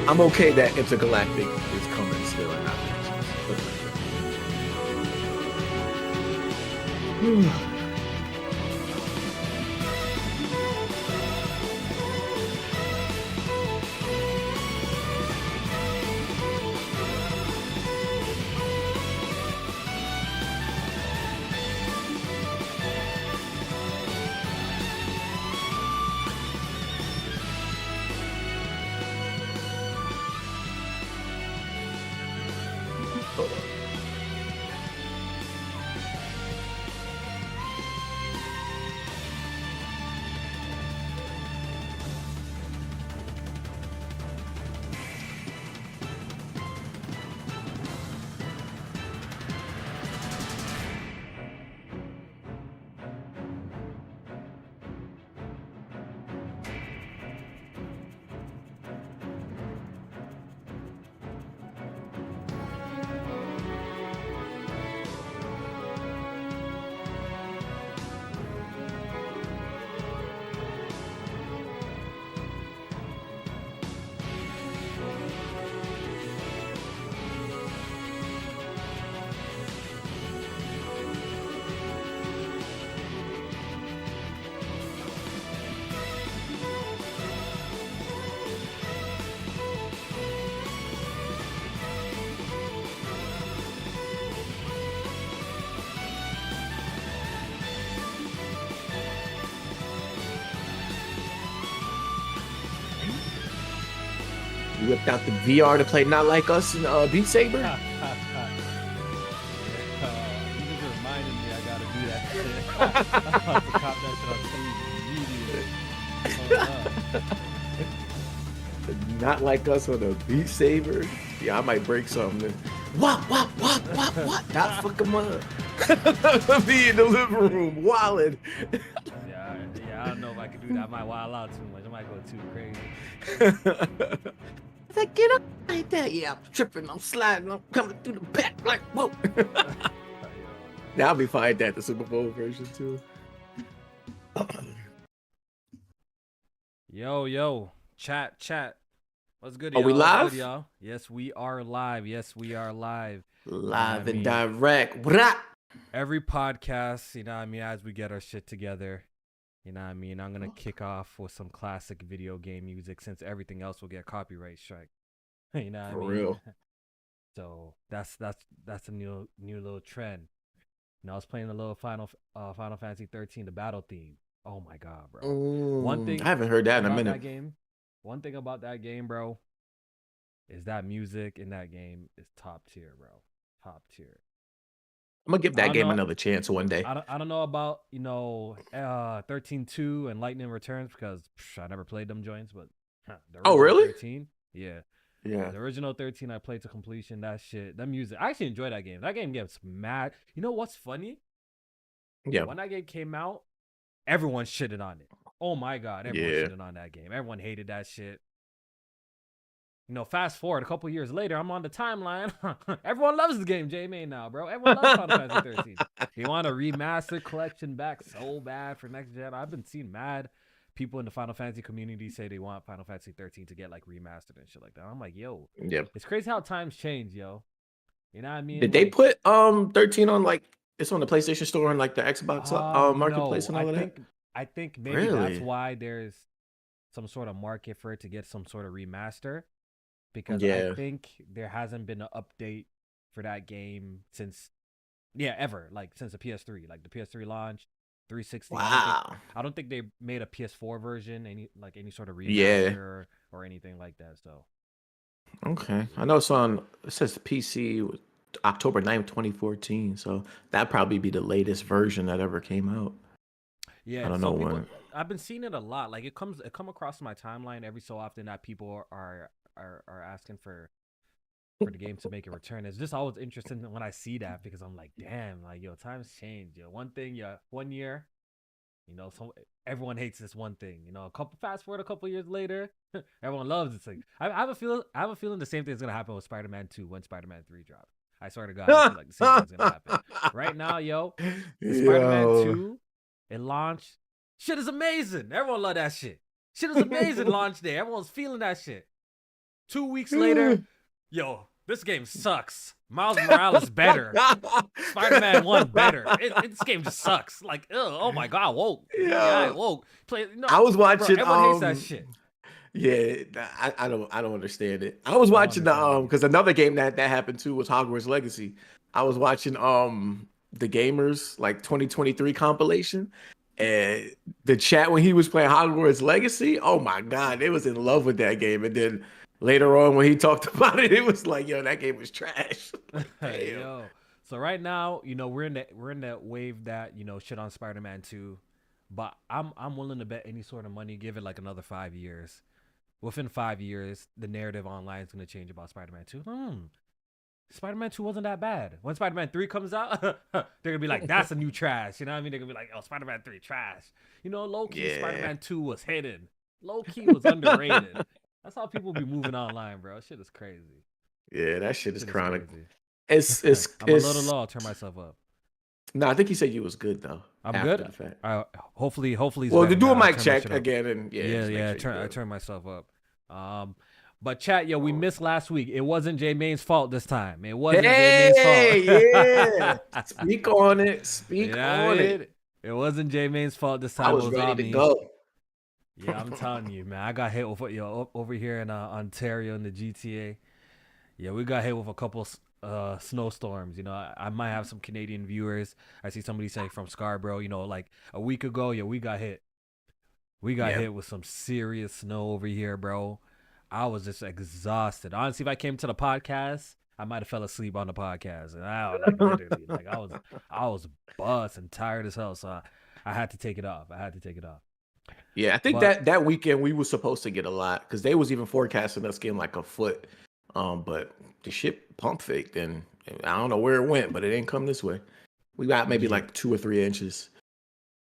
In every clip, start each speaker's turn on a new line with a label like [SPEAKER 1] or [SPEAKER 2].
[SPEAKER 1] I'm okay that Intergalactic is coming still and not finished. Hold on. You whipped out the VR to play Not Like Us and Beat Saber?
[SPEAKER 2] You just reminded me I gotta do that shit. I'm about to cop that shit on stage immediately.
[SPEAKER 1] Not Like Us on a Beat Saber? Yeah, I might break something. What? Not fucking up. Be in the living room, wildin'.
[SPEAKER 2] Yeah, I don't know if I could do that. I might wild out too much. I might go too crazy.
[SPEAKER 1] Like, get up like that. Yeah, I'm tripping, I'm sliding, I'm coming through the back like, whoa. Now I'll be fine at that, the Super Bowl version too.
[SPEAKER 2] Yo, chat. What's good,
[SPEAKER 1] Are we live?
[SPEAKER 2] What's good, y'all? Yes, we are live.
[SPEAKER 1] Live and direct. What?
[SPEAKER 2] Every podcast, you know what I mean, as we get our shit together, you know what I mean, I'm gonna kick off with some classic video game music since everything else will get copyright strike. You know what I mean?
[SPEAKER 1] For real.
[SPEAKER 2] So that's a new little trend. And I was playing a little Final Fantasy 13, the battle theme. Oh my god, bro. One thing
[SPEAKER 1] I haven't heard that in a minute.
[SPEAKER 2] One thing about that game, bro, is that music in that game is top tier, bro. Top tier.
[SPEAKER 1] I'm gonna give that game another chance one day.
[SPEAKER 2] I don't know about 13-2 and Lightning Returns because I never played them joints, but
[SPEAKER 1] oh really?
[SPEAKER 2] 13, yeah.
[SPEAKER 1] Yeah.
[SPEAKER 2] The original 13 I played to completion. That music. I actually enjoyed that game. That game gets mad. You know what's funny?
[SPEAKER 1] Yeah.
[SPEAKER 2] When that game came out, everyone shitted on it. Oh my god, everyone shitted on that game. Everyone hated that shit. Fast forward a couple years later, I'm on the timeline. Everyone loves the game, J-May now, bro. Everyone loves Final Fantasy 13. They want a remastered collection back so bad for next gen. I've been seeing mad people in the Final Fantasy community say they want Final Fantasy 13 to get like remastered and shit like that. I'm like, yo, it's crazy how times change, yo. You know what I mean?
[SPEAKER 1] Did they put 13 on like it's on the PlayStation Store and like the Xbox marketplace and all of that?
[SPEAKER 2] I think maybe that's why there's some sort of market for it to get some sort of remaster. Because I think there hasn't been an update for that game since ever. Like since the PS3. Like the PS3 launch, 360.
[SPEAKER 1] Wow.
[SPEAKER 2] I don't think they made a PS4 version, any sort of remaster or anything like that. So
[SPEAKER 1] okay. I know it says PC October 9th, 2014. So that'd probably be the latest version that ever came out.
[SPEAKER 2] Yeah,
[SPEAKER 1] I don't know when.
[SPEAKER 2] I've been seeing it a lot. Like it come across my timeline every so often that people are asking for the game to make a return. It's just always interesting when I see that because I'm like, damn, like times change. One thing, 1 year, so everyone hates this one thing. Fast forward a couple years later, everyone loves this thing. I have a feeling the same thing is gonna happen with Spider-Man 2 when Spider-Man 3 drops. I swear to God, I feel like the same thing's gonna happen. Right now, Spider-Man 2, it launched. Shit is amazing. Everyone love that shit. Shit is amazing launch day. Everyone's feeling that shit. 2 weeks later, yo, this game sucks. Miles Morales better. Spider-Man 1 better. This game just sucks. Like, oh my god, whoa. Yeah, whoa. Play no.
[SPEAKER 1] I was watching
[SPEAKER 2] Bro, everyone hates that shit.
[SPEAKER 1] Yeah, I don't understand it. I was watching because another game that happened too was Hogwarts Legacy. I was watching the gamers like 2023 compilation, and the chat when he was playing Hogwarts Legacy, oh my god, they was in love with that game. And then later on when he talked about it, it was like, yo, that game was trash. Like, damn.
[SPEAKER 2] Yo. So right now, we're in that wave that, shit on Spider-Man 2. But I'm willing to bet any sort of money, give it like another 5 years. Within 5 years, the narrative online is going to change about Spider-Man 2. Spider-Man 2 wasn't that bad. When Spider-Man 3 comes out, they're going to be like, that's a new trash. You know what I mean? They're going to be like, oh, Spider-Man 3 trash. Low-key, Spider-Man 2 was hidden. Low-key was underrated. That's how people be moving online, bro. Shit is crazy.
[SPEAKER 1] Yeah, that shit is chronic.
[SPEAKER 2] It's I'm a little low. I'll turn myself up.
[SPEAKER 1] No, I think he said you was good though.
[SPEAKER 2] I'm good. Hopefully.
[SPEAKER 1] Well, to do a mic check again, and
[SPEAKER 2] I turn myself up. But chat, we missed last week. It wasn't J Main's fault this time. It wasn't J Main's fault.
[SPEAKER 1] Yeah, speak on it. Speak on it.
[SPEAKER 2] It wasn't J Main's fault this time.
[SPEAKER 1] I was ready to go.
[SPEAKER 2] Yeah, I'm telling you, man. I got hit with over here in Ontario in the GTA. Yeah, we got hit with a couple snowstorms. I might have some Canadian viewers. I see somebody saying from Scarborough. Like a week ago, we got hit. We got hit with some serious snow over here, bro. I was just exhausted. Honestly, if I came to the podcast, I might have fell asleep on the podcast. And I was buzzed and tired as hell. So I had to take it off.
[SPEAKER 1] Yeah, I think that weekend we were supposed to get a lot because they was even forecasting us getting like a foot. But the shit pump faked, and I don't know where it went, but it didn't come this way. We got maybe like 2 or 3 inches.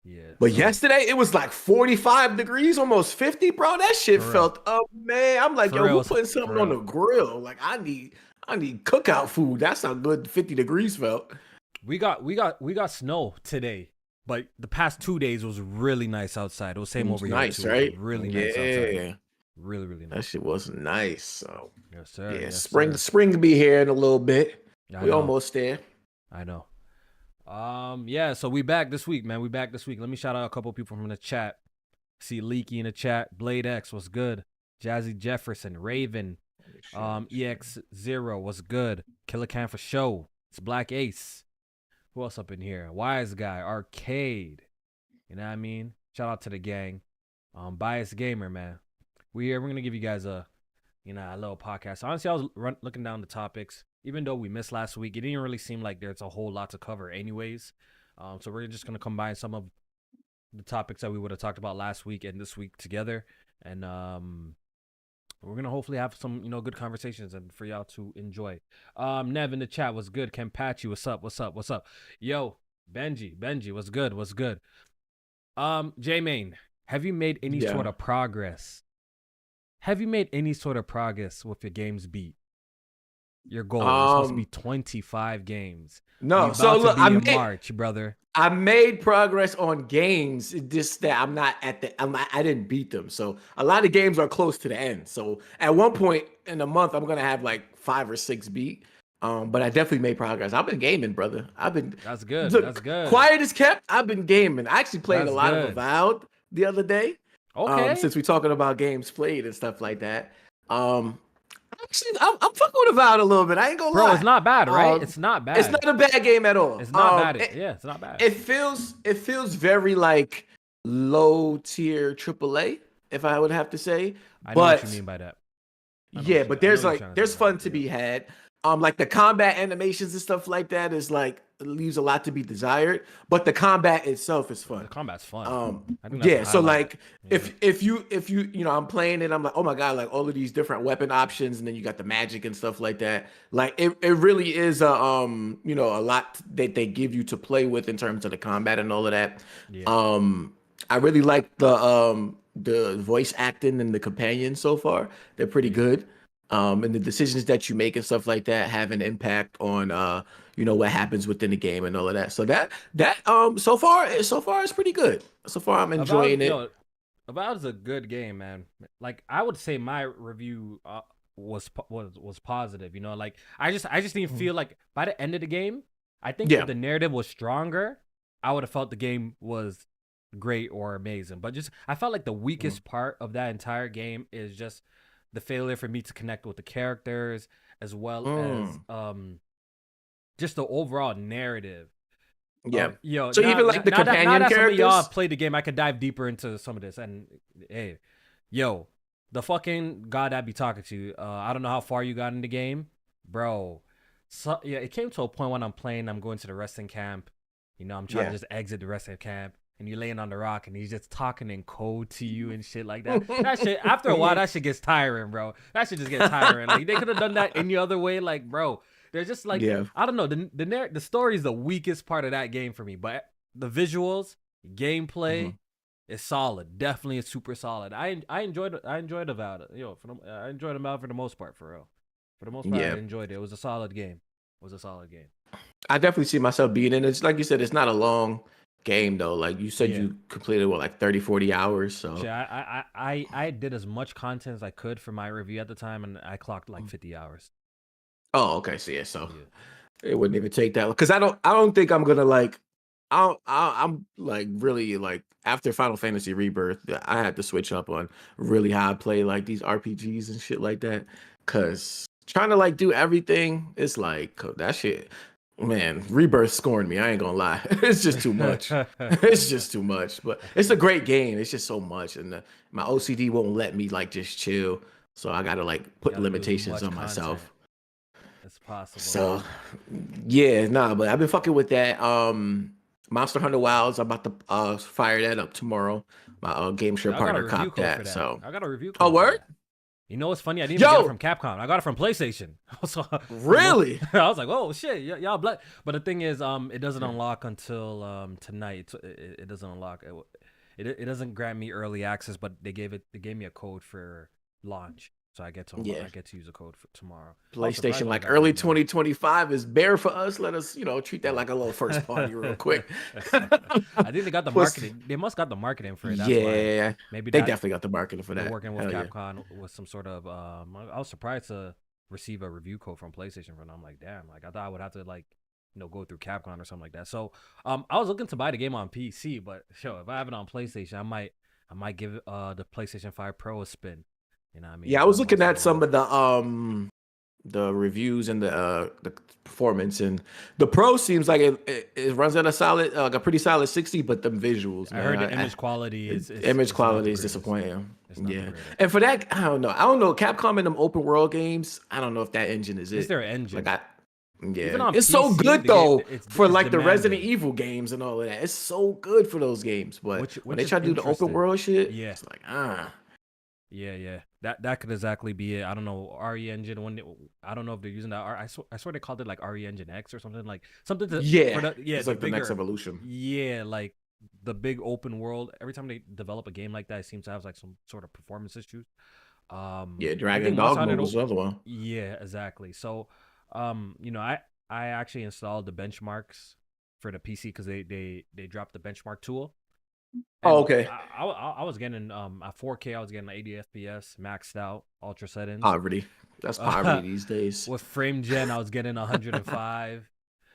[SPEAKER 2] Yeah.
[SPEAKER 1] But yesterday it was like 45 degrees, almost 50, bro. That shit felt up, man. I'm like, yo, we're putting something on the grill. Like I need cookout food. That's how good 50 degrees felt.
[SPEAKER 2] We got snow today. But the past 2 days was really nice outside. It was same over here.
[SPEAKER 1] Nice,
[SPEAKER 2] too.
[SPEAKER 1] Right?
[SPEAKER 2] Really nice outside. Really, really nice.
[SPEAKER 1] That shit was nice. So
[SPEAKER 2] yes, sir.
[SPEAKER 1] Yeah,
[SPEAKER 2] yes,
[SPEAKER 1] spring to be here in a little bit. We almost there.
[SPEAKER 2] I know. Yeah, so we back this week, man. Let me shout out a couple people from the chat. See Leaky in the chat. Blade X was good. Jazzy Jefferson, Raven, EX0 was good. Killer Can for show. It's Black Ace. Who else up in here? Wise Guy, Arcade. You know what I mean? Shout out to the gang. Bias Gamer, man. We're gonna give you guys a little podcast. Honestly, I was looking down the topics. Even though we missed last week, it didn't really seem like there's a whole lot to cover, anyways. So we're just gonna combine some of the topics that we would have talked about last week and this week together, and we're gonna hopefully have some good conversations and for y'all to enjoy. Nev in the chat was good. Kempachi, what's up? Yo, Benji, what's good? J Main, have you made any sort of progress? Have you made any sort of progress with your games beat? Your goal is supposed to be 25 games.
[SPEAKER 1] No, so look, I made
[SPEAKER 2] March, brother.
[SPEAKER 1] I made progress on games. Just that I didn't beat them. So a lot of games are close to the end. So at one point in a month, I'm gonna have like 5 or 6 beat. But I definitely made progress. I've been gaming, brother.
[SPEAKER 2] That's good.
[SPEAKER 1] Look,
[SPEAKER 2] that's good.
[SPEAKER 1] Quiet as kept. I've been gaming. I actually played a lot of Avowed the other day.
[SPEAKER 2] Okay.
[SPEAKER 1] Since we're talking about games played and stuff like that. Actually, I'm fucking with Avowed a little bit. I ain't gonna lie.
[SPEAKER 2] Bro, it's not bad, right? It's not bad.
[SPEAKER 1] It's not a bad game at all.
[SPEAKER 2] It's not bad. It's not bad.
[SPEAKER 1] It feels very like low tier AAA, if I would have to say.
[SPEAKER 2] I know what you mean by that.
[SPEAKER 1] But there's fun to be had. Like the combat animations and stuff like that is like leaves a lot to be desired, but the combat itself is fun.
[SPEAKER 2] The combat's fun.
[SPEAKER 1] So like if you I'm playing it, I'm like, oh my god, like all of these different weapon options, and then you got the magic and stuff like that. Like it really is a lot that they give you to play with in terms of the combat and all of that. I really like the voice acting and the companions so far. They're pretty good. And the decisions that you make and stuff like that have an impact on what happens within the game and all of that. So that so far it's pretty good. So far I'm enjoying it.
[SPEAKER 2] Avowed is a good game, man. Like I would say my review was positive. You know, like I just didn't feel like by the end of the game, I think
[SPEAKER 1] Yeah.
[SPEAKER 2] if the narrative was stronger, I would have felt the game was great or amazing. But just I felt like the weakest part of that entire game is just the failure for me to connect with the characters as well as just the overall narrative.
[SPEAKER 1] Yeah.
[SPEAKER 2] Yo,
[SPEAKER 1] So even like the
[SPEAKER 2] now
[SPEAKER 1] companion
[SPEAKER 2] that some of y'all
[SPEAKER 1] characters.
[SPEAKER 2] have played the game, I could dive deeper into some of this. And hey, yo, the fucking god I be talking to, I don't know how far you got in the game, bro. So yeah, it came to a point when I'm playing, I'm going to the resting camp. You know, I'm trying to just exit the resting camp, and you're laying on the rock, and he's just talking in code to you and shit like that. That shit, after a while, that shit gets tiring, bro. That shit just get tiring. Like they could have done that any other way, like, bro. They're just like, I don't know. The story is the weakest part of that game for me, but the visuals, gameplay is solid. Definitely is super solid. I enjoyed about it. I enjoyed about for the most part, for real. For the most part, I enjoyed it. It was a solid game.
[SPEAKER 1] I definitely see myself being in it. It's like you said, it's not a long game though. Like you said, you completed what, like 30, 40 hours. So
[SPEAKER 2] yeah, I did as much content as I could for my review at the time, and I clocked like 50 hours.
[SPEAKER 1] Oh, okay. So it wouldn't even take that, because I don't think I'm gonna like. I'm like really like after Final Fantasy Rebirth, I had to switch up on really how I play like these RPGs and shit like that. Cause trying to like do everything, it's like that shit. Man, Rebirth scorned me. I ain't gonna lie. It's just too much. It's just too much. But it's a great game. It's just so much, and my OCD won't let me like just chill. So I gotta like put limitations on myself.
[SPEAKER 2] It's possible.
[SPEAKER 1] So, yeah, but I've been fucking with that. Monster Hunter Wilds, I'm about to fire that up tomorrow. My game share partner copped that. So
[SPEAKER 2] I got a review code.
[SPEAKER 1] Oh, word?
[SPEAKER 2] You know what's funny? I didn't even get it from Capcom. I got it from PlayStation. So,
[SPEAKER 1] really?
[SPEAKER 2] I was like, oh shit, y'all black. But the thing is, it doesn't unlock until tonight. It doesn't unlock. It doesn't grant me early access, but they gave me a code for launch. So I get to use a code for tomorrow.
[SPEAKER 1] PlayStation like early 2025 is bare for us. Let us, treat that like a little first party real quick.
[SPEAKER 2] I think they got the marketing. They must got the marketing for it. That's why. Maybe
[SPEAKER 1] they definitely got the marketing for that.
[SPEAKER 2] They're working with Capcom with some sort of. I was surprised to receive a review code from PlayStation, and I'm like, damn. Like I thought I would have to go through Capcom or something like that. So I was looking to buy the game on PC, but if I have it on PlayStation, I might give the PlayStation 5 Pro a spin. You know what I mean?
[SPEAKER 1] Yeah, I was looking at some of the reviews and the performance, and the Pro seems like it runs at a pretty solid 60, but the visuals,
[SPEAKER 2] I heard the image quality is
[SPEAKER 1] disappointing. Yeah, and for that, I don't know. Capcom in them open world games, I don't know if that engine is it.
[SPEAKER 2] Is there an engine?
[SPEAKER 1] Like it's PC, so good though for like the Resident Evil games and all of that. It's so good for those games, but when they try to do the open world shit, it's like
[SPEAKER 2] Yeah. That could exactly be it. I don't know, RE Engine. I don't know if they're using that. I swear they called it like RE Engine X or something like something to
[SPEAKER 1] it's like the next evolution.
[SPEAKER 2] Yeah, like the big open world. Every time they develop a game like that, it seems to have like some sort of performance issues.
[SPEAKER 1] Dragon Dogma was another one.
[SPEAKER 2] Yeah, exactly. So, I actually installed the benchmarks for the PC because they dropped the benchmark tool. And
[SPEAKER 1] okay.
[SPEAKER 2] I was getting at 4K. I was getting 80 FPS, maxed out, ultra settings.
[SPEAKER 1] Poverty. That's poverty these days.
[SPEAKER 2] With frame gen, I was getting 105.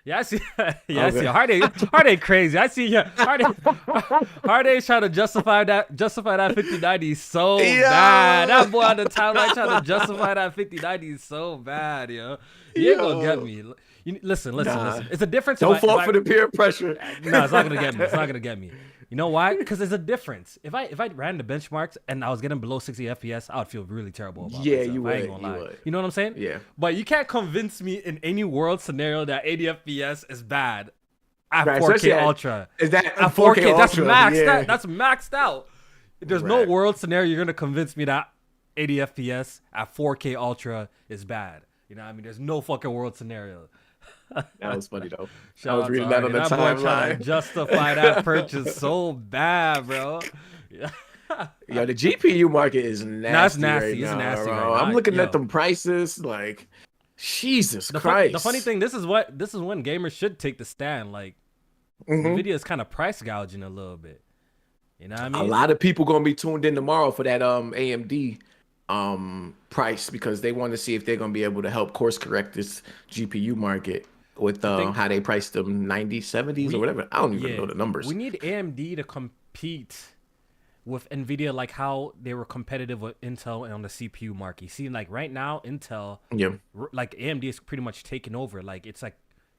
[SPEAKER 2] Yeah, I see. I see. Hard ain't crazy. I see. Hard ain't trying to justify that 5090 so bad. That boy on the timeline trying to justify that 5090 so bad, yo. You ain't gonna get me. Listen. It's a difference.
[SPEAKER 1] Don't fall for the peer pressure.
[SPEAKER 2] No, it's not gonna get me. It's not gonna get me. You know why? Because there's a difference. If I ran the benchmarks and I was getting below 60 FPS, I would feel really terrible about myself.
[SPEAKER 1] You would.
[SPEAKER 2] I ain't gonna lie. You know what I'm saying?
[SPEAKER 1] Yeah.
[SPEAKER 2] But you can't convince me in any world scenario that 80 FPS is bad at 4K Ultra.
[SPEAKER 1] Is that
[SPEAKER 2] at 4K? That's maxed out. That's maxed out. There's no world scenario you're gonna convince me that 80 FPS at 4K Ultra is bad. You know what I mean? There's no fucking world scenario.
[SPEAKER 1] That was funny though. I was reading that on the
[SPEAKER 2] timeline. Justify that purchase so bad, bro.
[SPEAKER 1] Yo, the GPU market is nasty.
[SPEAKER 2] That's nasty.
[SPEAKER 1] Right
[SPEAKER 2] it's
[SPEAKER 1] now,
[SPEAKER 2] nasty.
[SPEAKER 1] Bro.
[SPEAKER 2] Right now.
[SPEAKER 1] I'm looking at them prices, like Jesus Christ.
[SPEAKER 2] The funny thing, this is when gamers should take the stand. Like, Nvidia is kind of price gouging a little bit. You know what I mean?
[SPEAKER 1] A lot of people gonna be tuned in tomorrow for that AMD price because they want to see if they're going to be able to help course correct this GPU market with
[SPEAKER 2] I think
[SPEAKER 1] how they priced them 90, 70s or
[SPEAKER 2] we
[SPEAKER 1] whatever. I don't even
[SPEAKER 2] yeah
[SPEAKER 1] know the numbers.
[SPEAKER 2] we need AMD to compete with Nvidia, like how they were competitive with Intel on the CPU market. See, like right now, Intel,
[SPEAKER 1] Yeah,
[SPEAKER 2] like AMD is pretty much taking over. Like it's like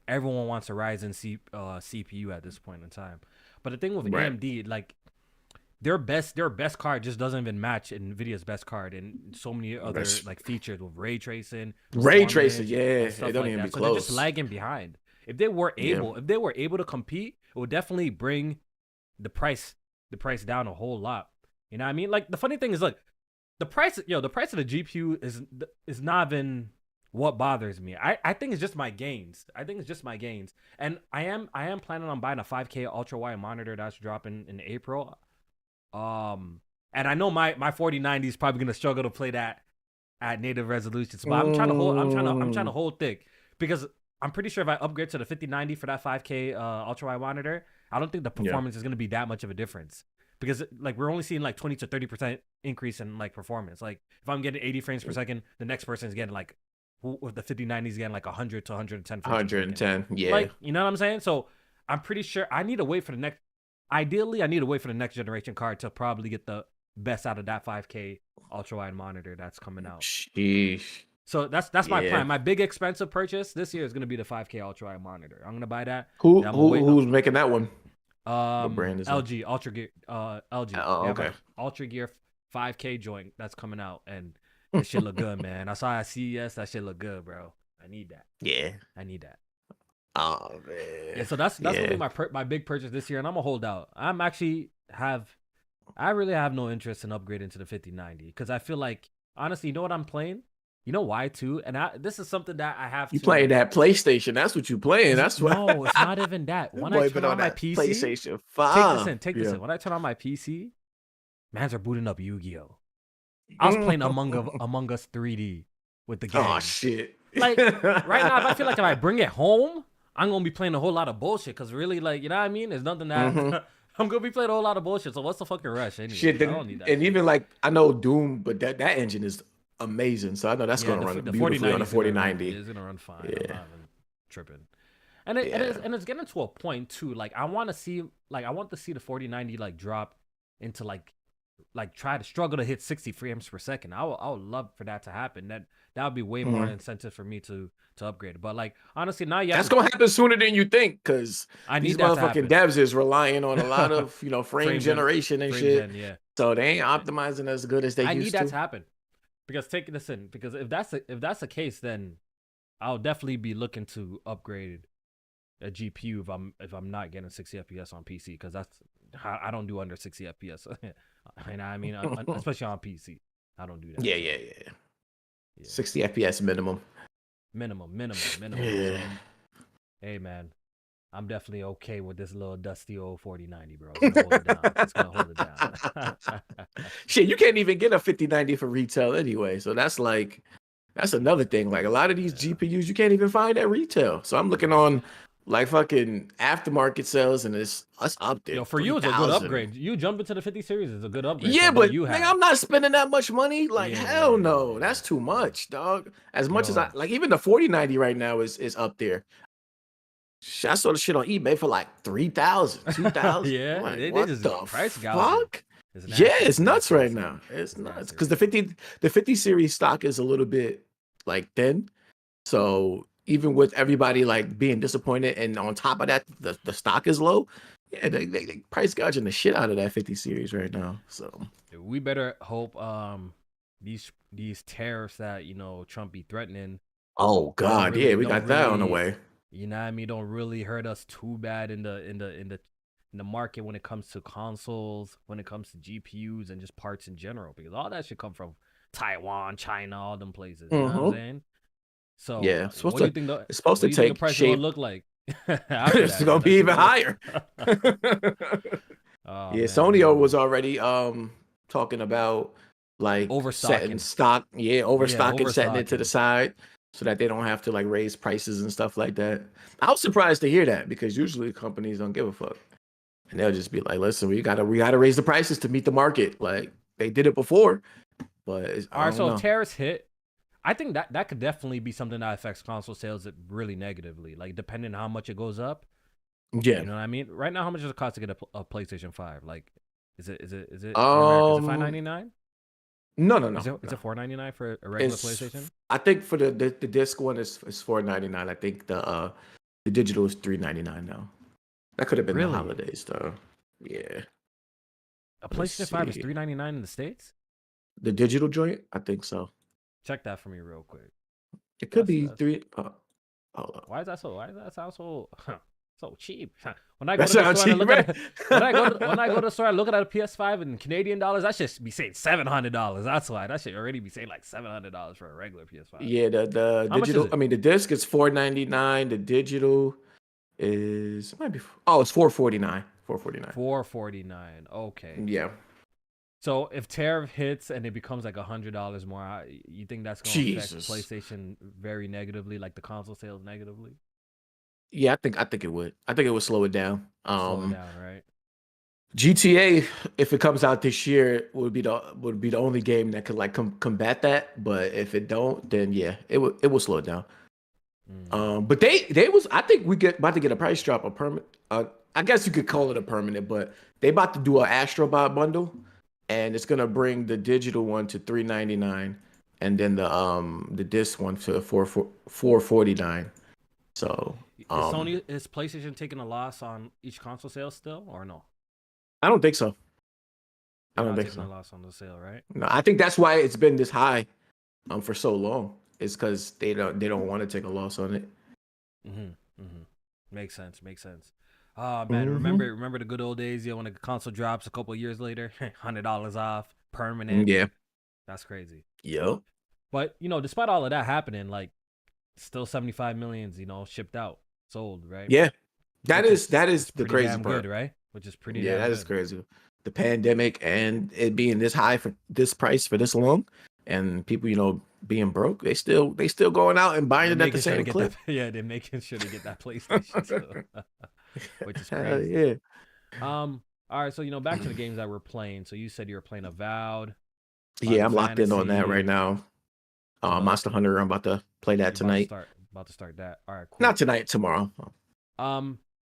[SPEAKER 2] everyone wants a Ryzen CPU at this point in time. But the thing with
[SPEAKER 1] right.
[SPEAKER 2] AMD, like their best card just doesn't even match Nvidia's best card, and so many other
[SPEAKER 1] That's
[SPEAKER 2] like features with ray tracing,
[SPEAKER 1] ray tracing.
[SPEAKER 2] performance,
[SPEAKER 1] Yeah,
[SPEAKER 2] and
[SPEAKER 1] it
[SPEAKER 2] stuff
[SPEAKER 1] don't
[SPEAKER 2] like
[SPEAKER 1] even be
[SPEAKER 2] that. So they're just
[SPEAKER 1] close.
[SPEAKER 2] lagging behind. If they were able to compete, it would definitely bring the price down a whole lot. You know what I mean? Like the funny thing is, look, the price of the GPU is not even what bothers me. I think it's just my gains. And I am planning on buying a 5K ultra wide monitor that's dropping in April. And I know my 4090 is probably gonna struggle to play that at native resolutions, but I'm trying to
[SPEAKER 1] Mm,
[SPEAKER 2] hold thick because I'm pretty sure if I upgrade to the 5090 for that 5K ultra wide monitor, I don't think the
[SPEAKER 1] yeah,
[SPEAKER 2] performance is gonna be that much of a difference because like we're only seeing like 20 to 30% increase in like performance. Like if I'm getting 80 frames per second, the next person is getting like with the 5090 is getting like 100 to 110 frames per second.
[SPEAKER 1] 110. Yeah.
[SPEAKER 2] Like you know what I'm saying? So I'm pretty sure I need to wait for the next. Ideally, I need to wait for the next generation card to probably get the best out of that 5K ultra wide monitor that's coming out.
[SPEAKER 1] Sheesh.
[SPEAKER 2] So that's my
[SPEAKER 1] Yeah.
[SPEAKER 2] plan. My big expensive purchase this year is gonna be the 5K ultra wide monitor. I'm gonna buy that.
[SPEAKER 1] Who
[SPEAKER 2] Then I'm gonna
[SPEAKER 1] who
[SPEAKER 2] wait.
[SPEAKER 1] who's making that one? What brand is it?
[SPEAKER 2] LG Ultra Gear. LG. They
[SPEAKER 1] Oh,
[SPEAKER 2] have
[SPEAKER 1] okay.
[SPEAKER 2] a Ultra Gear 5K joint that's coming out, and this shit look good, man. I saw at CES. That shit look good, bro. I need that.
[SPEAKER 1] Yeah.
[SPEAKER 2] I need that.
[SPEAKER 1] Oh
[SPEAKER 2] Yeah.
[SPEAKER 1] man.
[SPEAKER 2] So that's gonna be
[SPEAKER 1] Yeah.
[SPEAKER 2] my big purchase this year, and I'm gonna hold out. I really have no interest in upgrading to the 5090 because I feel like honestly, you know what I'm playing? You know why too? And this is something that I have
[SPEAKER 1] You
[SPEAKER 2] to.
[SPEAKER 1] playing that PlayStation? That's what you playing. That's what.
[SPEAKER 2] No, it's not even that. When I
[SPEAKER 1] Boy, been
[SPEAKER 2] turn
[SPEAKER 1] on
[SPEAKER 2] on my
[SPEAKER 1] that
[SPEAKER 2] PC,
[SPEAKER 1] PlayStation
[SPEAKER 2] take this
[SPEAKER 1] 5.
[SPEAKER 2] in, take this
[SPEAKER 1] Yeah.
[SPEAKER 2] in. When I turn on my PC, mans are booting up Yu-Gi-Oh. I was playing Among Us 3D with the
[SPEAKER 1] Oh
[SPEAKER 2] gang.
[SPEAKER 1] shit.
[SPEAKER 2] Like right now, I feel like if I bring it home, I'm gonna be playing a whole lot of bullshit. Cause really, like you know what I mean? There's nothing that
[SPEAKER 1] Hmm.
[SPEAKER 2] I'm gonna be playing a whole lot of bullshit. So what's the fucking rush,
[SPEAKER 1] Shit.
[SPEAKER 2] anyways? I
[SPEAKER 1] Then,
[SPEAKER 2] don't need that
[SPEAKER 1] and
[SPEAKER 2] shit.
[SPEAKER 1] even like I know Doom, but that engine is amazing. So I know that's
[SPEAKER 2] Yeah,
[SPEAKER 1] gonna run
[SPEAKER 2] the
[SPEAKER 1] beautifully on
[SPEAKER 2] 4090
[SPEAKER 1] a
[SPEAKER 2] is gonna run.
[SPEAKER 1] 4090.
[SPEAKER 2] Is gonna run fine. I'm
[SPEAKER 1] Yeah.
[SPEAKER 2] not even tripping. And
[SPEAKER 1] Yeah.
[SPEAKER 2] it's getting to a point too. Like I want to see the 4090 like drop into like try to struggle to hit 60 frames per second. I would love for that to happen. That would be way more
[SPEAKER 1] Mhm.
[SPEAKER 2] incentive for me to upgrade. But like honestly, now you have
[SPEAKER 1] That's
[SPEAKER 2] to.
[SPEAKER 1] gonna happen sooner than you think, because
[SPEAKER 2] I
[SPEAKER 1] these
[SPEAKER 2] need that to
[SPEAKER 1] motherfucking
[SPEAKER 2] happen.
[SPEAKER 1] devs is relying on a lot of frame generation and
[SPEAKER 2] Frame
[SPEAKER 1] shit.
[SPEAKER 2] gen, yeah.
[SPEAKER 1] So they ain't optimizing as good as they
[SPEAKER 2] I need
[SPEAKER 1] used
[SPEAKER 2] that
[SPEAKER 1] to.
[SPEAKER 2] to happen because take this in because if that's the case, then I'll definitely be looking to upgrade a GPU if I'm not getting 60 FPS on PC because I don't do under 60 FPS. You know what I mean? Especially on PC, I don't do that.
[SPEAKER 1] Yeah,
[SPEAKER 2] So,
[SPEAKER 1] yeah, yeah.
[SPEAKER 2] yeah.
[SPEAKER 1] 60 FPS minimum.
[SPEAKER 2] Minimum.
[SPEAKER 1] Yeah.
[SPEAKER 2] So, hey man, I'm definitely okay with this little dusty old 4090, bro. It's gonna hold it down. It's gonna hold it down.
[SPEAKER 1] Shit, you can't even get a 5090 for retail anyway. So that's another thing. Like a lot of these
[SPEAKER 2] Yeah.
[SPEAKER 1] GPUs you can't even find at retail. So I'm looking on like fucking aftermarket sales and it's up there
[SPEAKER 2] Yo, for you, it's a good
[SPEAKER 1] 3,000.
[SPEAKER 2] upgrade. You jump into the 50 series, it's a good upgrade
[SPEAKER 1] Yeah,
[SPEAKER 2] from what
[SPEAKER 1] but
[SPEAKER 2] you
[SPEAKER 1] nigga,
[SPEAKER 2] have.
[SPEAKER 1] I'm not spending that much money. Like, hell no.
[SPEAKER 2] Yeah.
[SPEAKER 1] That's too much, dog. As much as I
[SPEAKER 2] Yo,
[SPEAKER 1] like, even the 4090 right now is up there. I saw the shit on eBay for like 3,000, 2,000. I'm
[SPEAKER 2] yeah,
[SPEAKER 1] like,
[SPEAKER 2] they
[SPEAKER 1] what
[SPEAKER 2] just
[SPEAKER 1] the
[SPEAKER 2] price gouging.
[SPEAKER 1] fuck?
[SPEAKER 2] It's
[SPEAKER 1] Yeah,
[SPEAKER 2] nasty.
[SPEAKER 1] it's
[SPEAKER 2] It's
[SPEAKER 1] nuts
[SPEAKER 2] nasty to
[SPEAKER 1] right
[SPEAKER 2] see.
[SPEAKER 1] now. It's
[SPEAKER 2] It's
[SPEAKER 1] nuts
[SPEAKER 2] nasty
[SPEAKER 1] because
[SPEAKER 2] to see.
[SPEAKER 1] the 50 series stock is a little bit like thin. So even with everybody like being disappointed, and on top of that, the stock is low. Yeah, they price gouging the shit out of that 50 series right now. So
[SPEAKER 2] We better hope these tariffs that Trump be threatening
[SPEAKER 1] oh God, yeah, we
[SPEAKER 2] don't
[SPEAKER 1] got that on the
[SPEAKER 2] really
[SPEAKER 1] way.
[SPEAKER 2] don't really hurt us too bad in the market when it comes to consoles, when it comes to GPUs and just parts in general, because all that should come from Taiwan, China, all them places. You know what I'm
[SPEAKER 1] Hmm.
[SPEAKER 2] saying? So,
[SPEAKER 1] Yeah,
[SPEAKER 2] what do you think
[SPEAKER 1] it's supposed
[SPEAKER 2] what
[SPEAKER 1] to
[SPEAKER 2] do you think the
[SPEAKER 1] take
[SPEAKER 2] price is gonna
[SPEAKER 1] shape.
[SPEAKER 2] look like after
[SPEAKER 1] It's
[SPEAKER 2] that? Yo,
[SPEAKER 1] gonna
[SPEAKER 2] that
[SPEAKER 1] be
[SPEAKER 2] shit
[SPEAKER 1] even
[SPEAKER 2] gonna
[SPEAKER 1] higher.
[SPEAKER 2] Oh
[SPEAKER 1] Yeah,
[SPEAKER 2] man,
[SPEAKER 1] Sonyo was already talking about like setting
[SPEAKER 2] overstocking.
[SPEAKER 1] stock, yeah,
[SPEAKER 2] Yeah,
[SPEAKER 1] overstocking, setting it to the
[SPEAKER 2] overstocking.
[SPEAKER 1] side so that they don't have to like raise prices and stuff like that. I was surprised to hear that because usually companies don't give a fuck. And they'll just be like, listen, we gotta raise the prices to meet the market. Like they did it before. but
[SPEAKER 2] All
[SPEAKER 1] I
[SPEAKER 2] right,
[SPEAKER 1] don't
[SPEAKER 2] so if
[SPEAKER 1] know.
[SPEAKER 2] tariffs hit, I think that could definitely be something that affects console sales really negatively. Like depending on how much it goes up,
[SPEAKER 1] Yeah.
[SPEAKER 2] you know what I mean? Right now, how much does it cost to get a PlayStation 5? Like, is it in America? Is it
[SPEAKER 1] Um.
[SPEAKER 2] 599?
[SPEAKER 1] No, no,
[SPEAKER 2] Is
[SPEAKER 1] no,
[SPEAKER 2] it
[SPEAKER 1] no.
[SPEAKER 2] 499 for a regular
[SPEAKER 1] It's
[SPEAKER 2] PlayStation?
[SPEAKER 1] I think for the disc one is 4.99. I think the digital is 3.99 now. That could have been the
[SPEAKER 2] Really?
[SPEAKER 1] holidays though. Yeah.
[SPEAKER 2] A
[SPEAKER 1] Let's
[SPEAKER 2] PlayStation 5 is
[SPEAKER 1] see.
[SPEAKER 2] 399 in the States?
[SPEAKER 1] The digital joint? I think so.
[SPEAKER 2] Check that for me real quick.
[SPEAKER 1] It could be
[SPEAKER 2] That's
[SPEAKER 1] three. Hold on.
[SPEAKER 2] why does that sound so so cheap? When I go
[SPEAKER 1] That
[SPEAKER 2] to the
[SPEAKER 1] sounds
[SPEAKER 2] store and I
[SPEAKER 1] cheap,
[SPEAKER 2] look
[SPEAKER 1] right?
[SPEAKER 2] at it, when I go to the store and look at a PS5 in Canadian dollars, that should be saying $700. That's why that should already be saying like $700 for a regular PS5.
[SPEAKER 1] Yeah, the
[SPEAKER 2] How much is
[SPEAKER 1] digital. I
[SPEAKER 2] it?
[SPEAKER 1] mean, the disc is 4.99. The digital is might be. Oh, it's 4.49. 4.49.
[SPEAKER 2] 449. Okay.
[SPEAKER 1] Yeah.
[SPEAKER 2] So if tariff hits and it becomes like $100 more, you think that's gonna affect
[SPEAKER 1] Jesus.
[SPEAKER 2] PlayStation very negatively, like the console sales negatively?
[SPEAKER 1] Yeah, I think it would. I think it would slow it down.
[SPEAKER 2] Slow it down, right?
[SPEAKER 1] GTA, if it comes out this year, would be the only game that could like combat that. But if it don't, then yeah, it will slow it down.
[SPEAKER 2] Mm.
[SPEAKER 1] But they was I think we get about to get a price drop, a permanent. I guess you could call it a permanent, but they about to do an Astrobot bundle, and it's gonna bring the digital one to 3.99, and then the disc one to 4.49. So
[SPEAKER 2] Is PlayStation taking a loss on each console sale still, or no?
[SPEAKER 1] I don't think so. I
[SPEAKER 2] They're
[SPEAKER 1] don't
[SPEAKER 2] not
[SPEAKER 1] think
[SPEAKER 2] taking a
[SPEAKER 1] so.
[SPEAKER 2] loss on the sale, right?
[SPEAKER 1] No, I think that's why it's been this high for so long. It's because they don't want to take a loss on it.
[SPEAKER 2] Mm-hmm. Mm-hmm. Makes sense. Makes sense. Oh man,
[SPEAKER 1] Hmm.
[SPEAKER 2] remember the good old days? When a console drops a couple years later, $100 off, permanent.
[SPEAKER 1] Yeah.
[SPEAKER 2] That's crazy.
[SPEAKER 1] Yep.
[SPEAKER 2] But despite all of that happening, like still 75 millions, shipped out, sold, right?
[SPEAKER 1] Yeah. That
[SPEAKER 2] Which
[SPEAKER 1] is
[SPEAKER 2] is
[SPEAKER 1] that
[SPEAKER 2] which
[SPEAKER 1] is
[SPEAKER 2] is
[SPEAKER 1] the
[SPEAKER 2] pretty
[SPEAKER 1] crazy
[SPEAKER 2] damn good,
[SPEAKER 1] part.
[SPEAKER 2] right? Which is pretty
[SPEAKER 1] Yeah,
[SPEAKER 2] damn
[SPEAKER 1] that is
[SPEAKER 2] good.
[SPEAKER 1] crazy. The pandemic and it being this high for this price for this long, and people, being broke, they still going out and buying
[SPEAKER 2] They're
[SPEAKER 1] it at the
[SPEAKER 2] making sure to
[SPEAKER 1] same
[SPEAKER 2] get that.
[SPEAKER 1] clip.
[SPEAKER 2] Yeah, they're making sure to get that PlayStation too, which is
[SPEAKER 1] Hell
[SPEAKER 2] crazy.
[SPEAKER 1] yeah.
[SPEAKER 2] All right. So back to the games that we're playing. So you said you were playing Avowed,
[SPEAKER 1] Yeah,
[SPEAKER 2] Final
[SPEAKER 1] I'm locked in on that right
[SPEAKER 2] Fantasy.
[SPEAKER 1] now.
[SPEAKER 2] You know,
[SPEAKER 1] Monster Hunter, I'm about to play that
[SPEAKER 2] you about to
[SPEAKER 1] tonight.
[SPEAKER 2] start that. All right,
[SPEAKER 1] Not
[SPEAKER 2] cool.
[SPEAKER 1] tonight, tomorrow.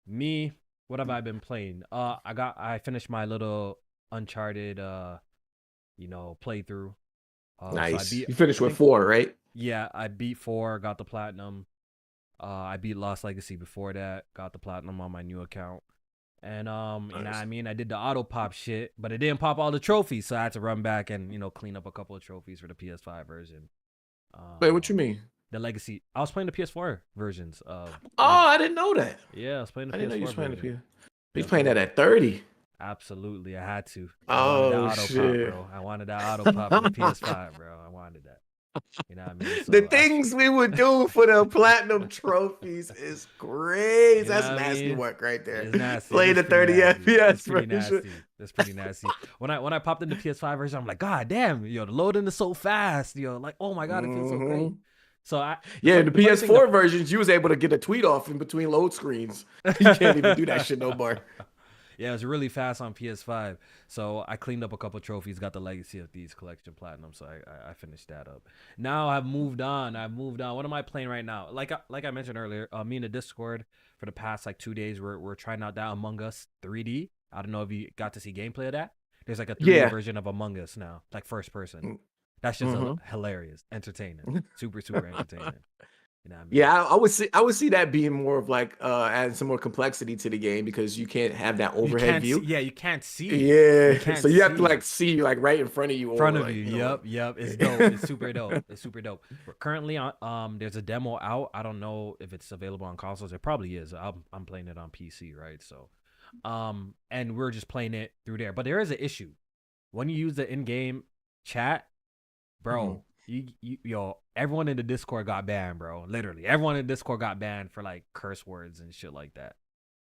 [SPEAKER 2] Me, what have I been playing? I finished my little Uncharted playthrough. So
[SPEAKER 1] Nice. You finished
[SPEAKER 2] I
[SPEAKER 1] with
[SPEAKER 2] think,
[SPEAKER 1] 4, right?
[SPEAKER 2] yeah, I beat 4, got the platinum. I beat Lost Legacy before that, got the platinum on my new account. And you know what
[SPEAKER 1] Nice.
[SPEAKER 2] I mean? I did the auto pop shit, but it didn't pop all the trophies, so I had to run back and clean up a couple of trophies for the PS5 version.
[SPEAKER 1] Wait, what you
[SPEAKER 2] Um,
[SPEAKER 1] mean?
[SPEAKER 2] the Legacy. I was playing the PS4 versions of
[SPEAKER 1] Oh,
[SPEAKER 2] yeah,
[SPEAKER 1] I didn't know that.
[SPEAKER 2] yeah. I was playing the
[SPEAKER 1] I didn't know you
[SPEAKER 2] PS4
[SPEAKER 1] was playing the
[SPEAKER 2] version.
[SPEAKER 1] PS. He's
[SPEAKER 2] Yep,
[SPEAKER 1] playing
[SPEAKER 2] yep.
[SPEAKER 1] that at 30.
[SPEAKER 2] Absolutely, I had to. I wanted that
[SPEAKER 1] Oh
[SPEAKER 2] auto pop,
[SPEAKER 1] shit.
[SPEAKER 2] bro. I wanted that auto pop for the PS5, bro. I wanted that. You know what I mean?
[SPEAKER 1] The
[SPEAKER 2] So
[SPEAKER 1] things we would do for the platinum trophies is great.
[SPEAKER 2] you know
[SPEAKER 1] That's
[SPEAKER 2] what I
[SPEAKER 1] nasty
[SPEAKER 2] mean?
[SPEAKER 1] work right there.
[SPEAKER 2] It's nasty. It
[SPEAKER 1] Play
[SPEAKER 2] is
[SPEAKER 1] the
[SPEAKER 2] pretty
[SPEAKER 1] 30
[SPEAKER 2] nasty. It's
[SPEAKER 1] FPS
[SPEAKER 2] pretty
[SPEAKER 1] version.
[SPEAKER 2] nasty. That's pretty nasty. When I popped in the PS5 version, I'm like, God damn, the loading is so fast. Like, oh my God, it feels so great.
[SPEAKER 1] Hmm.
[SPEAKER 2] So
[SPEAKER 1] Yeah, the
[SPEAKER 2] the funny thing,
[SPEAKER 1] PS4 versions, you was able to get a tweet off in between load screens. You can't even do that shit no more.
[SPEAKER 2] yeah, it was really fast on PS5. So I cleaned up a couple trophies, got the Legacy of Thieves collection platinum. So I finished that up. Now I've moved on. What am I playing right now? Like I mentioned earlier, me in the Discord for the past like 2 days, we're trying out that Among Us 3D. I don't know if you got to see gameplay of that. There's like a 3D
[SPEAKER 1] Yeah.
[SPEAKER 2] version of Among Us now, like first person. That's just
[SPEAKER 1] Hmm.
[SPEAKER 2] hilarious, entertaining, super super entertaining. You know what I mean?
[SPEAKER 1] Yeah, I would see that being more of like adding some more complexity to the game because you can't have that
[SPEAKER 2] You
[SPEAKER 1] overhead
[SPEAKER 2] can't see.
[SPEAKER 1] view.
[SPEAKER 2] Yeah, you can't see. You
[SPEAKER 1] Yeah, so
[SPEAKER 2] can't
[SPEAKER 1] you have to like
[SPEAKER 2] see.
[SPEAKER 1] see like right in front of you
[SPEAKER 2] Front
[SPEAKER 1] or
[SPEAKER 2] of you.
[SPEAKER 1] like
[SPEAKER 2] Yep, yep. It's dope. It's super dope. It's super dope. We're currently on there's a demo out. I don't know if it's available on consoles. It probably is. I'm playing it on PC, right? So and we're just playing it through there. But there is an issue. When you use the in-game chat,
[SPEAKER 1] Mhm.
[SPEAKER 2] bro, everyone in the Discord got banned, bro. Literally. Everyone in Discord got banned for like curse words and shit like that.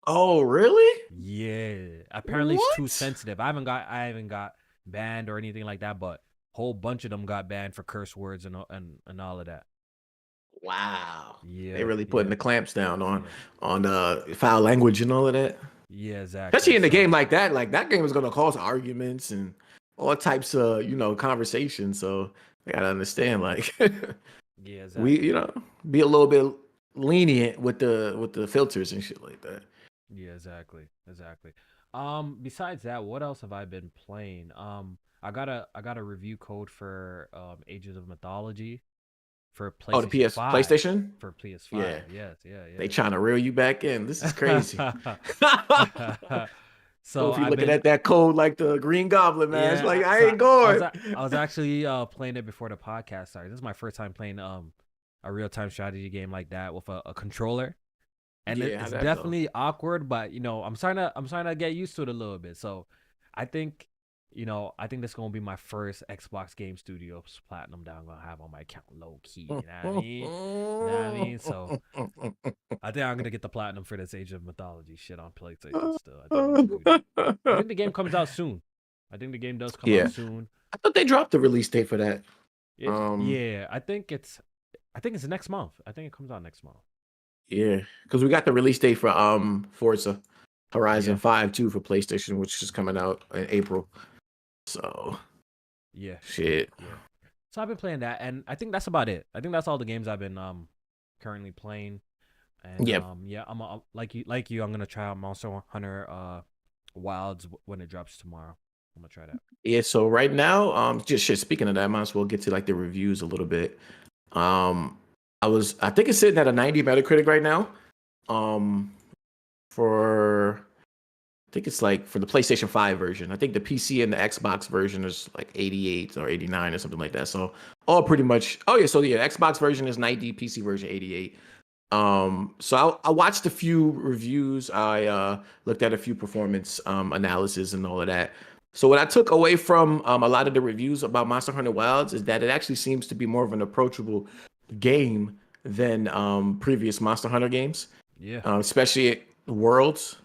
[SPEAKER 1] Oh, really?
[SPEAKER 2] Yeah. Apparently it's too
[SPEAKER 1] What?
[SPEAKER 2] sensitive. I haven't got banned or anything like that, but a whole bunch of them got banned for curse words and all of that.
[SPEAKER 1] Wow. They
[SPEAKER 2] Yep,
[SPEAKER 1] really putting
[SPEAKER 2] yep,
[SPEAKER 1] the clamps down on
[SPEAKER 2] yep.
[SPEAKER 1] on foul language and all of that.
[SPEAKER 2] Yeah,
[SPEAKER 1] Especially
[SPEAKER 2] exactly.
[SPEAKER 1] in a
[SPEAKER 2] So
[SPEAKER 1] game like that game is gonna cause arguments and all types of conversations. So I gotta understand, like
[SPEAKER 2] Yeah,
[SPEAKER 1] we
[SPEAKER 2] exactly.
[SPEAKER 1] be a little bit lenient with the filters and shit like that.
[SPEAKER 2] Yeah, exactly. Exactly. Besides that, what else have I been playing? I got a review code for Ages of Mythology for
[SPEAKER 1] Oh, the
[SPEAKER 2] PlayStation 5.
[SPEAKER 1] PlayStation.
[SPEAKER 2] For
[SPEAKER 1] Yeah,
[SPEAKER 2] PS5. Yes, yeah,
[SPEAKER 1] they trying to reel you back in. This is crazy.
[SPEAKER 2] yeah. So
[SPEAKER 1] Kofi
[SPEAKER 2] I've
[SPEAKER 1] looking
[SPEAKER 2] been
[SPEAKER 1] at that code like the Green Goblin, man. It's
[SPEAKER 2] yeah,
[SPEAKER 1] like I
[SPEAKER 2] so
[SPEAKER 1] ain't going.
[SPEAKER 2] I was actually playing it before the podcast started. This is my first time playing a real-time strategy game like that with a controller. And
[SPEAKER 1] Yeah,
[SPEAKER 2] it's
[SPEAKER 1] how'd that go?
[SPEAKER 2] definitely awkward, but I'm starting to get used to it a little bit. So I think I think this is gonna be my first Xbox Game Studios Platinum that I'm gonna have on my account low key. You know what I mean? You know what I mean? So I think I'm gonna get the platinum for this Age of Mythology shit on PlayStation still. I think I'm gonna do that. I think the game comes out soon. I think the game does come out
[SPEAKER 1] Yeah,
[SPEAKER 2] soon.
[SPEAKER 1] I thought they dropped the release date for that. Um,
[SPEAKER 2] Yeah, I think it's next month. I think it comes out next month.
[SPEAKER 1] yeah, because we got the release date for Forza Horizon
[SPEAKER 2] Yeah.
[SPEAKER 1] 5 too for PlayStation, which is coming out in April. So
[SPEAKER 2] Yeah, yeah,
[SPEAKER 1] shit.
[SPEAKER 2] yeah. So I've been playing that, and I think that's about it. I think that's all the games I've been currently playing. And
[SPEAKER 1] Yep.
[SPEAKER 2] yeah, like you, I'm gonna try out Monster Hunter Wilds when it drops tomorrow. I'm gonna try that.
[SPEAKER 1] Yeah, so right now, just shit. Speaking of that, I might as well get to like the reviews a little bit. Um, I think it's sitting at a 90 Metacritic right now. Um, for I think it's like for the PlayStation 5 version. I think the PC and the Xbox version is like 88 or 89 or something like that. So all pretty much. Oh yeah, so yeah, Xbox version is 90, PC version 88. So I watched a few reviews. I looked at a few performance analysis and all of that. So what I took away from a lot of the reviews about Monster Hunter Wilds is that it actually seems to be more of an approachable game than previous Monster Hunter games,
[SPEAKER 2] Yeah,
[SPEAKER 1] especially Worlds.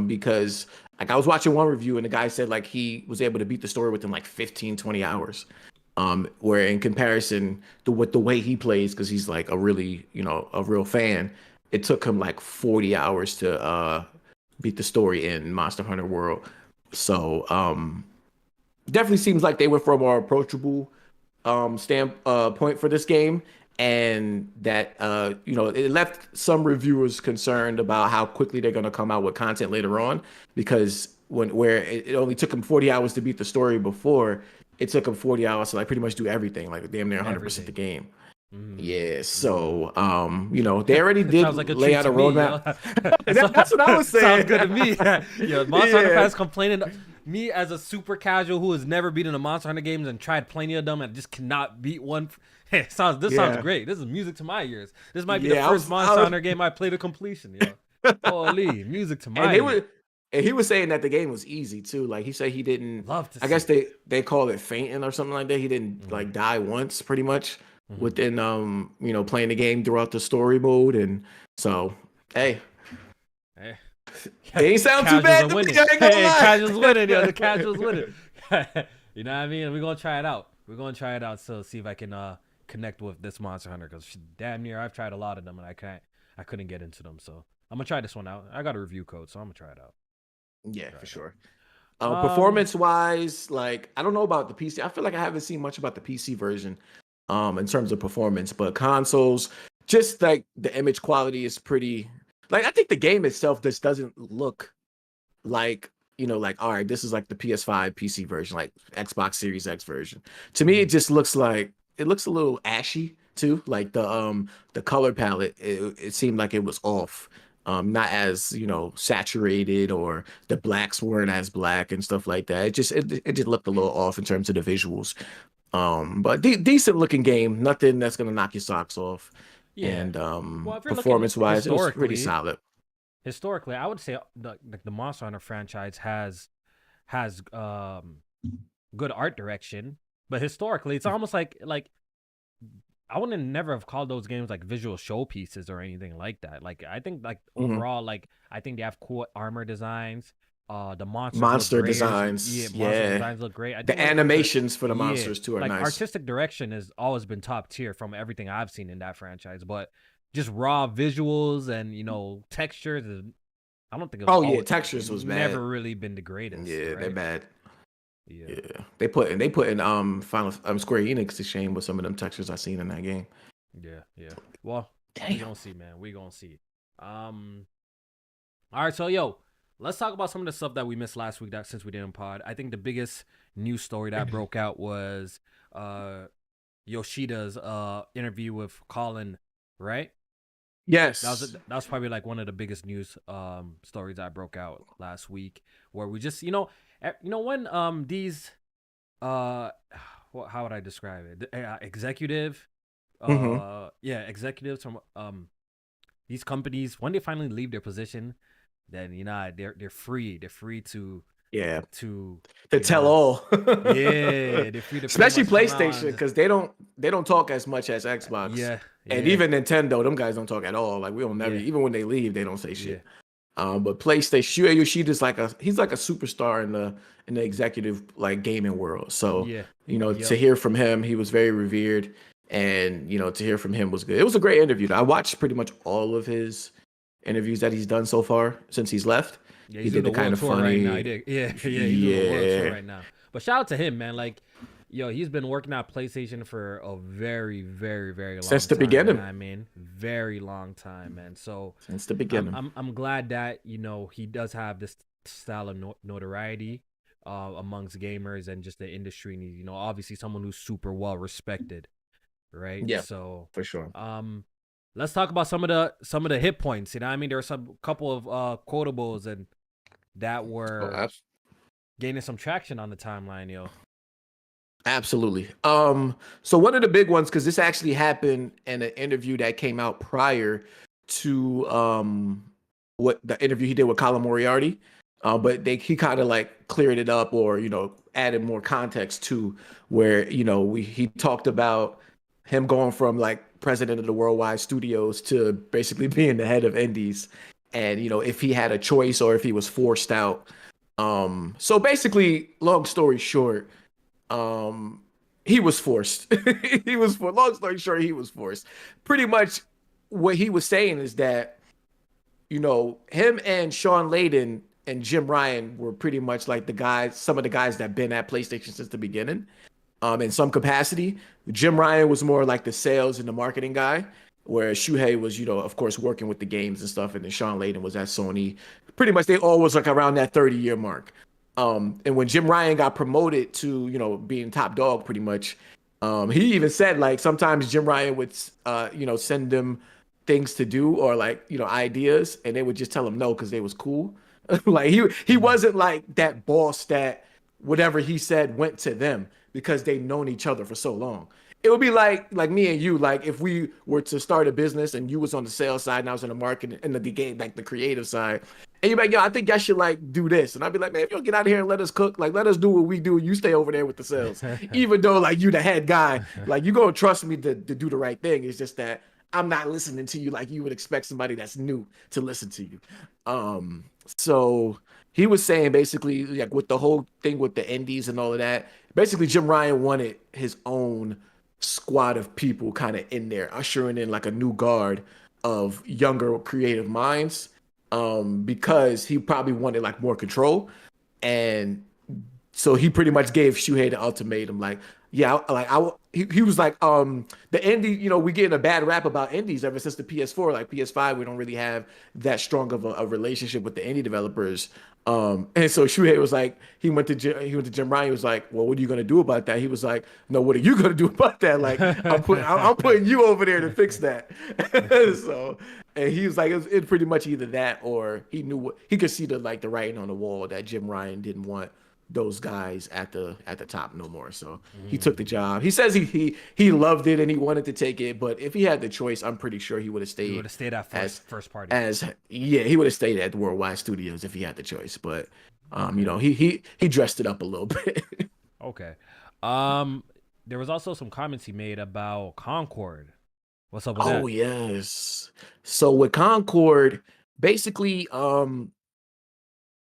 [SPEAKER 1] Because like I was watching one review and the guy said like he was able to beat the story within like 15, 20 hours. Where in comparison to with the way he plays, because he's like a really, a real fan, it took him like 40 hours to beat the story in Monster Hunter World. So definitely seems like they went for a more approachable stamp point for this game, and that it left some reviewers concerned about how quickly they're going to come out with content later on, because where it only took them 40 hours to beat the story before, it took them 40 hours to like pretty much do everything, like damn near 100% the
[SPEAKER 2] everything.
[SPEAKER 1] game.
[SPEAKER 2] Mm,
[SPEAKER 1] Yeah,
[SPEAKER 2] mm.
[SPEAKER 1] so they already
[SPEAKER 2] It
[SPEAKER 1] did
[SPEAKER 2] sounds like a
[SPEAKER 1] lay
[SPEAKER 2] treat
[SPEAKER 1] out a
[SPEAKER 2] to me,
[SPEAKER 1] roadmap.
[SPEAKER 2] yo. So,
[SPEAKER 1] That's what I was
[SPEAKER 2] sounds
[SPEAKER 1] saying.
[SPEAKER 2] good to me. Yo, Monster Hunter
[SPEAKER 1] Yeah.
[SPEAKER 2] fans complaining. Me as a super casual who has never beaten a Monster Hunter games and tried plenty of them and just cannot beat one. Hey, this sounds
[SPEAKER 1] Yeah.
[SPEAKER 2] great. This is music to my ears. This might be the
[SPEAKER 1] Yeah,
[SPEAKER 2] first
[SPEAKER 1] I
[SPEAKER 2] Monster Hunter game I play to completion, yo.
[SPEAKER 1] was
[SPEAKER 2] Holy, music to
[SPEAKER 1] and
[SPEAKER 2] my
[SPEAKER 1] they
[SPEAKER 2] ears.
[SPEAKER 1] were and he was saying that the game was easy too. Like he said he didn't,
[SPEAKER 2] Love to
[SPEAKER 1] I
[SPEAKER 2] see
[SPEAKER 1] guess
[SPEAKER 2] it.
[SPEAKER 1] they call it fainting or something like that. He didn't
[SPEAKER 2] Mm-hmm.
[SPEAKER 1] like die once pretty much
[SPEAKER 2] Mm-hmm.
[SPEAKER 1] within playing the game throughout the story mode. And so hey,
[SPEAKER 2] Hey,
[SPEAKER 1] it ain't sound too
[SPEAKER 2] casuals
[SPEAKER 1] bad
[SPEAKER 2] are
[SPEAKER 1] to me,
[SPEAKER 2] winning.
[SPEAKER 1] I ain't
[SPEAKER 2] Hey, casuals winning, yo. The
[SPEAKER 1] gonna
[SPEAKER 2] casuals winning.
[SPEAKER 1] lie.
[SPEAKER 2] You know what I mean? We're gonna try it out. We're gonna try it out. So see if I can connect with this Monster Hunter, because damn near I've tried a lot of them and I couldn't get into them. So I'm gonna try this one out. I got a review code, so I'm gonna try it out.
[SPEAKER 1] Yeah,
[SPEAKER 2] Try
[SPEAKER 1] for
[SPEAKER 2] it out.
[SPEAKER 1] sure.
[SPEAKER 2] Um,
[SPEAKER 1] Performance wise, like I don't know about the PC. I feel like I haven't seen much about the PC version in terms of performance, but consoles, just like the image quality is pretty, like I think the game itself just doesn't look like, like all right, this is like the PS5 PC version, like Xbox Series X version. To me, it
[SPEAKER 2] mhm.
[SPEAKER 1] just looks like it looks a little ashy too. Like the color palette, it seemed like it was off. Not as, saturated, or the blacks weren't as black and stuff like that. It just looked a little off in terms of the visuals. But decent looking game, nothing that's gonna knock your socks off.
[SPEAKER 2] Yeah.
[SPEAKER 1] And
[SPEAKER 2] Well, if you're looking
[SPEAKER 1] performance wise, it was pretty solid.
[SPEAKER 2] historically, I would say the Monster Hunter franchise has good art direction, but historically, it's almost like I wouldn't never have called those games like visual showpieces or anything like that. Like I think like
[SPEAKER 1] Mhm.
[SPEAKER 2] overall, like I think they have cool armor designs. The monsters look
[SPEAKER 1] Monster
[SPEAKER 2] great. Yeah,
[SPEAKER 1] designs,
[SPEAKER 2] monster
[SPEAKER 1] yeah.
[SPEAKER 2] designs look great. I
[SPEAKER 1] The
[SPEAKER 2] think when it comes to
[SPEAKER 1] animations for the
[SPEAKER 2] yeah,
[SPEAKER 1] monsters too are
[SPEAKER 2] like
[SPEAKER 1] nice.
[SPEAKER 2] artistic direction has always been top tier from everything I've seen in that franchise. But just raw visuals and textures, I don't think
[SPEAKER 1] Oh yeah, textures was bad.
[SPEAKER 2] never really been the greatest,
[SPEAKER 1] Yeah, they're
[SPEAKER 2] right?
[SPEAKER 1] bad.
[SPEAKER 2] Yeah.
[SPEAKER 1] Yeah, they put in Final Square Enix to shame with some of them textures I seen in that game.
[SPEAKER 2] Yeah, yeah. Well, we
[SPEAKER 1] Damn.
[SPEAKER 2] gonna see, man. We gonna see. Um. All right, so yo, let's talk about some of the stuff that we missed last week. That since we didn't pod, I think the biggest news story that broke out was Yoshida's interview with Colin, right?
[SPEAKER 1] Yes.
[SPEAKER 2] That was probably like one of the biggest news stories that broke out last week, where we just when these uh how would I describe it? Executive
[SPEAKER 1] Hmm.
[SPEAKER 2] executives from these companies, when they finally leave their position, then they're free. They're free
[SPEAKER 1] Yeah.
[SPEAKER 2] to
[SPEAKER 1] To
[SPEAKER 2] you
[SPEAKER 1] tell
[SPEAKER 2] know
[SPEAKER 1] all.
[SPEAKER 2] yeah, they're free to pretty
[SPEAKER 1] Especially
[SPEAKER 2] much come out
[SPEAKER 1] PlayStation,
[SPEAKER 2] and just
[SPEAKER 1] because they don't talk as much as Xbox.
[SPEAKER 2] yeah,
[SPEAKER 1] And
[SPEAKER 2] yeah,
[SPEAKER 1] even Nintendo, them guys don't talk at all. Like we don't never
[SPEAKER 2] yeah,
[SPEAKER 1] even when they leave, they don't say
[SPEAKER 2] yeah,
[SPEAKER 1] shit. But PlayStation, Shuei Yoshida's he's like a superstar in the executive like gaming world. So,
[SPEAKER 2] yeah,
[SPEAKER 1] to
[SPEAKER 2] yep.
[SPEAKER 1] hear from him, he was very revered. And to hear from him was good. It was a great interview. I watched pretty much all of his interviews that he's done so far since he's left.
[SPEAKER 2] Yeah,
[SPEAKER 1] He
[SPEAKER 2] he's doing
[SPEAKER 1] did
[SPEAKER 2] the
[SPEAKER 1] the kind
[SPEAKER 2] world
[SPEAKER 1] of
[SPEAKER 2] tour right now. He
[SPEAKER 1] funny,
[SPEAKER 2] did. Yeah, yeah, he's doing the world tour
[SPEAKER 1] yeah,
[SPEAKER 2] right now. But shout out to him, man. Like, yo, he's been working at PlayStation for a very, very, very
[SPEAKER 1] since
[SPEAKER 2] long
[SPEAKER 1] the
[SPEAKER 2] time. You know
[SPEAKER 1] beginning.
[SPEAKER 2] what I mean? Very long time, man. So
[SPEAKER 1] Since the
[SPEAKER 2] I'm
[SPEAKER 1] beginning.
[SPEAKER 2] I'm I'm glad that he does have this style of notoriety amongst gamers and just the industry. And obviously someone who's super well respected, right?
[SPEAKER 1] Yeah,
[SPEAKER 2] So,
[SPEAKER 1] for sure.
[SPEAKER 2] um, let's talk about some of the hit points. You know what I mean? There are some couple of quotables and that
[SPEAKER 1] Oh,
[SPEAKER 2] were gaining some traction on the timeline, yo.
[SPEAKER 1] absolutely. So one of the big ones, because this actually happened in an interview that came out prior to what the interview he did with Colin Moriarty. But he kind of like cleared it up or added more context to where he talked about him going from like president of the Worldwide Studios to basically being the head of Indies, and if he had a choice or if he was forced out. So basically, long story short, um, he was forced. He was for long story short, he was forced. Pretty much what he was saying is that, him and Sean Layden and Jim Ryan were pretty much like some of the guys that been at PlayStation since the beginning, in some capacity. Jim Ryan was more like the sales and the marketing guy, whereas Shuhei was, of course, working with the games and stuff, and then Sean Layden was at Sony. Pretty much, they all was like around that 30-year mark. And when Jim Ryan got promoted to, being top dog, pretty much, he even said like sometimes Jim Ryan would, send them things to do or like, ideas, and they would just tell him no because they was cool. Like he
[SPEAKER 2] Mm.
[SPEAKER 1] wasn't like that boss that whatever he said went to them because they've known each other for so long. It would be like me and you, like if we were to start a business and you was on the sales side and I was in the marketing and the game, like the creative side, and you're like, yo, I think I should like do this. And I'd be like, man, if you don't get out of here and let us cook, like let us do what we do, you stay over there with the sales. Even though like you the head guy, like you gonna trust me to do the right thing. It's just that I'm not listening to you like you would expect somebody that's new to listen to you. So he was saying basically like with the whole thing with the indies and all of that, basically Jim Ryan wanted his own squad of people kind of in there, ushering in like a new guard of younger creative minds. Because he probably wanted like more control. And so he pretty much gave Shuhei the ultimatum, like, yeah, he was like, the indie, we getting a bad rap about indies ever since the PS4, like PS5, we don't really have that strong of a relationship with the indie developers. And so Shuhei was like, he went to Jim Ryan. He was like, well, what are you gonna do about that? He was like, no, what are you gonna do about that? Like, I'm putting you over there to fix that. So, and he was like, it pretty much either that or he could see the writing on the wall that Jim Ryan didn't want those guys at the top no more. So he took the
[SPEAKER 2] Mm.
[SPEAKER 1] job. He says he loved it and he wanted to take it, but if he had the choice, I'm pretty sure he would have
[SPEAKER 2] You would
[SPEAKER 1] stayed
[SPEAKER 2] have stayed at
[SPEAKER 1] as
[SPEAKER 2] first party.
[SPEAKER 1] as yeah, he would have stayed at the Worldwide Studios if he had the choice. But
[SPEAKER 2] Okay.
[SPEAKER 1] he dressed it up a little bit.
[SPEAKER 2] Okay. Um, there was also some comments he made about Concord. What's up with
[SPEAKER 1] Oh
[SPEAKER 2] that?
[SPEAKER 1] yes. So with Concord, basically,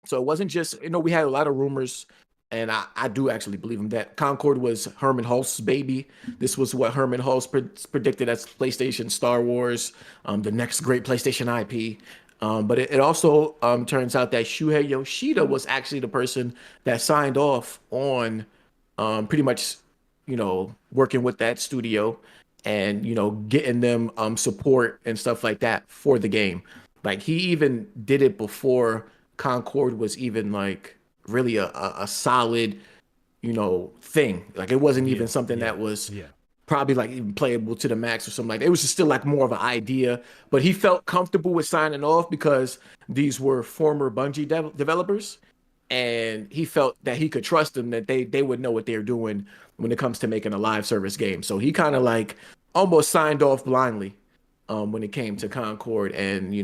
[SPEAKER 1] so it wasn't just, we had a lot of rumors, and I do actually believe him that Concord was Herman Hulst's baby. This was what Herman Hulst predicted as PlayStation Star Wars, the next great PlayStation IP. But it also turns out that Shuhei Yoshida was actually the person that signed off on pretty much, working with that studio and, getting them support and stuff like that for the game. Like he even did it before Concord was even like really a solid, thing. Like it wasn't even
[SPEAKER 2] Yeah,
[SPEAKER 1] something
[SPEAKER 2] yeah,
[SPEAKER 1] that was
[SPEAKER 2] yeah,
[SPEAKER 1] probably like even playable to the max or something like that. It was just still like more of an idea, but he felt comfortable with signing off because these were former Bungie developers, and he felt that he could trust them that they would know what they're doing when it comes to making a live service game. So he kind of like almost signed off blindly when it came to Concord, and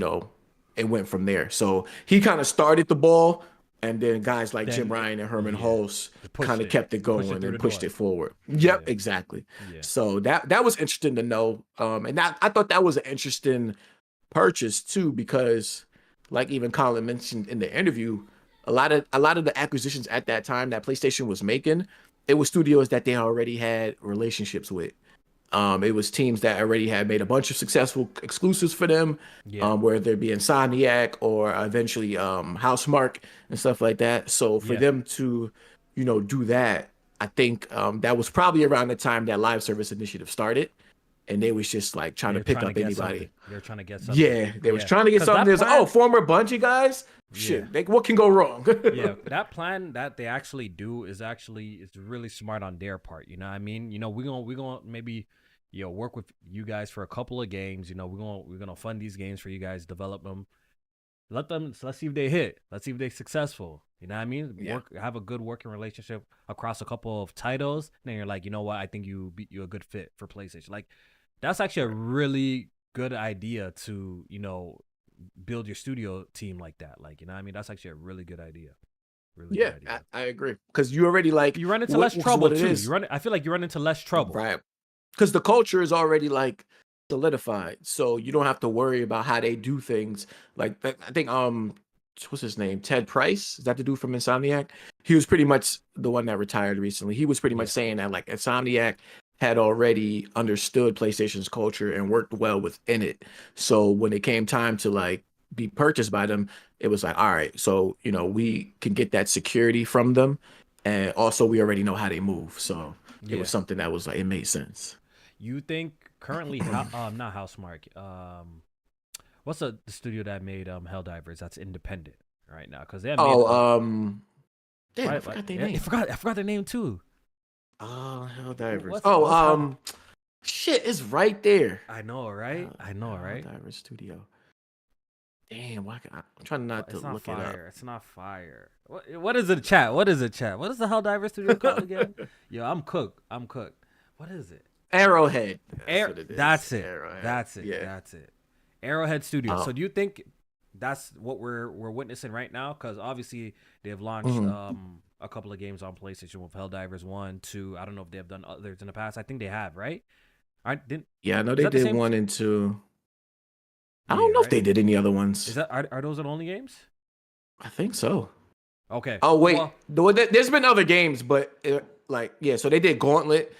[SPEAKER 1] it went from there. So he kind of started the ball, and then guys like Jim
[SPEAKER 2] then
[SPEAKER 1] Ryan and Herman
[SPEAKER 2] yeah,
[SPEAKER 1] Hulse
[SPEAKER 2] they
[SPEAKER 1] kind of kept it
[SPEAKER 2] pushed it
[SPEAKER 1] going
[SPEAKER 2] through
[SPEAKER 1] and
[SPEAKER 2] the
[SPEAKER 1] pushed
[SPEAKER 2] door.
[SPEAKER 1] it forward.
[SPEAKER 2] Yeah,
[SPEAKER 1] Yep, exactly.
[SPEAKER 2] yeah,
[SPEAKER 1] So that was interesting to know. And I thought that was an interesting purchase too, because like even Colin mentioned in the interview, a lot of the acquisitions at that time that PlayStation was making, it was studios that they already had relationships with. It was teams that already had made a bunch of successful exclusives for them,
[SPEAKER 2] yeah,
[SPEAKER 1] whether it be Insomniac or eventually Housemarque and stuff like that. So for
[SPEAKER 2] yeah.
[SPEAKER 1] them to, do that, I think that was probably around the time that Live Service Initiative started, and they was just like trying to
[SPEAKER 2] They're
[SPEAKER 1] pick
[SPEAKER 2] trying to
[SPEAKER 1] up
[SPEAKER 2] get something.
[SPEAKER 1] anybody.
[SPEAKER 2] They're trying to get something.
[SPEAKER 1] Yeah, they was
[SPEAKER 2] Yeah,
[SPEAKER 1] trying to get
[SPEAKER 2] because
[SPEAKER 1] something.
[SPEAKER 2] that
[SPEAKER 1] There's like, oh,
[SPEAKER 2] plan.
[SPEAKER 1] former Bungie guys,
[SPEAKER 2] Yeah,
[SPEAKER 1] shit, what can go wrong?
[SPEAKER 2] yeah, that plan that they actually do is really smart on their part. You know what I mean? We're gonna maybe work with you guys for a couple of games. We're gonna fund these games for you guys, develop them. Let's see if they hit. Let's see if they're successful. You know what I mean?
[SPEAKER 1] Yeah,
[SPEAKER 2] Have a good working relationship across a couple of titles. Then you're like, you know what? I think you're a good fit for PlayStation. Like, that's actually a
[SPEAKER 1] right.
[SPEAKER 2] really good idea to build your studio team like that. Like, you know what I mean? That's actually a really good idea. Really good
[SPEAKER 1] Yeah, I,
[SPEAKER 2] idea.
[SPEAKER 1] I agree. Because you already like
[SPEAKER 2] You run into
[SPEAKER 1] what
[SPEAKER 2] less
[SPEAKER 1] because
[SPEAKER 2] trouble
[SPEAKER 1] what it
[SPEAKER 2] too.
[SPEAKER 1] is,
[SPEAKER 2] I feel like you run into less trouble.
[SPEAKER 1] right? Because the culture is already like solidified, so you don't have to worry about how they do things. Like I think what's his name? Ted Price, is that the dude from Insomniac? He was pretty much the one that retired recently. He was pretty much
[SPEAKER 2] Yeah.
[SPEAKER 1] saying that like Insomniac had already understood PlayStation's culture and worked well within it. So when it came time to like be purchased by them, it was like, all right, so we can get that security from them, and also we already know how they move. So it was
[SPEAKER 2] Yeah.
[SPEAKER 1] something that was like it made sense.
[SPEAKER 2] You think currently not Housemark. What's the studio that made Helldivers that's independent right now? Because they have made
[SPEAKER 1] Oh, damn, I forgot their name.
[SPEAKER 2] I forgot their name too.
[SPEAKER 1] Oh, Hell Divers.
[SPEAKER 2] What's
[SPEAKER 1] Oh,
[SPEAKER 2] what's Hell?
[SPEAKER 1] shit, it's right there.
[SPEAKER 2] I know, right? I know,
[SPEAKER 1] Hell
[SPEAKER 2] right?
[SPEAKER 1] Divers Studio. Damn, I'm trying not to
[SPEAKER 2] It's not
[SPEAKER 1] look it up.
[SPEAKER 2] fire. It's not fire. What is it, chat? What is it, chat? What is the Helldiver studio called again? Yo, I'm cooked. I'm cooked. What is it?
[SPEAKER 1] Arrowhead. That's
[SPEAKER 2] Air.
[SPEAKER 1] what it is.
[SPEAKER 2] That's it.
[SPEAKER 1] Arrowhead.
[SPEAKER 2] That's it.
[SPEAKER 1] Yeah.
[SPEAKER 2] That's it. Arrowhead Studio. So
[SPEAKER 1] Oh.
[SPEAKER 2] do you think that's what we're witnessing right now? Because obviously they've launched
[SPEAKER 1] Mhm.
[SPEAKER 2] a couple of games on PlayStation with Helldivers 1, 2. I don't know if they have done others in the past. I think they have, right? I didn't.
[SPEAKER 1] Yeah, I know
[SPEAKER 2] Is
[SPEAKER 1] they
[SPEAKER 2] that the
[SPEAKER 1] did
[SPEAKER 2] same?
[SPEAKER 1] one and two. I
[SPEAKER 2] Yeah.
[SPEAKER 1] don't know if
[SPEAKER 2] Right.
[SPEAKER 1] they did any other
[SPEAKER 2] Is
[SPEAKER 1] ones.
[SPEAKER 2] that are those the only games?
[SPEAKER 1] I think so.
[SPEAKER 2] Okay.
[SPEAKER 1] Oh wait,
[SPEAKER 2] Well.
[SPEAKER 1] there's been other games, but like yeah, so they did Gauntlet.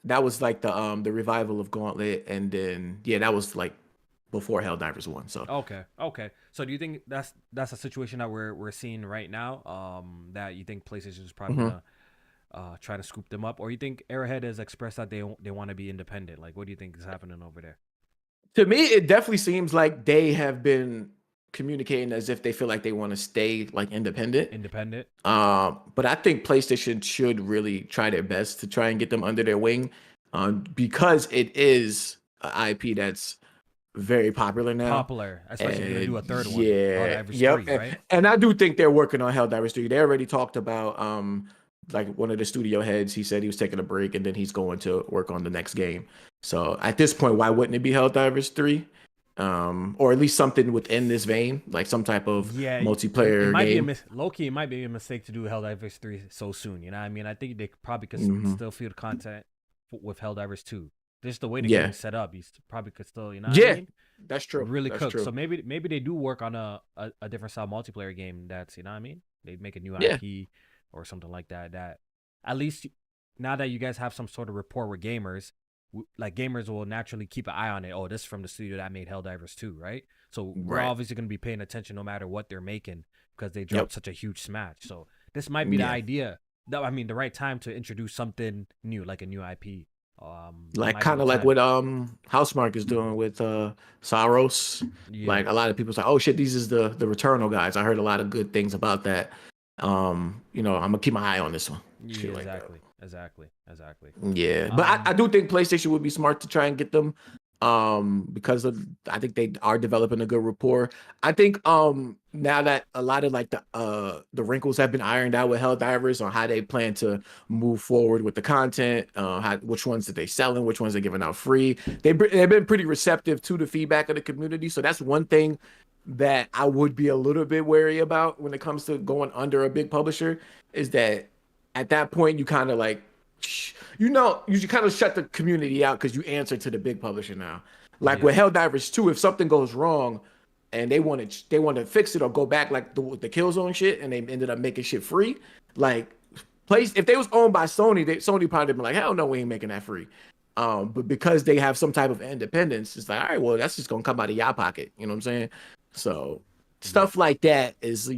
[SPEAKER 1] That was like the revival of Gauntlet, and then yeah, that was like before Helldivers 1. So
[SPEAKER 2] Okay. Okay. So do you think that's a situation that we're seeing right now? That you think PlayStation is probably
[SPEAKER 1] mhm.
[SPEAKER 2] gonna try to scoop them up, or you think Arrowhead has expressed that they want to be independent? Like, what do you think is happening over there?
[SPEAKER 1] To me, it definitely seems like they have been communicating as if they feel like they want to stay like independent.
[SPEAKER 2] Independent.
[SPEAKER 1] But I think PlayStation should really try their best to try and get them under their wing, because it is an IP that's very popular now.
[SPEAKER 2] Popular, especially if you're gonna do
[SPEAKER 1] And
[SPEAKER 2] a third one,
[SPEAKER 1] yeah,
[SPEAKER 2] Helldivers
[SPEAKER 1] yep.
[SPEAKER 2] 3,
[SPEAKER 1] And,
[SPEAKER 2] right?
[SPEAKER 1] and I do think they're working on Helldivers 3. They already talked about like one of the studio heads, he said he was taking a break and then he's going to work on the next game. So at this point, why wouldn't it be Helldivers 3? Or at least something within this vein, like some type of
[SPEAKER 2] Yeah, it
[SPEAKER 1] multiplayer
[SPEAKER 2] might be
[SPEAKER 1] game.
[SPEAKER 2] low key. It might be a mistake to do Helldivers 3 so soon. You know what I mean? I think they probably could
[SPEAKER 1] Hmm.
[SPEAKER 2] still feel the content with Helldivers 2. Just the way the
[SPEAKER 1] Yeah.
[SPEAKER 2] game's set up, probably could still, you know what I
[SPEAKER 1] Yeah,
[SPEAKER 2] mean?
[SPEAKER 1] that's true.
[SPEAKER 2] Really
[SPEAKER 1] That's
[SPEAKER 2] cook.
[SPEAKER 1] true.
[SPEAKER 2] So maybe they do work on a different style multiplayer game that's, you know what I mean? They make a new
[SPEAKER 1] Yeah.
[SPEAKER 2] IP or something like that. That at least now that you guys have some sort of rapport with gamers, like gamers will naturally keep an eye on it. Oh, this is from the studio that made Helldivers 2, right? So we're
[SPEAKER 1] Right.
[SPEAKER 2] obviously going to be paying attention no matter what they're making because they
[SPEAKER 1] Yep.
[SPEAKER 2] dropped such a huge smash. So this might be the
[SPEAKER 1] Yeah.
[SPEAKER 2] idea. I mean, the right time to introduce something new, like a new IP. It
[SPEAKER 1] Like
[SPEAKER 2] might be
[SPEAKER 1] kind
[SPEAKER 2] the
[SPEAKER 1] of like
[SPEAKER 2] time.
[SPEAKER 1] what Housemark is doing with Saros.
[SPEAKER 2] Yeah,
[SPEAKER 1] Like a lot of people's like, oh shit, these is the Returnal guys. I heard a lot of good things about that. You know, I'm gonna keep my eye on this one.
[SPEAKER 2] yeah,
[SPEAKER 1] Shit like that.
[SPEAKER 2] exactly.
[SPEAKER 1] Yeah, but I do think PlayStation would be smart to try and get them, because of I think they are developing a good rapport. I think now that a lot of like the wrinkles have been ironed out with Helldivers on how they plan to move forward with the content, which ones that they selling, which ones they're giving out free. They've been pretty receptive to the feedback of the community, so that's one thing that I would be a little bit wary about when it comes to going under a big publisher, is that at that point you kind of like you kind of shut the community out because you answer to the big publisher now. Like
[SPEAKER 2] Yeah,
[SPEAKER 1] with Helldivers 2, if something goes wrong and they want to fix it or go back like the Killzone shit, and they ended up making shit free, like place if they was owned by Sony, Sony probably been like, hell no, we ain't making that free. But because they have some type of independence, it's like, all right, well, that's just gonna come out of your pocket. You know what I'm saying? So
[SPEAKER 2] yeah,
[SPEAKER 1] stuff like that is,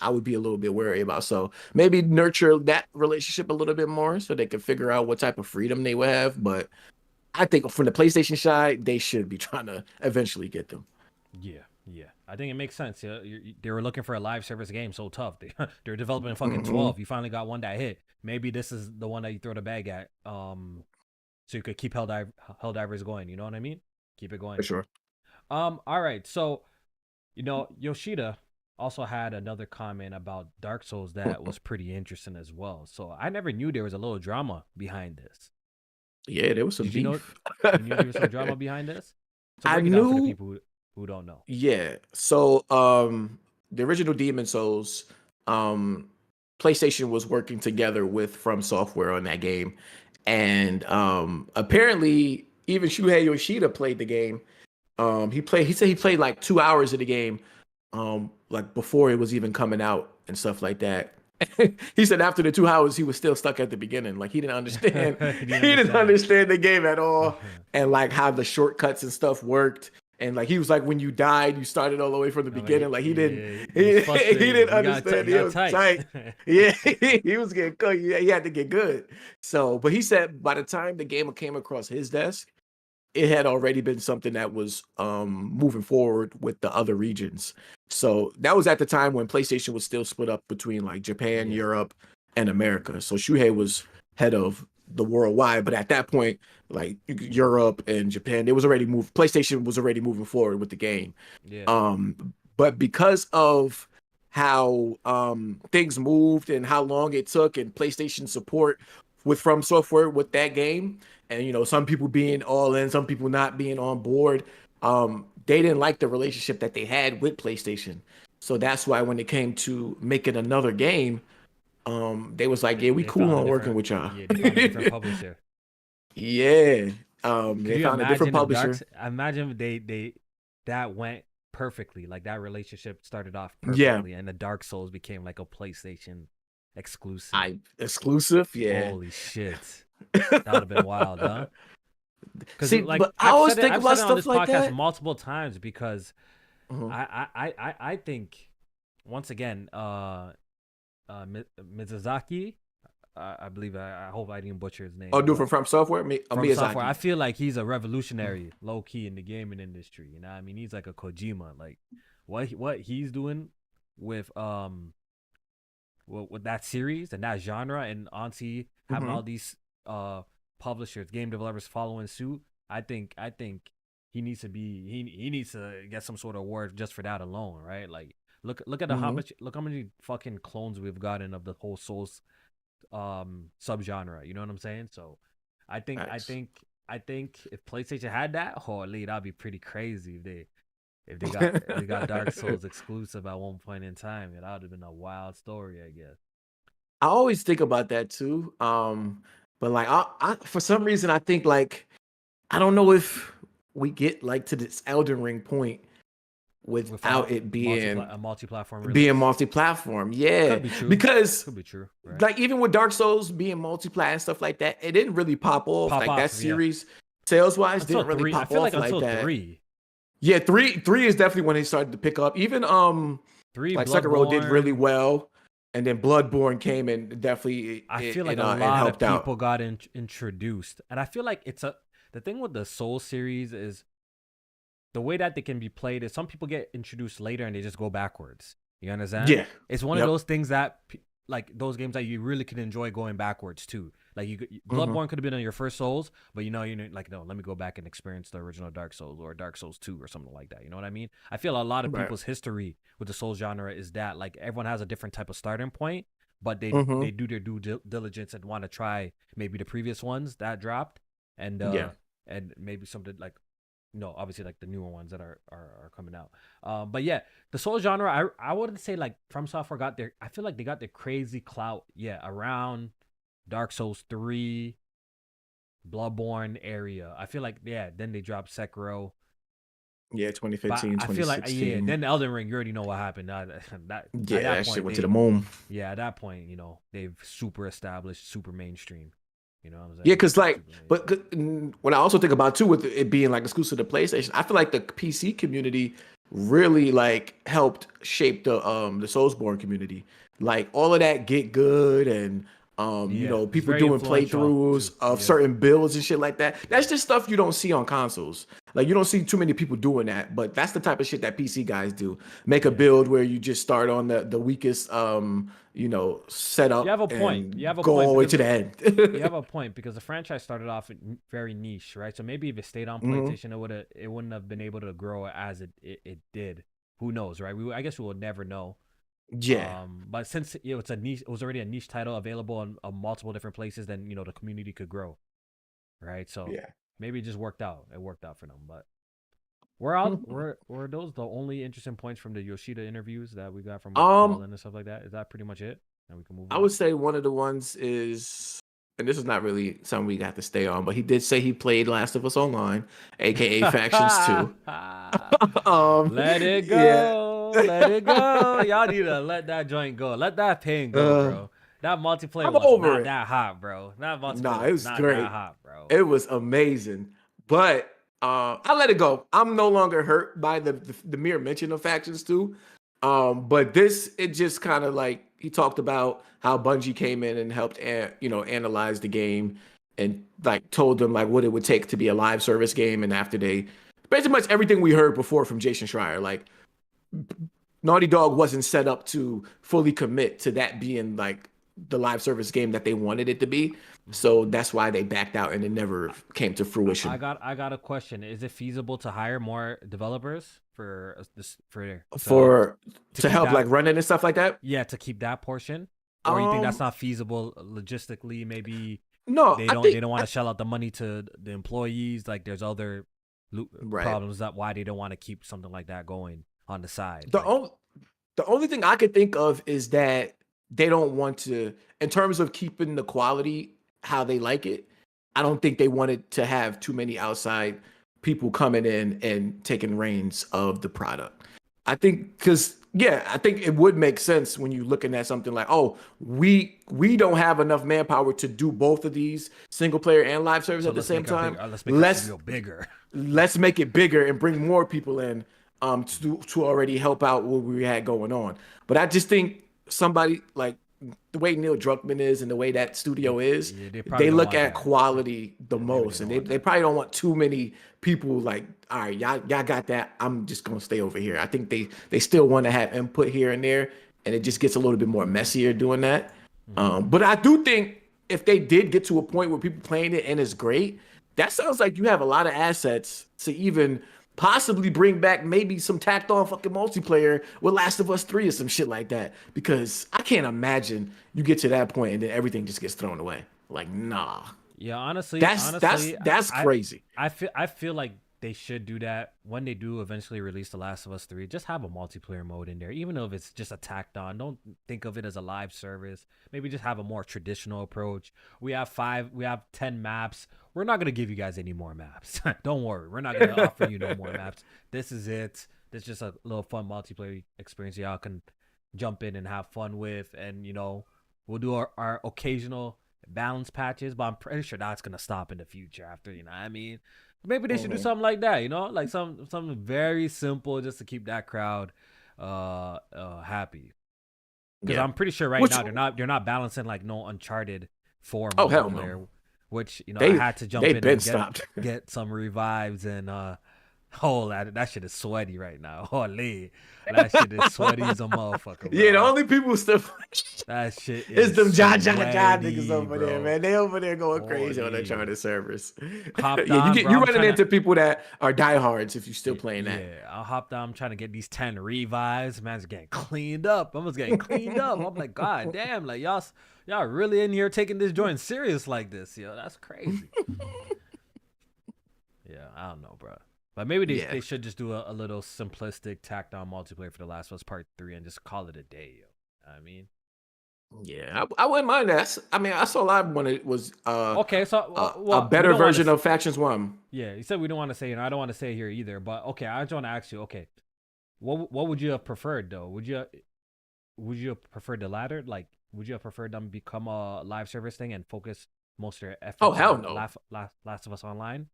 [SPEAKER 1] I would be a little bit wary about. So maybe nurture that relationship a little bit more so they can figure out what type of freedom they would have. But I think from the PlayStation side, they should be trying to eventually get them.
[SPEAKER 2] yeah. I think it makes sense. Yeah, they were looking for a live service game so tough. They're developing fucking
[SPEAKER 1] Hmm.
[SPEAKER 2] 12. You finally got one that hit. Maybe this is the one that you throw the bag at. So you could keep Helldivers going. You know what I mean? Keep it going.
[SPEAKER 1] For sure.
[SPEAKER 2] All right. So Yoshida also had another comment about Dark Souls that was pretty interesting as well. So I never knew there was a little drama behind this.
[SPEAKER 1] Yeah, there was some
[SPEAKER 2] Did you know?
[SPEAKER 1] beef.
[SPEAKER 2] You knew there was some drama behind this? So
[SPEAKER 1] I
[SPEAKER 2] break it down for the
[SPEAKER 1] knew.
[SPEAKER 2] people who don't know.
[SPEAKER 1] Yeah. So the original Demon Souls, um PlayStation was working together with From Software on that game. And apparently even Shuhei Yoshida played the game. He said he played like 2 hours of the game, like before it was even coming out and stuff like that. He said after the 2 hours he was still stuck at the beginning. Like he didn't understand
[SPEAKER 2] He didn't
[SPEAKER 1] he didn't
[SPEAKER 2] understand.
[SPEAKER 1] understand the game at all, and like how the shortcuts and stuff worked. And like he was like, when you died, you started all the way from the
[SPEAKER 2] I mean,
[SPEAKER 1] beginning. Like he didn't
[SPEAKER 2] yeah, he was
[SPEAKER 1] he, he
[SPEAKER 2] frustrated.
[SPEAKER 1] didn't understand.
[SPEAKER 2] He
[SPEAKER 1] He
[SPEAKER 2] got
[SPEAKER 1] was
[SPEAKER 2] tight.
[SPEAKER 1] tight. Yeah, he was getting cooked. Yeah, he had to get good. So, but he said by the time the game came across his desk, it had already been something that was moving forward with the other regions. So that was at the time when PlayStation was still split up between like Japan,
[SPEAKER 2] Yeah,
[SPEAKER 1] Europe, and America. So Shuhei was head of the worldwide, but at that point, like Europe and Japan, it was already moved. PlayStation was already moving forward with the game.
[SPEAKER 2] yeah,
[SPEAKER 1] But because of how things moved and how long it took and PlayStation support with From Software with that game, and some people being all in, some people not being on board, they didn't like the relationship that they had with PlayStation. So that's why when it came to making another game, they was like, yeah, we
[SPEAKER 2] they
[SPEAKER 1] cool
[SPEAKER 2] found a
[SPEAKER 1] on working
[SPEAKER 2] different.
[SPEAKER 1] with y'all.
[SPEAKER 2] Yeah, they found a different publisher.
[SPEAKER 1] Yeah.
[SPEAKER 2] Could
[SPEAKER 1] They
[SPEAKER 2] you
[SPEAKER 1] found a different
[SPEAKER 2] imagine if
[SPEAKER 1] publisher.
[SPEAKER 2] Imagine if they that went perfectly. Like that relationship started off
[SPEAKER 1] Yeah.
[SPEAKER 2] perfectly, and the Dark Souls became like a PlayStation exclusive.
[SPEAKER 1] I exclusive, yeah.
[SPEAKER 2] Holy shit, that would have been wild, huh? Because
[SPEAKER 1] See,
[SPEAKER 2] like
[SPEAKER 1] but I always think
[SPEAKER 2] I've
[SPEAKER 1] about
[SPEAKER 2] said it on
[SPEAKER 1] stuff
[SPEAKER 2] this
[SPEAKER 1] like
[SPEAKER 2] podcast
[SPEAKER 1] that.
[SPEAKER 2] multiple times because
[SPEAKER 1] Mhm.
[SPEAKER 2] I think once again, Mizazaki, I believe I hope I didn't butcher his name,
[SPEAKER 1] Oh, do
[SPEAKER 2] but
[SPEAKER 1] from Software,
[SPEAKER 2] from software, I
[SPEAKER 1] Miyazaki.
[SPEAKER 2] feel like he's a revolutionary, low key in the gaming industry. You know, what I mean, he's like a Kojima. Like what he's doing with with that series and that genre, and Auntie having
[SPEAKER 1] Hmm.
[SPEAKER 2] all these publishers, game developers following suit. I think he needs to be he needs to get some sort of award just for that alone, right? Like look at
[SPEAKER 1] Hmm.
[SPEAKER 2] how many fucking clones we've gotten of the whole Souls subgenre. You know what I'm saying? So I think I
[SPEAKER 1] Nice.
[SPEAKER 2] think I think if PlayStation had that, holy, that'd be pretty crazy if they got Dark Souls exclusive at one point in time. That would have been a wild story, I guess.
[SPEAKER 1] I always think about that too. But like I for some reason I think like I don't know if we get like to this Elden Ring point
[SPEAKER 2] With
[SPEAKER 1] without it being
[SPEAKER 2] a multi-platform
[SPEAKER 1] being
[SPEAKER 2] release.
[SPEAKER 1] multi-platform. Yeah,
[SPEAKER 2] Could be true.
[SPEAKER 1] because
[SPEAKER 2] Could be true, right?
[SPEAKER 1] like even with Dark Souls being multi-plat and stuff like that, it didn't really pop off.
[SPEAKER 2] Pop
[SPEAKER 1] Like that
[SPEAKER 2] off, yeah.
[SPEAKER 1] series, sales wise
[SPEAKER 2] Until
[SPEAKER 1] didn't really
[SPEAKER 2] 3. I
[SPEAKER 1] pop
[SPEAKER 2] feel like
[SPEAKER 1] off like
[SPEAKER 2] until
[SPEAKER 1] that.
[SPEAKER 2] 3.
[SPEAKER 1] Yeah, three is definitely when they started to pick up. Even
[SPEAKER 2] 3
[SPEAKER 1] like Sekiro did really
[SPEAKER 2] Bloodborne.
[SPEAKER 1] well, and then Bloodborne came and definitely
[SPEAKER 2] I feel like a
[SPEAKER 1] it
[SPEAKER 2] lot of
[SPEAKER 1] helped
[SPEAKER 2] people
[SPEAKER 1] out.
[SPEAKER 2] got introduced, and I feel like the thing with the Soul series is the way that they can be played is some people get introduced later and they just go backwards. You understand?
[SPEAKER 1] Yeah.
[SPEAKER 2] It's one of
[SPEAKER 1] Yep.
[SPEAKER 2] those things that like those games that you really can enjoy going backwards too. Like
[SPEAKER 1] Hmm.
[SPEAKER 2] Bloodborne could have been on your first Souls, but like no, let me go back and experience the original Dark Souls or Dark Souls 2 or something like that. You know what I mean? I feel a lot of
[SPEAKER 1] Right.
[SPEAKER 2] people's history with the Souls genre is that like everyone has a different type of starting point, but
[SPEAKER 1] Hmm.
[SPEAKER 2] they do their due diligence and want to try maybe the previous ones that dropped
[SPEAKER 1] Yeah.
[SPEAKER 2] and maybe something like no, obviously like the newer ones that are coming out. But yeah, the Soul genre, I wouldn't say like From Software got their. I feel like they got their crazy clout. Yeah, around Dark Souls 3, Bloodborne area. I feel like yeah. Then they dropped Sekiro.
[SPEAKER 1] Yeah,
[SPEAKER 2] But
[SPEAKER 1] 2015,
[SPEAKER 2] I feel like yeah.
[SPEAKER 1] 2016.
[SPEAKER 2] Then the Elden Ring, you already know what happened. That at
[SPEAKER 1] Yeah,
[SPEAKER 2] that
[SPEAKER 1] that shit
[SPEAKER 2] point
[SPEAKER 1] went to the moon.
[SPEAKER 2] at that point they've super established, super mainstream. You know what I'm
[SPEAKER 1] Yeah,
[SPEAKER 2] saying?
[SPEAKER 1] because like,
[SPEAKER 2] Super
[SPEAKER 1] but
[SPEAKER 2] mainstream.
[SPEAKER 1] what I also think about too with it being like exclusive to PlayStation, I feel like the PC community really like helped shape the Soulsborne community. Like all of that get good and
[SPEAKER 2] Yeah, it's
[SPEAKER 1] people
[SPEAKER 2] very
[SPEAKER 1] doing
[SPEAKER 2] influential too.
[SPEAKER 1] playthroughs of
[SPEAKER 2] Yeah,
[SPEAKER 1] certain builds and shit like that. That's just stuff you don't see on consoles. Like you don't see too many people doing that, but that's the type of shit that PC guys do. Make a
[SPEAKER 2] yeah.
[SPEAKER 1] build where you just start on the weakest
[SPEAKER 2] You have
[SPEAKER 1] setup
[SPEAKER 2] a point. You
[SPEAKER 1] and
[SPEAKER 2] have a
[SPEAKER 1] go
[SPEAKER 2] point
[SPEAKER 1] all the way
[SPEAKER 2] because
[SPEAKER 1] to the
[SPEAKER 2] you
[SPEAKER 1] end.
[SPEAKER 2] have a point because the franchise started off very niche, right? So maybe if it stayed on
[SPEAKER 1] Hmm.
[SPEAKER 2] PlayStation, it wouldn't have been able to grow as it did. Who knows, right? I guess we will never know.
[SPEAKER 1] Yeah.
[SPEAKER 2] But since it's a niche, it was already a niche title available on multiple different places. Then the community could grow, right? So
[SPEAKER 1] Yeah.
[SPEAKER 2] maybe it just worked out. It worked out for them. But we're out. Were those the only interesting points from the Yoshida interviews that we got from
[SPEAKER 1] Um,
[SPEAKER 2] Colin and stuff like that? Is that pretty much it? And we can move
[SPEAKER 1] I
[SPEAKER 2] on.
[SPEAKER 1] would say one of the ones is, and this is not really something we got to stay on, but he did say he played Last of Us Online, aka Factions 2.
[SPEAKER 2] Let it
[SPEAKER 1] Yeah.
[SPEAKER 2] go. Let it go. Y'all need to let that joint go. Let that pain go,
[SPEAKER 1] uh,
[SPEAKER 2] bro. That multiplayer
[SPEAKER 1] I'm
[SPEAKER 2] was
[SPEAKER 1] over
[SPEAKER 2] not
[SPEAKER 1] it.
[SPEAKER 2] that hot, bro. That multiplayer
[SPEAKER 1] Nah, it
[SPEAKER 2] was
[SPEAKER 1] was
[SPEAKER 2] not that
[SPEAKER 1] great.
[SPEAKER 2] hot, bro.
[SPEAKER 1] It was amazing. But I let it go. I'm no longer hurt by the mere mention of Factions 2. But this, it just kind of like he talked about how Bungie came in and helped analyze the game and like told them like what it would take to be a live service game. And after they basically much everything we heard before from Jason Schreier, like Naughty Dog wasn't set up to fully commit to that being like the live service game that they wanted it to be.
[SPEAKER 2] Mhm.
[SPEAKER 1] So that's why they backed out and it never came to fruition.
[SPEAKER 2] I got a question. Is it feasible to hire more developers for this for
[SPEAKER 1] For
[SPEAKER 2] to
[SPEAKER 1] to
[SPEAKER 2] keep
[SPEAKER 1] help
[SPEAKER 2] that
[SPEAKER 1] like run it and stuff like that.
[SPEAKER 2] yeah, to keep that portion? Or you think that's
[SPEAKER 1] Um,
[SPEAKER 2] not feasible logistically? Maybe
[SPEAKER 1] no, I
[SPEAKER 2] they
[SPEAKER 1] think
[SPEAKER 2] don't want to shell out the money to the employees. Like there's other
[SPEAKER 1] right.
[SPEAKER 2] problems that why they don't want to keep something like that going on the side.
[SPEAKER 1] The
[SPEAKER 2] Like
[SPEAKER 1] only the only thing I could think of is that they don't want to, in terms of keeping the quality how they like it. I don't think they wanted to have too many outside people coming in and taking reins of the product. I think because yeah, I think it would make sense when you're looking at something like, oh, we don't have enough manpower to do both of these single player and live service
[SPEAKER 2] so
[SPEAKER 1] at the
[SPEAKER 2] let's
[SPEAKER 1] same
[SPEAKER 2] make our
[SPEAKER 1] time.
[SPEAKER 2] big let's make our
[SPEAKER 1] Let's
[SPEAKER 2] studio bigger.
[SPEAKER 1] let's make it bigger and bring more people in to already help out what we had going on. But I just think somebody like the way Neil Druckmann is and the way that studio is,
[SPEAKER 2] Yeah, they probably
[SPEAKER 1] they
[SPEAKER 2] don't
[SPEAKER 1] look
[SPEAKER 2] want
[SPEAKER 1] at
[SPEAKER 2] that.
[SPEAKER 1] quality the
[SPEAKER 2] Yeah, maybe they
[SPEAKER 1] most, and
[SPEAKER 2] don't
[SPEAKER 1] they,
[SPEAKER 2] want
[SPEAKER 1] they
[SPEAKER 2] that.
[SPEAKER 1] probably don't want too many people like, all right, y'all got that. I'm just gonna stay over here. I think they still want to have input here and there, and it just gets a little bit more messier doing that.
[SPEAKER 2] Hmm.
[SPEAKER 1] But I do think if they did get to a point where people playing it and it's great, that sounds like you have a lot of assets to even possibly bring back maybe some tacked on fucking multiplayer with Last of Us 3 or some shit like that. Because I can't imagine you get to that point and then everything just gets thrown away. Like, nah.
[SPEAKER 2] Yeah, honestly,
[SPEAKER 1] That's that's
[SPEAKER 2] I
[SPEAKER 1] crazy.
[SPEAKER 2] I feel like they should do that when they do eventually release The Last of Us 3. Just have a multiplayer mode in there, even if it's just a tacked on. Don't think of it as a live service. Maybe just have a more traditional approach. We have 10 maps. We're not gonna give you guys any more maps. Don't worry, we're not gonna offer you no more maps. This is it. This is just a little fun multiplayer experience y'all can jump in and have fun with, and we'll do our occasional balance patches, but I'm pretty sure that's gonna stop in the future after, you know what I mean? Maybe they should do
[SPEAKER 1] Mhm.
[SPEAKER 2] something like that, you know, like something very simple just to keep that crowd happy. Because
[SPEAKER 1] Yeah.
[SPEAKER 2] I'm pretty sure right
[SPEAKER 1] Which,
[SPEAKER 2] now they're not balancing like no Uncharted 4
[SPEAKER 1] oh hell no.
[SPEAKER 2] multiplayer, which, you know, I
[SPEAKER 1] They
[SPEAKER 2] had to jump
[SPEAKER 1] they've
[SPEAKER 2] in
[SPEAKER 1] been
[SPEAKER 2] and
[SPEAKER 1] stopped.
[SPEAKER 2] get some revives and oh, that shit is sweaty right now. Holy, that shit is sweaty as a motherfucker,
[SPEAKER 1] Yeah, the
[SPEAKER 2] bro.
[SPEAKER 1] only people still
[SPEAKER 2] That shit
[SPEAKER 1] it's
[SPEAKER 2] is
[SPEAKER 1] them ja niggas
[SPEAKER 2] sweaty,
[SPEAKER 1] over there,
[SPEAKER 2] bro.
[SPEAKER 1] man. They over there going crazy on the
[SPEAKER 2] Holy.
[SPEAKER 1] Charter servers.
[SPEAKER 2] Hopped
[SPEAKER 1] Yeah,
[SPEAKER 2] on, bro.
[SPEAKER 1] you
[SPEAKER 2] I'm
[SPEAKER 1] running
[SPEAKER 2] trying to.
[SPEAKER 1] into people that are diehards if you still playing that.
[SPEAKER 2] Yeah, I hopped on. I'm trying to get these 10 revives. Man's getting cleaned up. Almost getting cleaned up. I'm like, God damn, like y'all really in here taking this joint serious like this, yo. That's crazy. Yeah, I don't know, bro. But maybe
[SPEAKER 1] Yeah.
[SPEAKER 2] they should just do a little simplistic tacked on multiplayer for The Last of Us Part 3 and just call it a day, yo. I mean,
[SPEAKER 1] Yeah, I wouldn't mind that. I mean, I saw a lot when it was
[SPEAKER 2] okay, so
[SPEAKER 1] a
[SPEAKER 2] well, we
[SPEAKER 1] better
[SPEAKER 2] don't want
[SPEAKER 1] version
[SPEAKER 2] to.
[SPEAKER 1] of Factions 1.
[SPEAKER 2] Yeah, you said we don't want to say, I don't want to say it here either. But okay, I just want to ask you, okay, what would you have preferred though? Would you have preferred the latter? Like, would you have preferred them become a live service thing and focus most of their
[SPEAKER 1] Oh
[SPEAKER 2] efforts
[SPEAKER 1] hell
[SPEAKER 2] on
[SPEAKER 1] no.
[SPEAKER 2] Last of Us Online?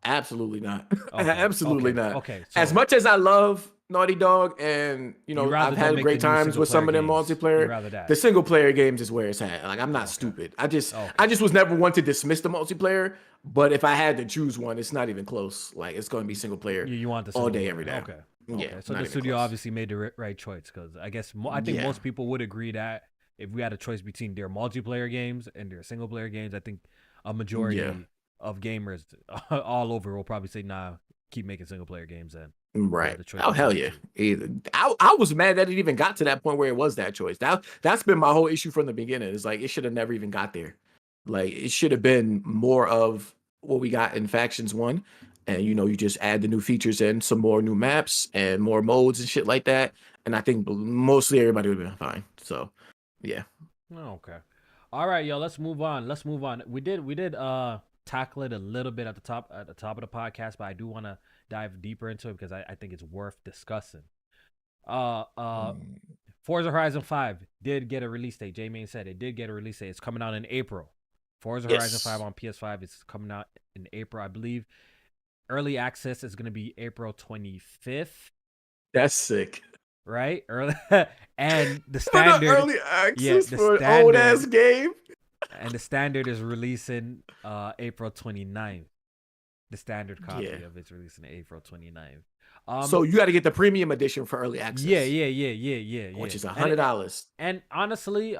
[SPEAKER 1] Absolutely not.
[SPEAKER 2] Okay,
[SPEAKER 1] Absolutely not.
[SPEAKER 2] okay.
[SPEAKER 1] As
[SPEAKER 2] So
[SPEAKER 1] much as I love Naughty Dog and
[SPEAKER 2] you rather
[SPEAKER 1] I've
[SPEAKER 2] them
[SPEAKER 1] had
[SPEAKER 2] make the
[SPEAKER 1] great
[SPEAKER 2] new
[SPEAKER 1] times
[SPEAKER 2] single
[SPEAKER 1] with
[SPEAKER 2] player
[SPEAKER 1] some of them
[SPEAKER 2] games? You
[SPEAKER 1] multiplayer,
[SPEAKER 2] rather
[SPEAKER 1] the
[SPEAKER 2] that?
[SPEAKER 1] single player games is where it's at. Like I'm not
[SPEAKER 2] Okay,
[SPEAKER 1] stupid.
[SPEAKER 2] okay,
[SPEAKER 1] I just was never one to dismiss the multiplayer, but if I had to choose one, it's not even close. Like it's going to be single player
[SPEAKER 2] you want the
[SPEAKER 1] all
[SPEAKER 2] single
[SPEAKER 1] day
[SPEAKER 2] player?
[SPEAKER 1] every day.
[SPEAKER 2] Okay,
[SPEAKER 1] Yeah,
[SPEAKER 2] okay. So
[SPEAKER 1] not
[SPEAKER 2] the
[SPEAKER 1] even
[SPEAKER 2] studio
[SPEAKER 1] close.
[SPEAKER 2] obviously made the right choice because I guess I think
[SPEAKER 1] Yeah.
[SPEAKER 2] most people would agree that if we had a choice between their multiplayer games and their single player games, I think a
[SPEAKER 1] Yeah.
[SPEAKER 2] majority of gamers all over will probably say, "Nah, keep making single player games." Then we had
[SPEAKER 1] Right.
[SPEAKER 2] the choice
[SPEAKER 1] Oh hell
[SPEAKER 2] between the
[SPEAKER 1] yeah.
[SPEAKER 2] two.
[SPEAKER 1] Either I was mad that it even got to that point where it was that choice. That's been my whole issue from the beginning. It's like it should have never even got there. Like it should have been more of what we got in Factions 1. And you just add the new features in, some more new maps and more modes and shit like that. And I think mostly everybody would have been fine. So yeah.
[SPEAKER 2] Oh, okay. All right, yo, let's move on. Let's move on. We did tackle it a little bit at the top of the podcast, but I do want to dive deeper into it because I think it's worth discussing. Uh uh
[SPEAKER 1] Mm,
[SPEAKER 2] Forza Horizon 5 did get a release date. J-Main said it did get a release date. It's coming out in April. Forza Horizon 5
[SPEAKER 1] yes.
[SPEAKER 2] on PS5 is coming out in April, I believe. Early access is going to be April 25th,
[SPEAKER 1] That's sick.
[SPEAKER 2] right? Early and the
[SPEAKER 1] For the
[SPEAKER 2] standard,
[SPEAKER 1] early
[SPEAKER 2] yeah,
[SPEAKER 1] access
[SPEAKER 2] the
[SPEAKER 1] for an old ass
[SPEAKER 2] standard
[SPEAKER 1] game.
[SPEAKER 2] and the standard is releasing April 29th. The standard copy
[SPEAKER 1] Yeah.
[SPEAKER 2] of it's releasing April 29th.
[SPEAKER 1] So you got to get the premium edition for early
[SPEAKER 2] Yeah,
[SPEAKER 1] access,
[SPEAKER 2] yeah.
[SPEAKER 1] which is
[SPEAKER 2] And
[SPEAKER 1] $100.
[SPEAKER 2] and honestly,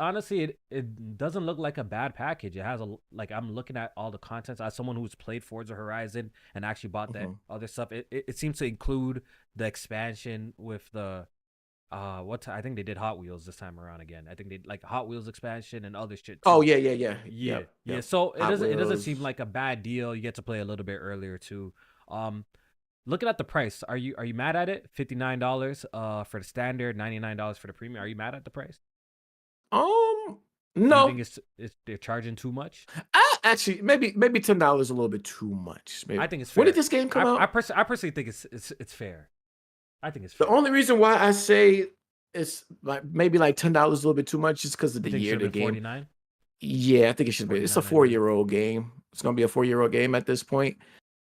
[SPEAKER 2] it doesn't look like a bad package. It has like I'm looking at all the contents as someone who's played Forza Horizon and actually bought that
[SPEAKER 1] Mhm.
[SPEAKER 2] other stuff. It seems to include the expansion with the I think they did Hot Wheels this time around again. I think they like Hot Wheels expansion and other shit
[SPEAKER 1] Oh
[SPEAKER 2] too.
[SPEAKER 1] yeah.
[SPEAKER 2] Yeah,
[SPEAKER 1] Yep,
[SPEAKER 2] yeah.
[SPEAKER 1] yep.
[SPEAKER 2] So
[SPEAKER 1] Hot
[SPEAKER 2] it doesn't seem
[SPEAKER 1] Wheels.
[SPEAKER 2] like a bad deal. You get to play a little bit earlier too. Um, Looking at the price, are you mad at it? $59 for the standard, $99 for the premium. Are you mad at the price? Do you think
[SPEAKER 1] No.
[SPEAKER 2] it's they're charging too much?
[SPEAKER 1] Actually maybe $10 a little bit too much. Maybe.
[SPEAKER 2] I think it's
[SPEAKER 1] When did
[SPEAKER 2] fair.
[SPEAKER 1] this game come out?
[SPEAKER 2] I personally think it's fair. I think it's
[SPEAKER 1] The
[SPEAKER 2] fair.
[SPEAKER 1] only reason why I say it's like maybe like $10 a little bit too much is because of
[SPEAKER 2] You
[SPEAKER 1] the
[SPEAKER 2] think it
[SPEAKER 1] year
[SPEAKER 2] should
[SPEAKER 1] of
[SPEAKER 2] have
[SPEAKER 1] the
[SPEAKER 2] been
[SPEAKER 1] game.
[SPEAKER 2] 49?
[SPEAKER 1] Yeah, I think it should be. It's a
[SPEAKER 2] 49.99.
[SPEAKER 1] 4-year-old game. It's gonna be a 4-year-old game at this point.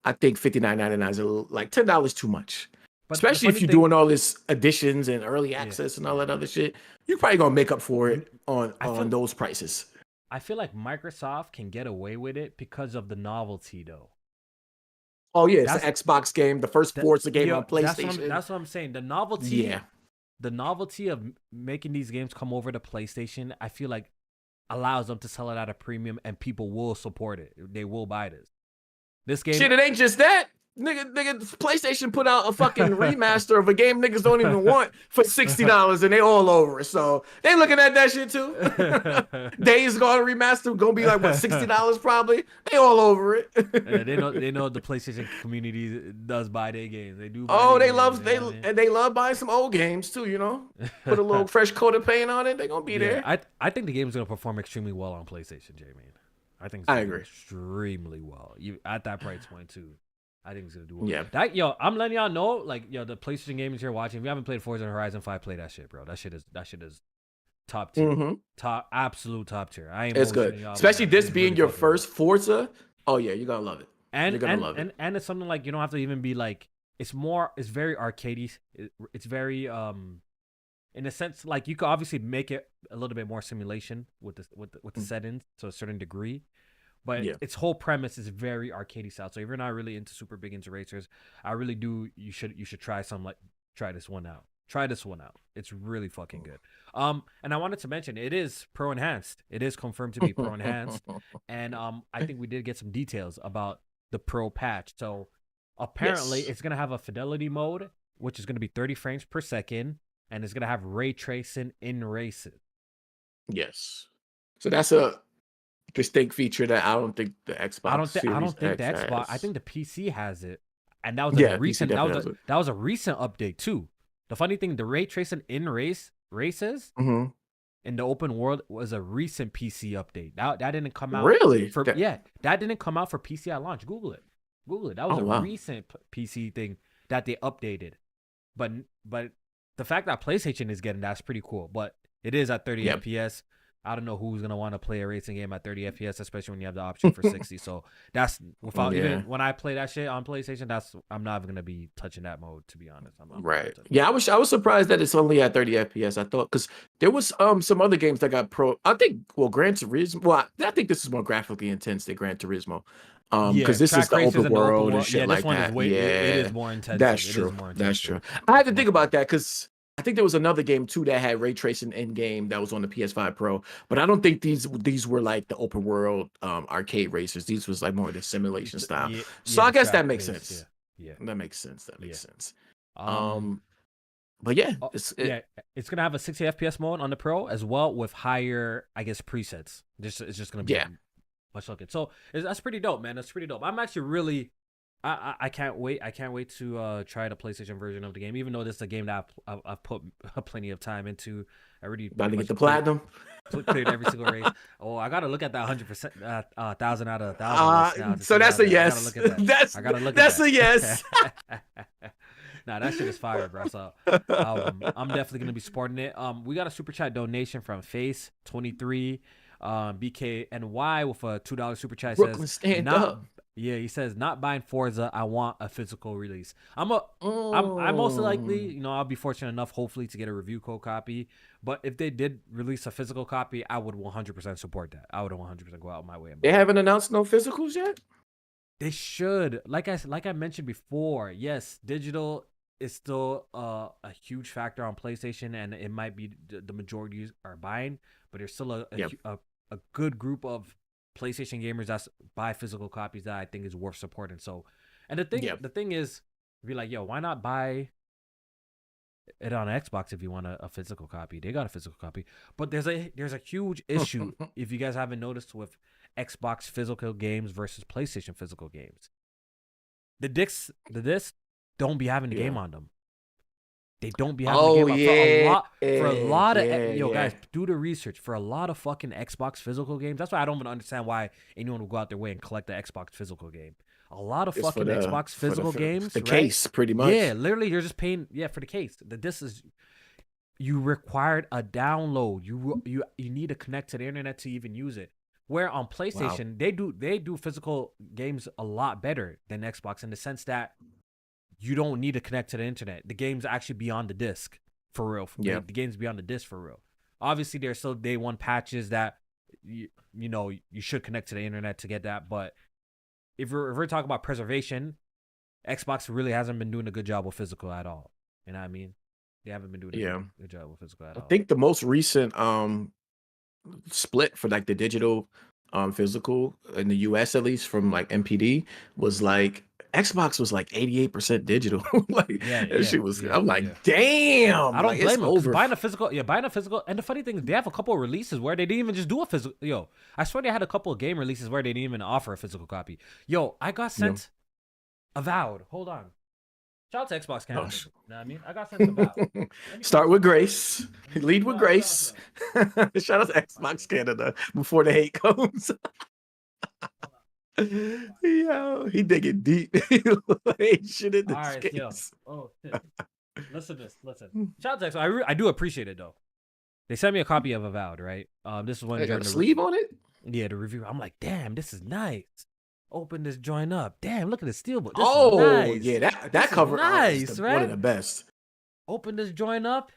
[SPEAKER 1] I think 59.99 is like $10 too much.
[SPEAKER 2] But the
[SPEAKER 1] Especially if
[SPEAKER 2] funny
[SPEAKER 1] you're
[SPEAKER 2] thing,
[SPEAKER 1] doing all this additions and early
[SPEAKER 2] yeah,
[SPEAKER 1] access and all
[SPEAKER 2] yeah.
[SPEAKER 1] that other shit, you're probably gonna make up for
[SPEAKER 2] M-
[SPEAKER 1] it on
[SPEAKER 2] I feel
[SPEAKER 1] those prices.
[SPEAKER 2] I feel like Microsoft can get away with it because of the novelty though.
[SPEAKER 1] Oh yeah, it's the
[SPEAKER 2] That's
[SPEAKER 1] Xbox game, the first Forza game on PlayStation.
[SPEAKER 2] that's what I'm saying.
[SPEAKER 1] Yeah,
[SPEAKER 2] The novelty of making these games come over to PlayStation, I feel like allows them to sell it at a premium and people will support it. They will buy this. This game.
[SPEAKER 1] shit. It ain't just that. Nigga, PlayStation put out a fucking remaster of a game niggas don't even want for $60, and they all over it. So they looking at that shit too. Days Gone remaster gonna be like what $60 probably. They all over it.
[SPEAKER 2] Yeah, they know the PlayStation community does buy their games. They do buy
[SPEAKER 1] Oh,
[SPEAKER 2] their
[SPEAKER 1] they
[SPEAKER 2] games.
[SPEAKER 1] love
[SPEAKER 2] You know what
[SPEAKER 1] they love buying some old games too. Put a
[SPEAKER 2] I
[SPEAKER 1] little
[SPEAKER 2] mean?
[SPEAKER 1] fresh coat of paint on it. They gonna be
[SPEAKER 2] Yeah,
[SPEAKER 1] there.
[SPEAKER 2] I think the game's gonna perform extremely well on PlayStation, Jamie. I think it's
[SPEAKER 1] I
[SPEAKER 2] gonna do
[SPEAKER 1] agree.
[SPEAKER 2] extremely well. You at that price point too. I think it's gonna do well.
[SPEAKER 1] Yeah.
[SPEAKER 2] I'm letting y'all know, like, the PlayStation gamers here watching. If you haven't played Forza Horizon 5, play that shit, bro. That shit is top tier,
[SPEAKER 1] Mm-hmm.
[SPEAKER 2] absolute top tier. I ain't
[SPEAKER 1] It's good,
[SPEAKER 2] bullshitting y'all,
[SPEAKER 1] especially
[SPEAKER 2] but
[SPEAKER 1] this
[SPEAKER 2] it's
[SPEAKER 1] being
[SPEAKER 2] really
[SPEAKER 1] your
[SPEAKER 2] fucking good.
[SPEAKER 1] first Forza. Oh yeah, you're gonna love it.
[SPEAKER 2] And
[SPEAKER 1] You're gonna love it.
[SPEAKER 2] and it's something like you don't have to even be like. It's very arcadey. It's very in a sense, like you could obviously make it a little bit more simulation with the settings to a certain degree, but
[SPEAKER 1] Yeah.
[SPEAKER 2] its whole premise is very arcadey style. So if you're not really super big into racers, I really do. You should try this one out. Try this one out. It's really fucking good. And I wanted to mention it is pro enhanced. It is confirmed to be pro enhanced, and I think we did get some details about the pro patch. So apparently,
[SPEAKER 1] Yes.
[SPEAKER 2] it's gonna have a fidelity mode, which is gonna be 30 frames per second, and it's gonna have ray tracing in races.
[SPEAKER 1] Yes. So that's a distinct feature that I don't think the Xbox
[SPEAKER 2] I
[SPEAKER 1] Series
[SPEAKER 2] don't think the
[SPEAKER 1] X
[SPEAKER 2] Xbox. I
[SPEAKER 1] has.
[SPEAKER 2] think the PC has it, and that was a
[SPEAKER 1] Yeah, PC
[SPEAKER 2] recent.
[SPEAKER 1] definitely has it.
[SPEAKER 2] That was a recent update too. The funny thing, the ray tracing in races
[SPEAKER 1] Mm-hmm.
[SPEAKER 2] in the open world was a recent PC update. That didn't come out
[SPEAKER 1] Really?
[SPEAKER 2] for that didn't come out for PC at launch. Google it. That was
[SPEAKER 1] Oh
[SPEAKER 2] a
[SPEAKER 1] wow.
[SPEAKER 2] recent PC thing that they updated. But the fact that PlayStation is getting that's pretty cool. But it is at 30 FPS. I don't know who's gonna want to play a racing game at 30 FPS, especially when you have the option for 60. So that's without even when I play that shit on PlayStation, I'm not gonna be touching that mode, to be honest. I'm
[SPEAKER 1] Right. Yeah, I was surprised that it's only at 30 FPS. I thought because there was some other games that got pro. I think Gran Turismo. Well, I think this is more graphically intense than Gran Turismo.
[SPEAKER 2] Yeah,
[SPEAKER 1] Because this is
[SPEAKER 2] track
[SPEAKER 1] the
[SPEAKER 2] racers
[SPEAKER 1] open
[SPEAKER 2] in the open
[SPEAKER 1] world and
[SPEAKER 2] world. Yeah,
[SPEAKER 1] shit
[SPEAKER 2] this
[SPEAKER 1] like
[SPEAKER 2] one is
[SPEAKER 1] that.
[SPEAKER 2] it is
[SPEAKER 1] Yeah,
[SPEAKER 2] more intensive.
[SPEAKER 1] that's
[SPEAKER 2] It
[SPEAKER 1] true.
[SPEAKER 2] is more
[SPEAKER 1] That's
[SPEAKER 2] intensive.
[SPEAKER 1] true. I had to
[SPEAKER 2] It's
[SPEAKER 1] think
[SPEAKER 2] much more.
[SPEAKER 1] about that because I think there was another game too that had ray tracing in game that was on the PS5 Pro, but I don't think these were like the open world arcade racers. These was like more the simulation style. So I
[SPEAKER 2] The
[SPEAKER 1] guess that
[SPEAKER 2] track
[SPEAKER 1] makes
[SPEAKER 2] based.
[SPEAKER 1] sense.
[SPEAKER 2] Yeah.
[SPEAKER 1] That makes sense. That
[SPEAKER 2] Yeah.
[SPEAKER 1] makes sense.
[SPEAKER 2] Um.
[SPEAKER 1] But yeah,
[SPEAKER 2] It's gonna have a 60 FPS mode on the Pro as well with higher, I guess, presets. It's just gonna be much looking. So that's pretty dope, man. That's pretty dope. I'm actually really, I can't wait. I can't wait to try the PlayStation version of the game, even though this is a game that I've put plenty of time into. I already
[SPEAKER 1] about
[SPEAKER 2] pretty
[SPEAKER 1] to get
[SPEAKER 2] much
[SPEAKER 1] the platinum.
[SPEAKER 2] cleared every single race. Oh, I gotta look at that 100%, 1,000 out of 1,000 list now.
[SPEAKER 1] So that's a yes.
[SPEAKER 2] I gotta look at that.
[SPEAKER 1] That's a yes.
[SPEAKER 2] Nah, that shit is fire, bro. So I'm definitely gonna be supporting it. We got a super chat donation from Face23, BKNY with a $2 super chat.
[SPEAKER 1] Brooklyn,
[SPEAKER 2] Says
[SPEAKER 1] stand up.
[SPEAKER 2] Yeah, he says not buying Forza. I want a physical release. I most likely, I'll be fortunate enough, hopefully, to get a review code copy. But if they did release a physical copy, I would 100% support that. I would 100% go out my way.
[SPEAKER 1] They haven't announced no physicals yet.
[SPEAKER 2] They should. Like I mentioned before, yes, digital is still a huge factor on PlayStation, and it might be the majority are buying, but there's still a good group of PlayStation gamers that buy physical copies that I think is worth supporting. So, and the thing is, be like, yo, why not buy it on Xbox if you want a physical copy? They got a physical copy, but there's a huge issue if you guys haven't noticed with Xbox physical games versus PlayStation physical games. The discs don't be having the game on them. They don't be having the game on for a lot of guys, do the research for a lot of fucking Xbox physical games. That's why I don't even understand why anyone would go out their way and collect the Xbox physical game. A lot of fucking Xbox physical games,
[SPEAKER 1] the case, pretty much.
[SPEAKER 2] Yeah, literally, you're just paying for the case. This is you required a download. You need to connect to the internet to even use it. Where on PlayStation, they do physical games a lot better than Xbox in the sense that you don't need to connect to the internet. The game's actually beyond the disc for real. The game's beyond the disc for real. Obviously, there's still day one patches that you should connect to the internet to get that. But if we're talking about preservation, Xbox really hasn't been doing a good job with physical at all. You know what I mean? They haven't been doing a good job with physical at all.
[SPEAKER 1] I think the most recent split for like the digital physical in the US, at least from like MPD, was like Xbox was like 88% digital. Like shit was I'm like, damn.
[SPEAKER 2] I don't blame them.
[SPEAKER 1] Over.
[SPEAKER 2] Buying a physical, and the funny thing is they have a couple of releases where they didn't even just do a physical. I swear they had a couple of game releases where they didn't even offer a physical copy. I got sent Avowed. Hold on. Shout out to Xbox Canada. You know what I mean? I got sent Avowed.
[SPEAKER 1] Start with grace. Lead with grace. Shout out to Xbox Canada before the hate comes. Yo, he digging deep. Ain't shit in this case.
[SPEAKER 2] Oh shit. Listen to this. Listen. Shout out to Xbox. I do appreciate it though. They sent me a copy of Avowed, right? This is when
[SPEAKER 1] They got
[SPEAKER 2] during
[SPEAKER 1] a
[SPEAKER 2] the
[SPEAKER 1] sleeve on it.
[SPEAKER 2] yeah, the review. I'm like, damn, this is nice. Open this joint up. Damn, look at the steelbook. This is
[SPEAKER 1] Oh
[SPEAKER 2] nice.
[SPEAKER 1] yeah, that
[SPEAKER 2] This is
[SPEAKER 1] cover art is
[SPEAKER 2] nice,
[SPEAKER 1] one of
[SPEAKER 2] right?
[SPEAKER 1] the best.
[SPEAKER 2] Open this joint up.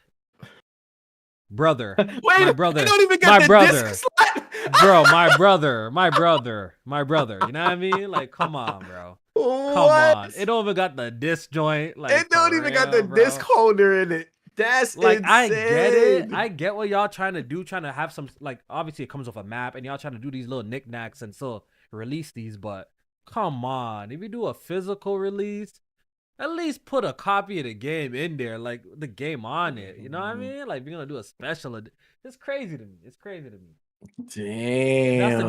[SPEAKER 2] Brother,
[SPEAKER 1] Wait,
[SPEAKER 2] my
[SPEAKER 1] it
[SPEAKER 2] brother,
[SPEAKER 1] don't even
[SPEAKER 2] my
[SPEAKER 1] got the
[SPEAKER 2] brother,
[SPEAKER 1] disc slot.
[SPEAKER 2] bro, my brother, my brother, my brother. You know what I mean? Like, come on, bro. Come
[SPEAKER 1] What?
[SPEAKER 2] on. It don't even got the disc joint. Like,
[SPEAKER 1] It don't
[SPEAKER 2] for
[SPEAKER 1] even got the
[SPEAKER 2] real,
[SPEAKER 1] disc
[SPEAKER 2] bro.
[SPEAKER 1] holder in it. That's
[SPEAKER 2] Like, I get it.
[SPEAKER 1] insane.
[SPEAKER 2] I get what y'all trying to do, trying to have some, like, obviously it comes with a map, and y'all trying to do these little knickknacks and still release these, but come on. If you do a physical release, at least put a copy of the game in there, like the game on it. You know what I mean? Like, if you're gonna do a special, it's crazy to me. It's crazy to me.
[SPEAKER 1] Damn.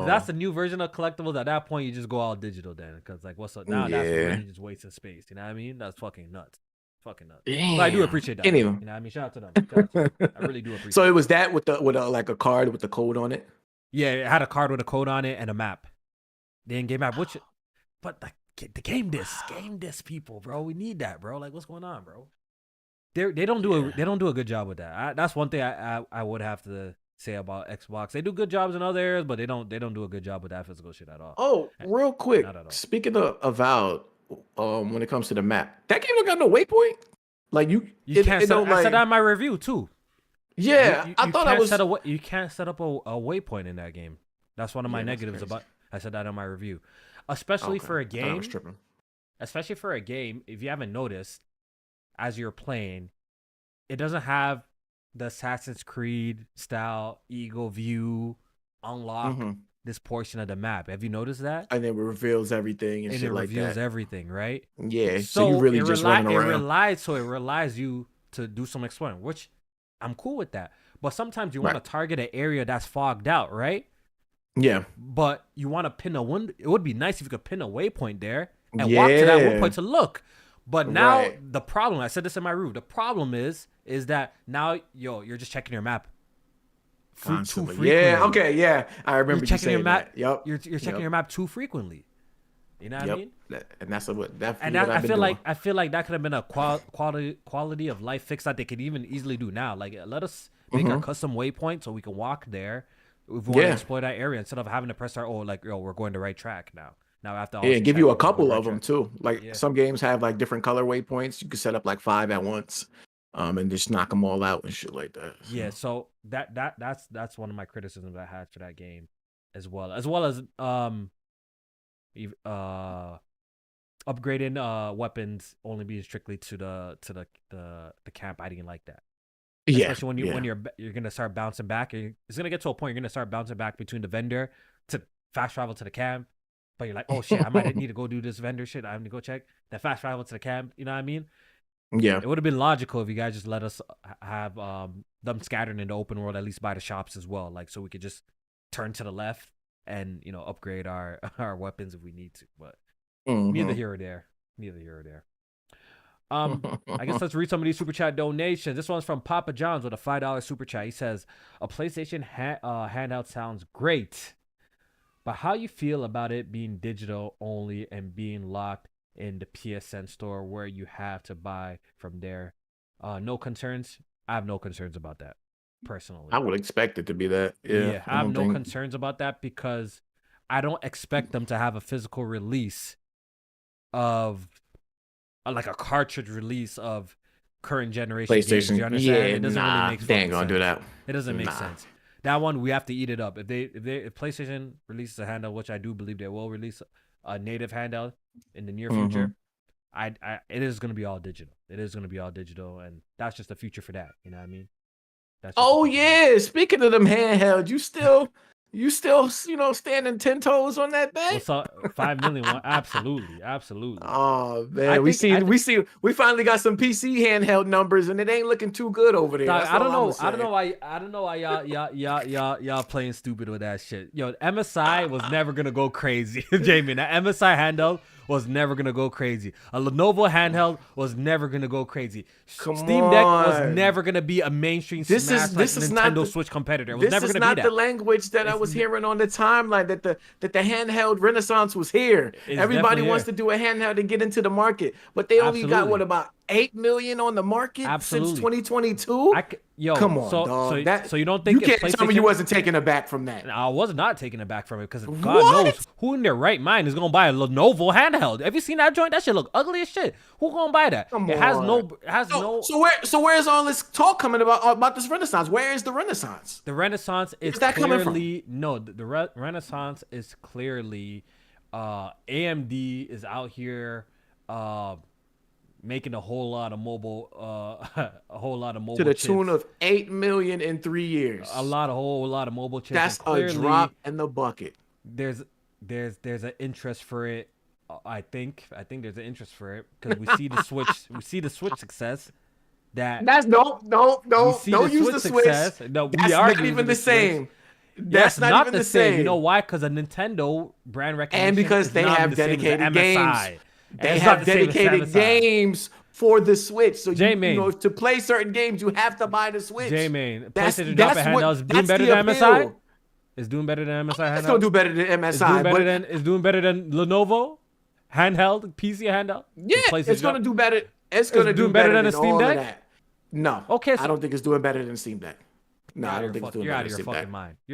[SPEAKER 2] If that's the new version of collectibles, at that point you just go all digital then, because like what's up now? That's really just wasting space. You know what I mean? That's fucking nuts. Fucking nuts.
[SPEAKER 1] Damn.
[SPEAKER 2] But I do appreciate that.
[SPEAKER 1] Anyway.
[SPEAKER 2] You know what I mean? Shout out to them. Shout out to them. I really do appreciate.
[SPEAKER 1] So it was that with like a card with the code on it.
[SPEAKER 2] Yeah, it had a card with a code on it and a map. The in-game map, which, but like the game disc people, bro. We need that, bro. Like, what's going on, bro? They don't do a good job with that. That's one thing I would have to say about Xbox. They do good jobs in other areas, but they don't do a good job with that physical shit at all.
[SPEAKER 1] Oh, real quick.
[SPEAKER 2] Not at all.
[SPEAKER 1] Speaking of Avowed, when it comes to the map, that game don't got no waypoint. Like you
[SPEAKER 2] can't set, I said that in my review too.
[SPEAKER 1] Yeah, I thought I was.
[SPEAKER 2] You can't set up a waypoint in that game. That's one of my negatives about. I said that in my review, especially for a game. Especially for a game, if you haven't noticed, as you're playing, it doesn't have the Assassin's Creed style eagle view unlock this portion of the map. Have you noticed that?
[SPEAKER 1] And it reveals everything and shit like that. It reveals
[SPEAKER 2] everything, right?
[SPEAKER 1] Yeah. So you really just running around.
[SPEAKER 2] It relies you to do some exploring, which I'm cool with that. But sometimes you want to target an area that's fogged out, right?
[SPEAKER 1] Yeah.
[SPEAKER 2] But you want to pin a window. It would be nice if you could pin a waypoint there and walk to that waypoint to look. But now the problem, I said this in my review, the problem is that now you're just checking your map too frequently.
[SPEAKER 1] Yeah, okay, yeah. I remember
[SPEAKER 2] you're checking
[SPEAKER 1] you saying
[SPEAKER 2] your map.
[SPEAKER 1] That. Yep.
[SPEAKER 2] You're checking your map too frequently. You know what I mean?
[SPEAKER 1] And that's what
[SPEAKER 2] I feel like that could have been a quality of life fix that they could even easily do now. Like, let us make a custom waypoint so we can walk there if we want to explore that area instead of having to press start. Oh, like, we're going the right track now. Now after all,
[SPEAKER 1] give you a couple of them too. Like some games have like different color waypoints. You can set up like 5 at once, and just knock them all out and shit like that. So.
[SPEAKER 2] Yeah, so that's one of my criticisms I had for that game, as well as upgrading weapons only being strictly to the camp. I didn't like that. Especially when you're gonna start bouncing back. It's gonna get to a point you're gonna start bouncing back between the vendor to fast travel to the camp. But you're like, oh shit, I might need to go do this vendor shit. I have to go check. Then fast travel to the camp. You know what I mean?
[SPEAKER 1] Yeah.
[SPEAKER 2] It would have been logical if you guys just let us have them scattered in the open world, at least by the shops as well. Like, so we could just turn to the left and, upgrade our weapons if we need to. But neither here or there. I guess let's read some of these super chat donations. This one's from Papa John's with a $5 super chat. He says, a PlayStation handout sounds great. But how you feel about it being digital only and being locked in the PSN store where you have to buy from there? No concerns? I have no concerns about that, personally.
[SPEAKER 1] I would expect it to be that. Yeah,
[SPEAKER 2] I have no concerns about that because I don't expect them to have a physical release of like a cartridge release of current generation
[SPEAKER 1] PlayStation
[SPEAKER 2] games. You understand? It doesn't really make sense.
[SPEAKER 1] They ain't gonna do that.
[SPEAKER 2] It doesn't make sense. That one, we have to eat it up. If PlayStation releases a handheld, which I do believe they will release a native handheld in the near future, it is going to be all digital. It is going to be all digital, and that's just the future for that. You know what I mean? Speaking
[SPEAKER 1] of them handhelds, you still standing 10 toes on that bet?
[SPEAKER 2] What's up? 5 million one? Absolutely.
[SPEAKER 1] Oh man, we finally got some PC handheld numbers, and it ain't looking too good over there.
[SPEAKER 2] I don't know why y'all playing stupid with that shit. Yo, MSI was never gonna go crazy, Jamie. That MSI handheld was never gonna go crazy. A Lenovo handheld was never gonna go crazy. Steam Deck was never gonna be a mainstream Nintendo Switch competitor. It was never gonna be that.
[SPEAKER 1] This is not the language that I was hearing on the timeline that the handheld renaissance was here. Everybody wants to do a handheld and get into the market, but they only got about 8 million on the market
[SPEAKER 2] Absolutely.
[SPEAKER 1] since 2022. Come on, dog.
[SPEAKER 2] So you don't think
[SPEAKER 1] you can't tell me you wasn't taken aback from that?
[SPEAKER 2] I was not taken aback from it because God
[SPEAKER 1] What?
[SPEAKER 2] knows who in their right mind is gonna buy a Lenovo handheld. Have you seen that joint? That shit look ugly as shit. Who gonna buy that?
[SPEAKER 1] Come
[SPEAKER 2] It has
[SPEAKER 1] on.
[SPEAKER 2] no. It has no.
[SPEAKER 1] So where's all this talk coming about this Renaissance? Where is the Renaissance?
[SPEAKER 2] The Renaissance is
[SPEAKER 1] that coming
[SPEAKER 2] clearly no. The Renaissance is clearly AMD is out here making a whole lot of mobile
[SPEAKER 1] To the
[SPEAKER 2] chips.
[SPEAKER 1] tune of 8 million in 3 years.
[SPEAKER 2] Whole lot of mobile chips.
[SPEAKER 1] That's a drop in the bucket.
[SPEAKER 2] There's an interest for it. I think there's an interest for it because we see the Switch. We see the Switch success.
[SPEAKER 1] That's no. Don't use the Switch.
[SPEAKER 2] No,
[SPEAKER 1] that's not even the same. That's not even the same.
[SPEAKER 2] You know why? Because a Nintendo brand recognition,
[SPEAKER 1] and because they have dedicated games. They have dedicated games for the Switch. So to play certain games, you have to buy the Switch.
[SPEAKER 2] PlayStation dropping handhelds is doing better than MSI. It's doing better than MSI handheld.
[SPEAKER 1] It's gonna do better than MSI.
[SPEAKER 2] It's doing better than Lenovo handheld, PC handheld.
[SPEAKER 1] Yeah, it's gonna do better. It's gonna do better than the Steam Deck. No.
[SPEAKER 2] Okay.
[SPEAKER 1] I don't think it's doing better than Steam Deck. No, I don't think it's doing better than Steam Deck.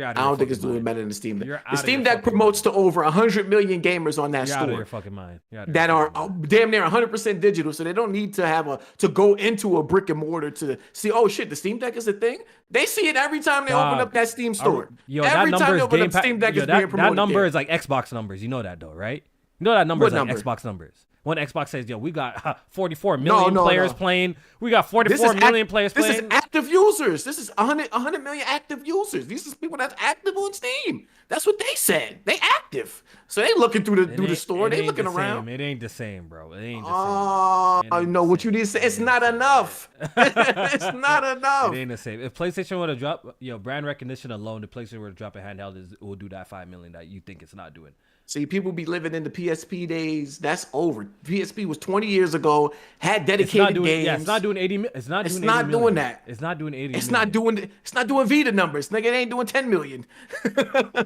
[SPEAKER 1] I don't think it's doing better than the Steam Deck. The Steam Deck promotes to over 100 million gamers on that store.
[SPEAKER 2] You're out of your fucking mind.
[SPEAKER 1] That are damn near 100% digital, so they don't need to have to go into a brick and mortar to see. Oh shit, the Steam Deck is a thing. They see it every time they open up that Steam store.
[SPEAKER 2] Every time they open up
[SPEAKER 1] Steam Deck is being promoted.
[SPEAKER 2] That number is like Xbox numbers. You know that though, right? You know that number is like Xbox numbers. When Xbox says, "Yo, we got 44 million players playing. We got 44 million players playing."
[SPEAKER 1] This is active users. This is 100 million active users. These are people that's active on Steam. That's what they said. They active. So they looking through the store. They looking around.
[SPEAKER 2] It ain't the same, bro. It ain't the same.
[SPEAKER 1] Oh, I know what you need to say. It's not enough. It's not enough.
[SPEAKER 2] It ain't the same. If PlayStation were to drop, brand recognition alone, the PlayStation were to drop a handheld, it will do that 5 million that you think it's not doing.
[SPEAKER 1] See, people be living in the PSP days. That's over. PSP was 20 years ago. Had dedicated games.
[SPEAKER 2] Yeah, it's not doing 80. It's not
[SPEAKER 1] doing that.
[SPEAKER 2] It's not doing 80.
[SPEAKER 1] It's not doing Vita numbers. Nigga, it ain't doing 10 million.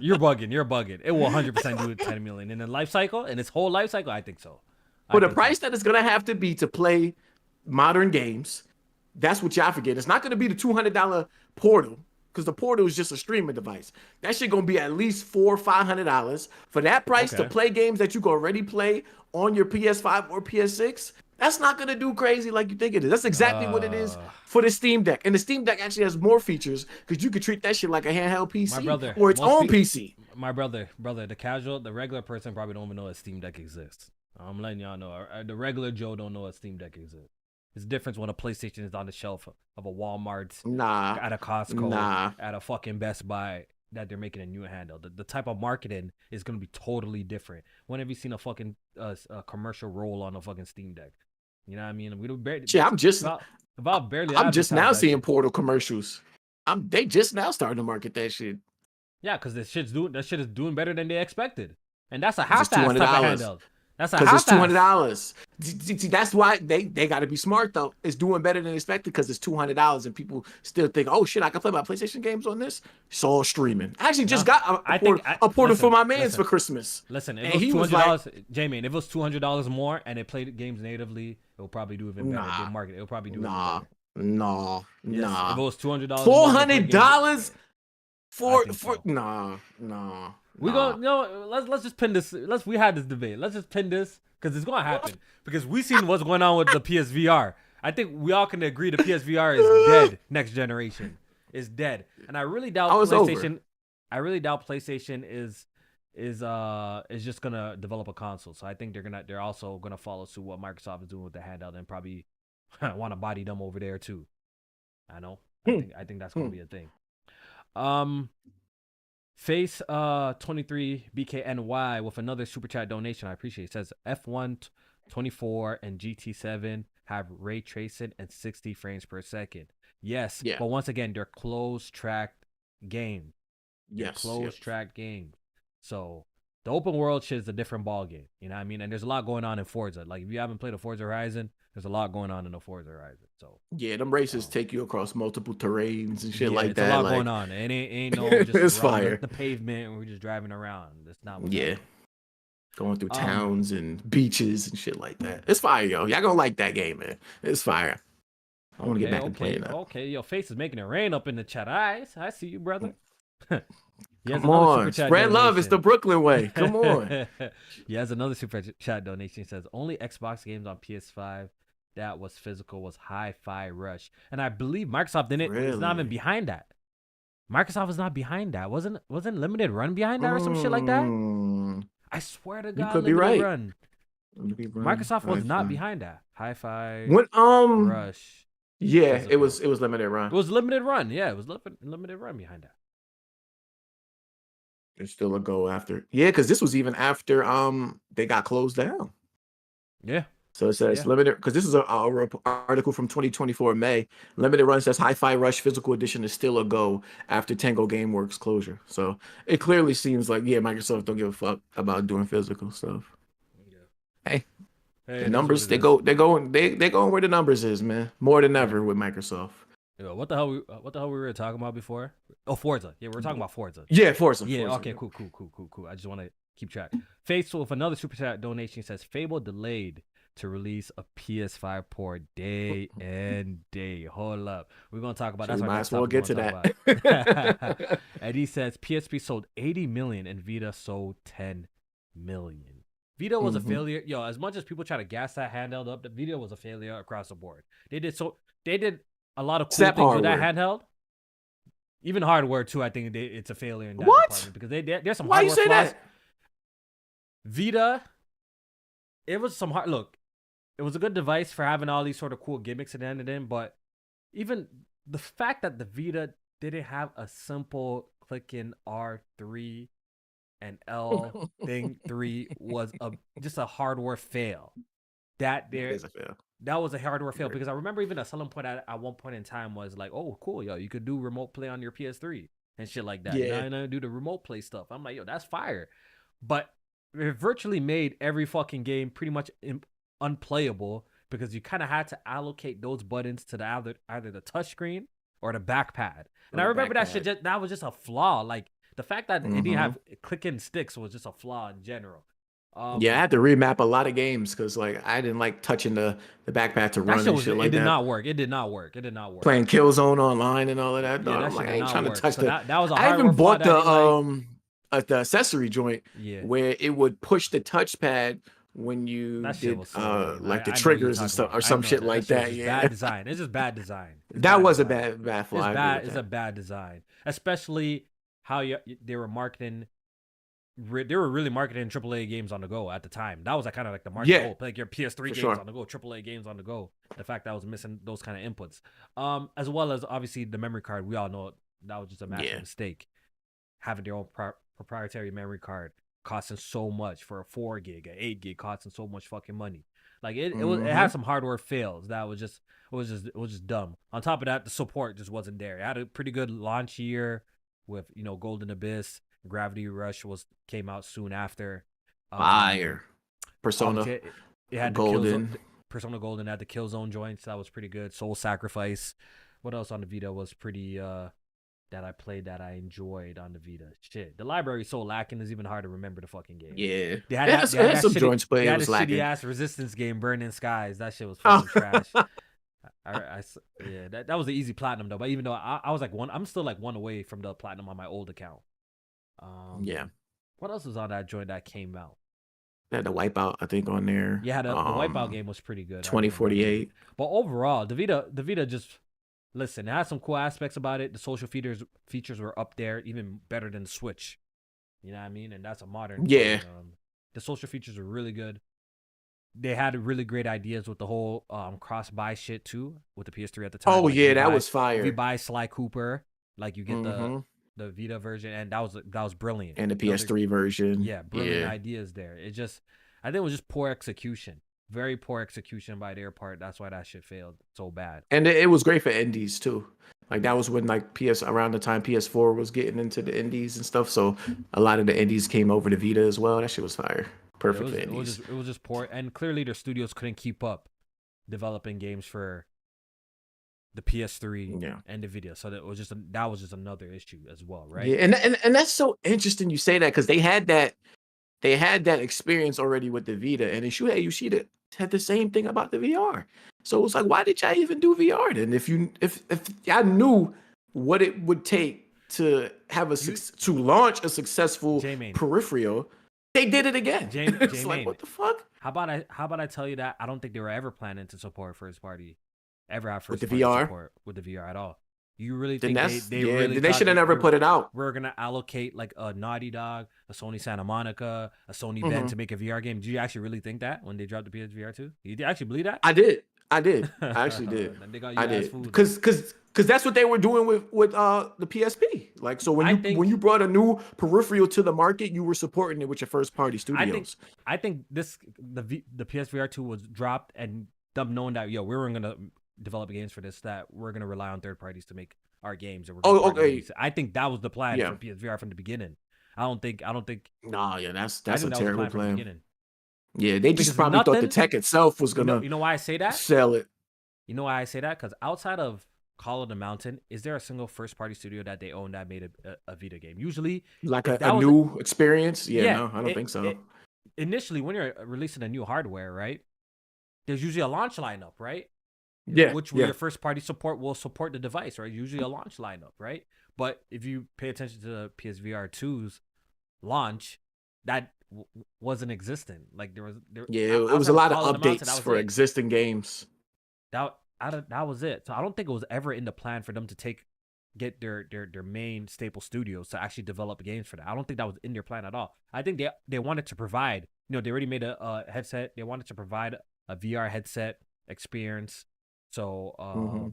[SPEAKER 2] You're bugging. It will 100% do 10 million in the life cycle. In its whole life cycle, I think so.
[SPEAKER 1] For the price that it's gonna have to be to play modern games, that's what y'all forget. It's not gonna be the $200 Portal. Because the Portal is just a streaming device. That shit gonna be at least $400 or $500 for that price to play games that you can already play on your PS5 or PS6. That's not gonna do crazy like you think it is. That's exactly what it is for the Steam Deck. And the Steam Deck actually has more features because you could treat that shit like a handheld PC or its own PC.
[SPEAKER 2] My brother, the regular person probably don't even know a Steam Deck exists. I'm letting y'all know. The regular Joe don't know a Steam Deck exists. It's different when a PlayStation is on the shelf of a Walmart, at a Costco, at a fucking Best Buy, that they're making a new handheld. The type of marketing is going to be totally different. When have you seen a fucking commercial roll on a fucking Steam Deck? You know what I mean? We don't barely.
[SPEAKER 1] I'm just now seeing
[SPEAKER 2] shit.
[SPEAKER 1] Portal commercials. They just now starting to market that shit.
[SPEAKER 2] Yeah, because that shit is doing better than they expected, and that's a half-ass type of handheld. That's
[SPEAKER 1] because it's $200. That's why they got to be smart though. It's doing better than expected because it's $200, and people still think, oh shit, I can play my PlayStation games on this. It's all streaming. I actually just got a Portal for my man's for Christmas.
[SPEAKER 2] Listen, if it was $200, J-Man, if it was $200 more and it played games natively, it will probably do even better. The market, it will probably do even better.
[SPEAKER 1] No.
[SPEAKER 2] If it was $200,
[SPEAKER 1] $400 for no.
[SPEAKER 2] We let's just pin this. We had this debate. Let's just pin this because it's gonna happen. Because we seen what's going on with the PSVR. I think we all can agree the PSVR is dead. Next generation is dead, and I really doubt PlayStation. I really doubt PlayStation is just gonna develop a console. So I think they're also gonna follow suit what Microsoft is doing with the handheld and probably want to body them over there too. I know. I think that's gonna be a thing. Face 23 BKNY with another super chat donation. I appreciate it. It says F1 24 and GT7 have ray tracing and 60 frames per second. Yes, but once again, they're closed tracked game. Tracked game. So the open world shit is a different ball game. You know what I mean? And there's a lot going on in Forza. Like if you haven't played a Forza Horizon, there's a lot going on in the Forza Horizon. So
[SPEAKER 1] yeah, them races take you across multiple terrains and shit like that.
[SPEAKER 2] It's a lot going on. It ain't no just
[SPEAKER 1] it's fire.
[SPEAKER 2] the pavement and we're just driving around. That's not what
[SPEAKER 1] Going through
[SPEAKER 2] Um,
[SPEAKER 1] towns and beaches and shit like that. It's fire, yo. Y'all gonna like that game, man. It's fire. I want to get
[SPEAKER 2] okay,
[SPEAKER 1] back and
[SPEAKER 2] okay,
[SPEAKER 1] playing that.
[SPEAKER 2] okay. Your face is making it rain up in the chat. I see you, brother. He has
[SPEAKER 1] Come
[SPEAKER 2] another super
[SPEAKER 1] on,
[SPEAKER 2] chat
[SPEAKER 1] spread love. It's the
[SPEAKER 2] donation.
[SPEAKER 1] Brooklyn way. Come on.
[SPEAKER 2] He has another super chat donation. He says only Xbox games on PS5 that was physical was Hi-Fi Rush, and I believe Microsoft didn't. It's not even
[SPEAKER 1] Really?
[SPEAKER 2] behind that. Microsoft was not behind that. Wasn't Limited Run behind that or some shit like that?
[SPEAKER 1] Mm,
[SPEAKER 2] I swear to
[SPEAKER 1] you
[SPEAKER 2] God,
[SPEAKER 1] could be
[SPEAKER 2] Limited
[SPEAKER 1] right.
[SPEAKER 2] Run.
[SPEAKER 1] Run,
[SPEAKER 2] Microsoft was not
[SPEAKER 1] Hi-Fi.
[SPEAKER 2] behind that. Hi-Fi
[SPEAKER 1] When
[SPEAKER 2] Rush
[SPEAKER 1] yeah,
[SPEAKER 2] physical.
[SPEAKER 1] it was limited
[SPEAKER 2] It
[SPEAKER 1] run.
[SPEAKER 2] was Limited Run. Yeah, it was Limited Run behind that.
[SPEAKER 1] There's still a go after. Yeah, because this was even after they got closed down.
[SPEAKER 2] Yeah,
[SPEAKER 1] So it says
[SPEAKER 2] yeah.
[SPEAKER 1] limited because this is a article from 2024 May. Limited run says Hi-Fi Rush Physical Edition is still a go after Tango GameWorks closure. So it clearly seems like Microsoft don't give a fuck about doing physical stuff.
[SPEAKER 2] Yeah.
[SPEAKER 1] Hey,
[SPEAKER 2] Hey,
[SPEAKER 1] the
[SPEAKER 2] it is what
[SPEAKER 1] numbers
[SPEAKER 2] it is.
[SPEAKER 1] they going where the numbers is, man. More than
[SPEAKER 2] Yeah.
[SPEAKER 1] ever with Microsoft.
[SPEAKER 2] Yo, what the hell we were talking about before? Oh, Forza. Yeah, we were talking about Forza.
[SPEAKER 1] Yeah, Forza.
[SPEAKER 2] Yeah,
[SPEAKER 1] Forza.
[SPEAKER 2] okay,
[SPEAKER 1] Yeah.
[SPEAKER 2] cool. I just want to keep track. Faithful with another super chat donation says Fable delayed to release a PS5 port day and day. Hold up. We're going to talk about
[SPEAKER 1] So
[SPEAKER 2] that's
[SPEAKER 1] we
[SPEAKER 2] our
[SPEAKER 1] might
[SPEAKER 2] next
[SPEAKER 1] as well
[SPEAKER 2] topic we're
[SPEAKER 1] get
[SPEAKER 2] going
[SPEAKER 1] to
[SPEAKER 2] to talk about.
[SPEAKER 1] that.
[SPEAKER 2] And he says PSP sold 80 million and Vita sold 10 million. Vita was a failure. Yo, as much as people try to gas that handheld up, the Vita was a failure across the board. They did a lot of cool
[SPEAKER 1] Except
[SPEAKER 2] things with that
[SPEAKER 1] hardware.
[SPEAKER 2] handheld. Even hardware too, I think it's a failure in that
[SPEAKER 1] What?
[SPEAKER 2] department because there's some
[SPEAKER 1] Why you
[SPEAKER 2] hardware
[SPEAKER 1] say
[SPEAKER 2] flaws.
[SPEAKER 1] that?
[SPEAKER 2] Vita, it was some hard look. It was a good device for having all these sort of cool gimmicks at the end of it, but even the fact that the Vita didn't have a simple clicking R3 and L thing 3 was just a hardware fail. That
[SPEAKER 1] is a fail.
[SPEAKER 2] That was a hardware fail because I remember even a selling point at one point in time was like, oh, cool, yo, you could do remote play on your PS3 and shit like that.
[SPEAKER 1] Yeah.
[SPEAKER 2] You know, do the remote play stuff. I'm like, yo, that's fire. But it virtually made every fucking game pretty much unplayable because you kind of had to allocate those buttons to either the touchscreen or the backpad. And I remember that was just a flaw. Like the fact that it didn't have clicking sticks was just a flaw in general.
[SPEAKER 1] Yeah, I had to remap a lot of games because like I didn't like touching the backpack to run and shit like
[SPEAKER 2] It did
[SPEAKER 1] that.
[SPEAKER 2] not work. It did not work.
[SPEAKER 1] Playing Killzone online and all of that.
[SPEAKER 2] Yeah,
[SPEAKER 1] No,
[SPEAKER 2] that
[SPEAKER 1] I'm
[SPEAKER 2] shit
[SPEAKER 1] like, I
[SPEAKER 2] did
[SPEAKER 1] ain't
[SPEAKER 2] not
[SPEAKER 1] trying to
[SPEAKER 2] work.
[SPEAKER 1] touch
[SPEAKER 2] So
[SPEAKER 1] the.
[SPEAKER 2] that was a
[SPEAKER 1] I
[SPEAKER 2] hardware
[SPEAKER 1] even
[SPEAKER 2] flaw
[SPEAKER 1] bought
[SPEAKER 2] that I didn't like.
[SPEAKER 1] the accessory joint
[SPEAKER 2] Yeah.
[SPEAKER 1] where it would push the touchpad when you
[SPEAKER 2] That shit
[SPEAKER 1] did
[SPEAKER 2] was so lame.
[SPEAKER 1] like the
[SPEAKER 2] I know what you're
[SPEAKER 1] triggers and
[SPEAKER 2] talking
[SPEAKER 1] stuff
[SPEAKER 2] about.
[SPEAKER 1] or
[SPEAKER 2] I
[SPEAKER 1] some
[SPEAKER 2] know
[SPEAKER 1] shit
[SPEAKER 2] that
[SPEAKER 1] like
[SPEAKER 2] shit was
[SPEAKER 1] that.
[SPEAKER 2] just
[SPEAKER 1] Yeah,
[SPEAKER 2] bad design. It's just bad design.
[SPEAKER 1] that was
[SPEAKER 2] design.
[SPEAKER 1] a bad flaw.
[SPEAKER 2] It's
[SPEAKER 1] I agree
[SPEAKER 2] bad.
[SPEAKER 1] with
[SPEAKER 2] It's
[SPEAKER 1] that.
[SPEAKER 2] a bad design, especially how they were marketing. They were really marketing AAA games on the go at the time. That was kind of like the market.
[SPEAKER 1] Yeah,
[SPEAKER 2] Like your PS3 games
[SPEAKER 1] sure.
[SPEAKER 2] on the go, AAA games on the go. The fact that I was missing those kind of inputs, as well as obviously the memory card. We all know that was just a massive mistake. Having their own proprietary memory card costing so much for a 4 gig, an 8 gig costing so much fucking money. Like it had some hardware fails. That was just dumb. On top of that, the support just wasn't there. It had a pretty good launch year with Golden Abyss. Gravity Rush came out soon after.
[SPEAKER 1] Fire. Persona
[SPEAKER 2] it had
[SPEAKER 1] Golden.
[SPEAKER 2] Persona Golden had the Killzone joints. That was pretty good. Soul Sacrifice. What else on the Vita was pretty that I played that I enjoyed on the Vita? Shit, the library is so lacking. It's even hard to remember the fucking game.
[SPEAKER 1] Yeah,
[SPEAKER 2] they had
[SPEAKER 1] some
[SPEAKER 2] shitty,
[SPEAKER 1] joints, but
[SPEAKER 2] they
[SPEAKER 1] it
[SPEAKER 2] had
[SPEAKER 1] was
[SPEAKER 2] a
[SPEAKER 1] lacking.
[SPEAKER 2] shitty ass Resistance game, Burning Skies. That shit was fucking trash. Yeah, that was the easy platinum though. But even though I was I'm still like one away from the platinum on my old account.
[SPEAKER 1] Yeah.
[SPEAKER 2] What else was on that joint that came out?
[SPEAKER 1] They had the Wipeout, I think, on there.
[SPEAKER 2] Yeah, the Wipeout game was pretty good.
[SPEAKER 1] 2048.
[SPEAKER 2] But overall, the Vita just listen. It had some cool aspects about it. The social features were up there, even better than the Switch. You know what I mean? And that's a modern.
[SPEAKER 1] Yeah.
[SPEAKER 2] The social features were really good. They had really great ideas with the whole cross-buy shit too with the PS3 at the time.
[SPEAKER 1] Oh
[SPEAKER 2] like
[SPEAKER 1] yeah, that was fire.
[SPEAKER 2] If you buy Sly Cooper, like you get the Vita version, and that was brilliant.
[SPEAKER 1] And the PS3 version.
[SPEAKER 2] Yeah, brilliant ideas there. I think it was just poor execution. Very poor execution by their part. That's why that shit failed so bad.
[SPEAKER 1] And it was great for indies too. Like that was when around the time PS4 was getting into the indies and stuff. So a lot of the indies came over to Vita as well. That shit was fire. Perfect for indies.
[SPEAKER 2] It was just poor, and clearly their studios couldn't keep up developing games for the PS3 and the Vita. So that was just another issue as well, right?
[SPEAKER 1] Yeah, and that's so interesting you say that because they had that they had that experience already with the Vita, and Yoshida had the same thing about the VR. So it was like, why did y'all even do VR then? If y'all knew what it would take to have to launch a successful
[SPEAKER 2] J-Main.
[SPEAKER 1] peripheral, they did it again. It's like, what the fuck?
[SPEAKER 2] How about I tell you that I don't think they were ever planning to support first party, ever have first
[SPEAKER 1] With the
[SPEAKER 2] party
[SPEAKER 1] VR?
[SPEAKER 2] support with the VR at all. You really
[SPEAKER 1] Then
[SPEAKER 2] think they
[SPEAKER 1] should have never put it out.
[SPEAKER 2] We're gonna allocate like a Naughty Dog, a Sony Santa Monica, a Sony
[SPEAKER 1] Mm-hmm.
[SPEAKER 2] Bend to make a VR game? Do you actually really think that when they dropped the PSVR 2? You actually believe that?
[SPEAKER 1] I did. I actually did.
[SPEAKER 2] They got
[SPEAKER 1] I
[SPEAKER 2] you
[SPEAKER 1] did.
[SPEAKER 2] ass food,
[SPEAKER 1] Because that's what they were doing with the PSP. Like, so when you brought a new peripheral to the market, you were supporting it with your first party studios.
[SPEAKER 2] I think the PSVR 2 was dropped and them knowing that we were gonna develop games for this, that we're gonna rely on third parties to make our games. Or
[SPEAKER 1] okay.
[SPEAKER 2] I think that was the plan for PSVR from the beginning. I don't think.
[SPEAKER 1] Nah, yeah, that's a terrible plan.
[SPEAKER 2] From the
[SPEAKER 1] yeah, they just probably thought the tech itself was gonna.
[SPEAKER 2] You know why I say that?
[SPEAKER 1] Sell it.
[SPEAKER 2] You know why I say that? Because outside of Call of the Mountain, is there a single first party studio that they own that made a Vita game? Usually,
[SPEAKER 1] like a new experience. Yeah, no, I don't think so.
[SPEAKER 2] Initially, when you're releasing a new hardware, right? There's usually a launch lineup, right?
[SPEAKER 1] Yeah.
[SPEAKER 2] Your first party support will support the device, right? Usually a launch lineup, right? But if you pay attention to the PSVR 2's launch, that wasn't existent. Like there was a lot of updates for existing games. That was it. So I don't think it was ever in the plan for them to get their main staple studios to actually develop games for that. I don't think that was in their plan at all. I think they wanted to provide, they already made a headset. They wanted to provide a VR headset experience. So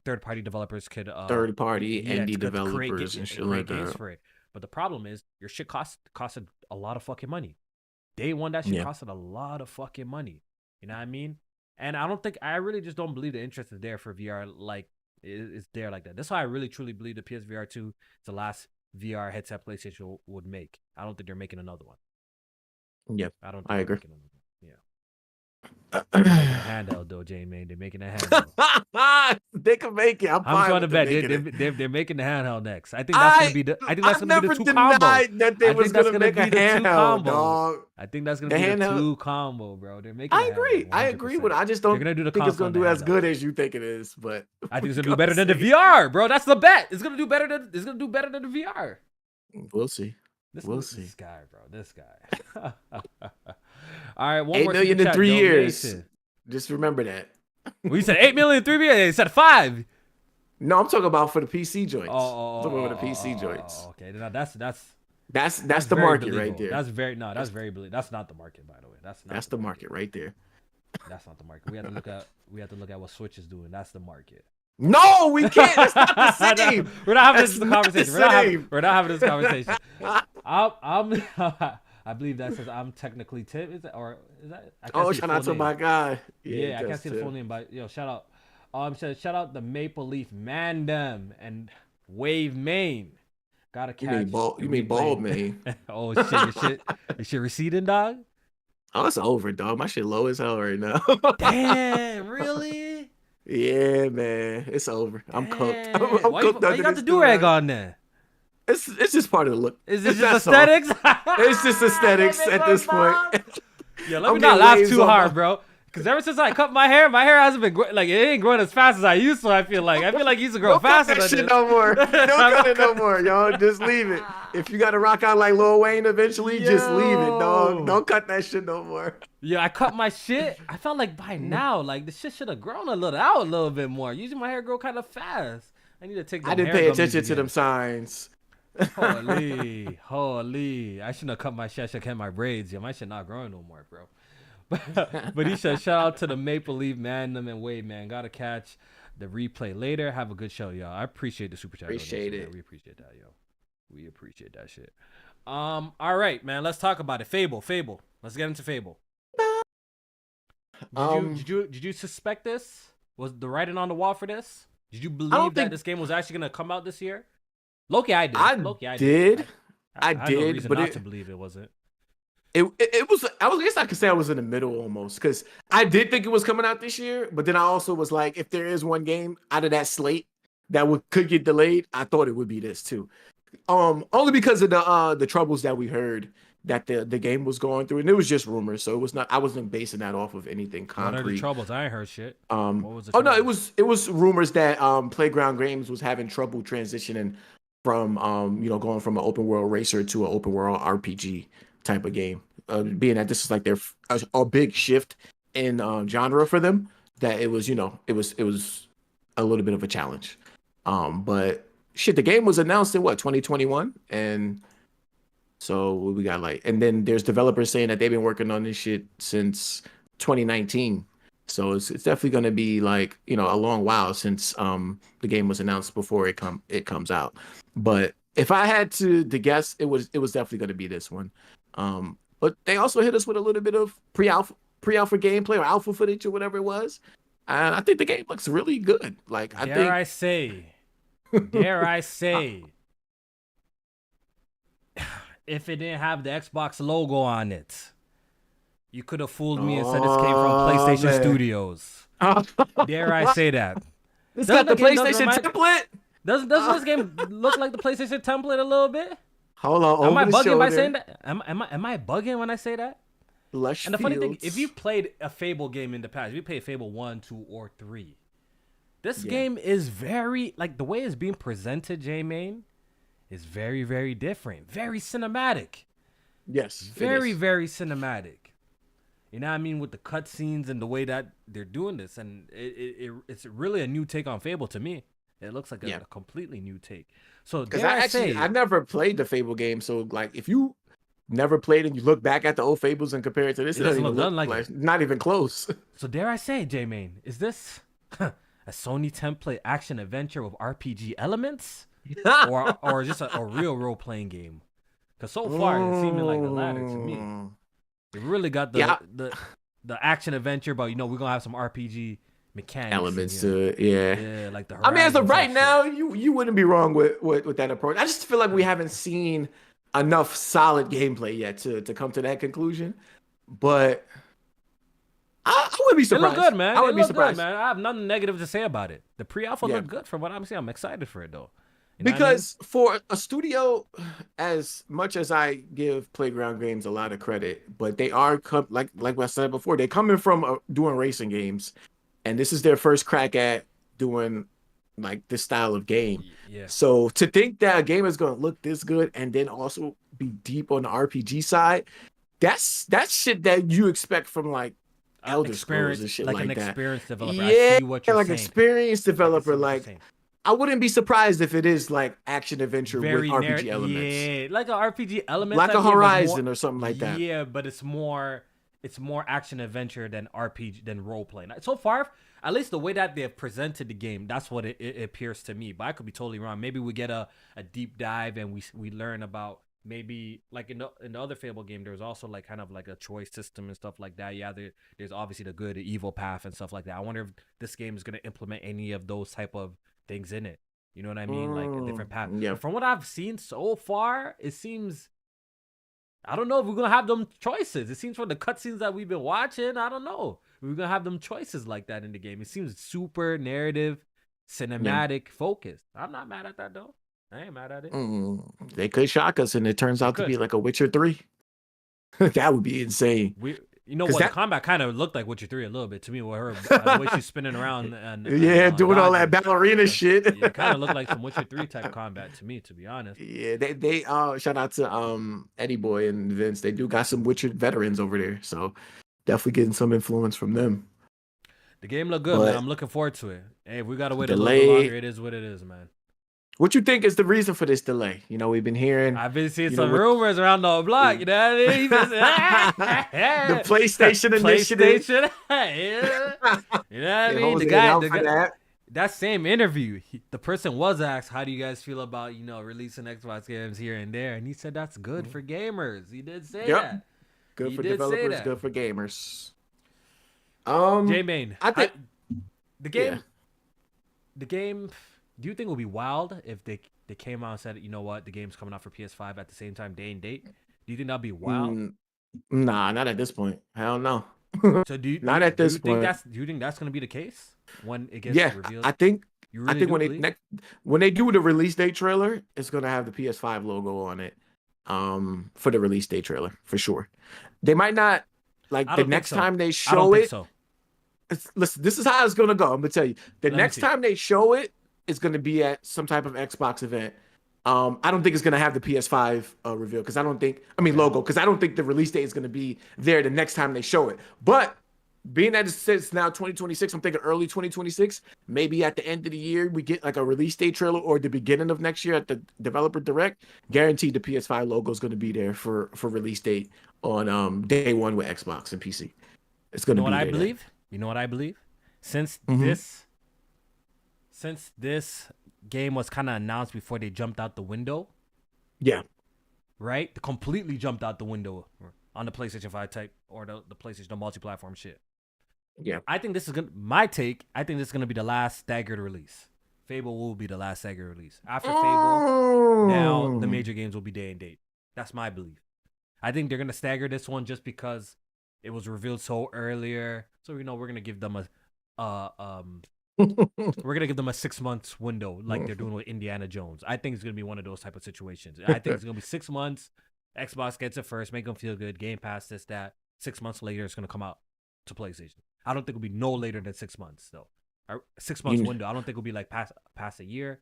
[SPEAKER 2] third party developers could
[SPEAKER 1] indie developers and shit like
[SPEAKER 2] games
[SPEAKER 1] that.
[SPEAKER 2] for it. But the problem is your shit costed a lot of fucking money. Day one, that shit costed a lot of fucking money. You know what I mean? And I really just don't believe the interest is there for VR. Like it's there like that. That's why I really truly believe the PSVR 2 is the last VR headset PlayStation would make. I don't think they're making another one.
[SPEAKER 1] Yep, I agree.
[SPEAKER 2] Handheld though, J-Main. They're making a handheld.
[SPEAKER 1] They can make it. I'm
[SPEAKER 2] trying to bet they're making the handheld next. I think that's gonna be the. I think that's gonna be the 2 combo.
[SPEAKER 1] That they was gonna make a handheld, dog.
[SPEAKER 2] I think that's gonna be the 2 combo, bro. They're making.
[SPEAKER 1] I agree with it. I just don't think it's gonna do as good as you think it is, but
[SPEAKER 2] I think it's gonna do better than the VR, bro. That's the bet. It's gonna do better than the VR.
[SPEAKER 1] We'll see.
[SPEAKER 2] This guy, bro. This guy. All right,
[SPEAKER 1] 8 million in 3 years. Just remember that.
[SPEAKER 2] We said 8 million in 3 years. They said 5.
[SPEAKER 1] No, I'm talking about for the PC joints.
[SPEAKER 2] I'm
[SPEAKER 1] talking about the PC joints.
[SPEAKER 2] Okay, that's
[SPEAKER 1] the market
[SPEAKER 2] believable.
[SPEAKER 1] right there.
[SPEAKER 2] That's very believable. That's not the market, by the way. That's
[SPEAKER 1] the market right there.
[SPEAKER 2] That's not the market. We have to look at what Switch is doing. That's the market.
[SPEAKER 1] No, we can't. That's not the same.
[SPEAKER 2] We're not having this conversation. We're not having this conversation. I believe that says I'm technically Tim. Is that?
[SPEAKER 1] Shout out to my guy.
[SPEAKER 2] Yeah, I can't see the full name, but shout out. Shout out the Maple Leaf Mandem and Wave Main. Gotta catch.
[SPEAKER 1] You mean Bald Main?
[SPEAKER 2] Oh shit! Your shit receding, dog.
[SPEAKER 1] Oh, it's over, dog. My shit low as hell right now.
[SPEAKER 2] Damn, really?
[SPEAKER 1] Yeah, man, it's over. I'm cooked. I'm cooked.
[SPEAKER 2] Why you got the do-rag on there?
[SPEAKER 1] It's just part of the look.
[SPEAKER 2] Is it just aesthetics?
[SPEAKER 1] It's just aesthetics at this point.
[SPEAKER 2] Yeah, let me not laugh too hard, bro. Because ever since I cut my hair hasn't been it ain't growing as fast as I used to. I feel like it used to grow faster.
[SPEAKER 1] Don't cut that shit no more. Don't cut it no more, y'all. Just leave it. If you got to rock out like Lil Wayne eventually, just leave it, dog. Don't cut that shit no more.
[SPEAKER 2] Yeah, I cut my shit. I felt like by now, like the shit should have grown a little bit more. Usually my hair grow kind of fast. I need to take.
[SPEAKER 1] I didn't pay attention to them signs.
[SPEAKER 2] Holy. I shouldn't have cut my shit. I should have kept my braids. Yeah, my shit not growing no more, bro. But he said, shout out to the Maple Leaf Mandem and Wade, man. Gotta catch the replay later. Have a good show, y'all. I appreciate the super chat.
[SPEAKER 1] Appreciate it.
[SPEAKER 2] We appreciate that, yo. We appreciate that shit. All right, man. Let's talk about it. Fable. Let's get into Fable. Did you suspect this? Was the writing on the wall for this? Did you believe that this game was actually gonna come out this year? Loki, I did. I did. I had no reason not to believe it wasn't.
[SPEAKER 1] It was. I guess I could say I was in the middle almost, because I did think it was coming out this year, but then I also was like, if there is one game out of that slate that could get delayed, I thought it would be this too. Only because of the troubles that we heard that the game was going through, and it was just rumors, so it was not. I wasn't basing that off of anything
[SPEAKER 2] What are the
[SPEAKER 1] concrete.
[SPEAKER 2] troubles? I ain't heard shit. What was the
[SPEAKER 1] Oh no,
[SPEAKER 2] trouble?
[SPEAKER 1] it was rumors that Playground Games was having trouble transitioning from going from an open world racer to an open world RPG type of game. Being that this is like a big shift in genre for them, that it was it was a little bit of a challenge. But shit, the game was announced in what 2021, and so we got like, and then there's developers saying that they've been working on this shit since 2019. So it's definitely going to be like, a long while since the game was announced before it comes out. But if I had to guess, it was definitely going to be this one. But they also hit us with a little bit of pre-alpha gameplay or alpha footage or whatever it was. And I think the game looks really good. Like
[SPEAKER 2] Dare I say, if it didn't have the Xbox logo on it, you could have fooled me and said this came from PlayStation
[SPEAKER 1] man.
[SPEAKER 2] Studios. Dare I say that?
[SPEAKER 1] It's got the PlayStation template.
[SPEAKER 2] Doesn't this game look like the PlayStation template a little bit?
[SPEAKER 1] Hold on,
[SPEAKER 2] Am I
[SPEAKER 1] over the
[SPEAKER 2] bugging by
[SPEAKER 1] shoulder.
[SPEAKER 2] saying that? Am I bugging when I say that?
[SPEAKER 1] Lush
[SPEAKER 2] And the funny thing,
[SPEAKER 1] fields.
[SPEAKER 2] if you played a Fable game in the past, if you played Fable 1, 2, or 3, this game is very, like, the way it's being presented, J-Main, is very, very different. Very cinematic.
[SPEAKER 1] Yes.
[SPEAKER 2] Very, very cinematic. You know what I mean? With the cutscenes and the way that they're doing this. And it's really a new take on Fable to me. It looks like a completely new take. So
[SPEAKER 1] because
[SPEAKER 2] I
[SPEAKER 1] I never played the Fable game, so like if you never played and you look back at the old Fables and compare it to this, it doesn't even look like not even close.
[SPEAKER 2] So dare I say, J-Main, is this a Sony template action adventure with RPG elements, or just a real role playing game? Because so far it's seeming like the latter to me. It really got the action adventure, but we're gonna have some RPG mechanics
[SPEAKER 1] elements to it. Yeah,
[SPEAKER 2] like the.
[SPEAKER 1] I mean, as of right now, you wouldn't be wrong with that approach. I just feel like we haven't seen enough solid gameplay yet to come to that conclusion. But I wouldn't be surprised.
[SPEAKER 2] It looked good, man.
[SPEAKER 1] I wouldn't be surprised,
[SPEAKER 2] man. I have nothing negative to say about it. The pre-alpha looked good from what I'm seeing. I'm excited for it though.
[SPEAKER 1] Because for a studio, as much as I give Playground Games a lot of credit, but they are like I said before, they're coming from doing racing games, and this is their first crack at doing like this style of game.
[SPEAKER 2] Yeah.
[SPEAKER 1] So to think that a game is going to look this good and then also be deep on the RPG side, that's shit that you expect from like Elder Scrolls and shit like that.
[SPEAKER 2] Experienced developer.
[SPEAKER 1] Yeah,
[SPEAKER 2] I see what you're
[SPEAKER 1] like
[SPEAKER 2] saying.
[SPEAKER 1] Experienced developer. Like I wouldn't be surprised if it is like action adventure with RPG elements.
[SPEAKER 2] Yeah, like an RPG element,
[SPEAKER 1] like a Horizon or something like that.
[SPEAKER 2] Yeah, but it's more action adventure than RPG than role playing. So far, at least the way that they have presented the game, that's what it appears to me. But I could be totally wrong. Maybe we get a deep dive and we learn about maybe like in the other Fable game, there's also like kind of like a choice system and stuff like that. Yeah, there's obviously the good, the evil path and stuff like that. I wonder if this game is gonna implement any of those type of things in it. You know what I mean? Like a different path.
[SPEAKER 1] Yeah.
[SPEAKER 2] But from what I've seen so far, it seems, I don't know if we're gonna have them choices. It seems from the cutscenes that we've been watching, I don't know. We're gonna have them choices like that in the game. It seems super narrative, cinematic focused. I'm not mad at that though. I ain't mad at it.
[SPEAKER 1] They could shock us and it turns out to be like a Witcher 3. That would be insane.
[SPEAKER 2] You know what? The combat kind of looked like Witcher 3 a little bit to me. With her, the way she's spinning around and
[SPEAKER 1] doing all that ballerina shit.
[SPEAKER 2] It kind of looked like some Witcher 3 type combat to me, to be honest.
[SPEAKER 1] Yeah, they shout out to Eddie Boy and Vince. They do got some Witcher veterans over there, so definitely getting some influence from them.
[SPEAKER 2] The game looked good, man. I'm looking forward to it. Hey, if we gotta wait a little bit longer, it is what it is, man.
[SPEAKER 1] What you think is the reason for this delay? We've been hearing.
[SPEAKER 2] I've been seeing some rumors around the block. You know what I mean?
[SPEAKER 1] The PlayStation initiative.
[SPEAKER 2] You know what I mean? The guy. That same interview, the person was asked, "How do you guys feel about releasing Xbox games here and there?" And he said that's good for gamers. He did say that.
[SPEAKER 1] Good for developers. Good for gamers.
[SPEAKER 2] J-Main,
[SPEAKER 1] I think
[SPEAKER 2] the game. Do you think it would be wild if they came out and said, you know what, the game's coming out for PS5 at the same time, day and date? Do you think that'd be wild?
[SPEAKER 1] Nah, not at this point. Hell no.
[SPEAKER 2] So do you
[SPEAKER 1] not at this point?
[SPEAKER 2] Do you think that's gonna be the case when it gets revealed?
[SPEAKER 1] I think when they do the release date trailer, it's gonna have the PS5 logo on it. for the release day trailer for sure. They might not like
[SPEAKER 2] I
[SPEAKER 1] the
[SPEAKER 2] don't think
[SPEAKER 1] next
[SPEAKER 2] so.
[SPEAKER 1] time they
[SPEAKER 2] I don't
[SPEAKER 1] show
[SPEAKER 2] think
[SPEAKER 1] it.
[SPEAKER 2] so.
[SPEAKER 1] Listen, this is how it's gonna go. I'm gonna tell you. The
[SPEAKER 2] Let me
[SPEAKER 1] next
[SPEAKER 2] see.
[SPEAKER 1] time they show it is gonna be at some type of Xbox event. I don't think it's gonna have the PS5 reveal because I don't think, I mean,
[SPEAKER 2] Okay.
[SPEAKER 1] logo, because I don't think the release date is gonna be there the next time they show it. But being that it's now 2026, I'm thinking early 2026. Maybe at the end of the year we get like a release date trailer, or the beginning of next year at the developer direct. Guaranteed the PS5 logo is gonna be there for release date on day one with Xbox and PC. It's
[SPEAKER 2] You
[SPEAKER 1] gonna
[SPEAKER 2] know what
[SPEAKER 1] be
[SPEAKER 2] I
[SPEAKER 1] there then.
[SPEAKER 2] believe? You know what I believe? Since
[SPEAKER 1] Hmm.
[SPEAKER 2] this since this game was kind of announced before they jumped out the window,
[SPEAKER 1] Yeah.
[SPEAKER 2] right? They completely jumped out the window on the PlayStation 5 type or the PlayStation the multi-platform shit.
[SPEAKER 1] Yeah.
[SPEAKER 2] I think this is gonna my take. I think this is gonna be the last staggered release. Fable will be the last staggered release. After Fable, now the
[SPEAKER 1] Mm.
[SPEAKER 2] major games will be day and date. That's my belief. I think they're gonna stagger this one just because it was revealed so earlier. So we're gonna give them uh um we're gonna give them a 6 months window like they're doing with Indiana Jones. I think it's gonna be one of those type of situations. I think it's gonna be 6 months. Xbox gets it first, make them feel good. Game Pass, this, that. 6 months later, it's gonna come out to PlayStation. I don't think it'll be no later than 6 months though. 6 months
[SPEAKER 1] You,
[SPEAKER 2] window. I don't think it'll be like past a year.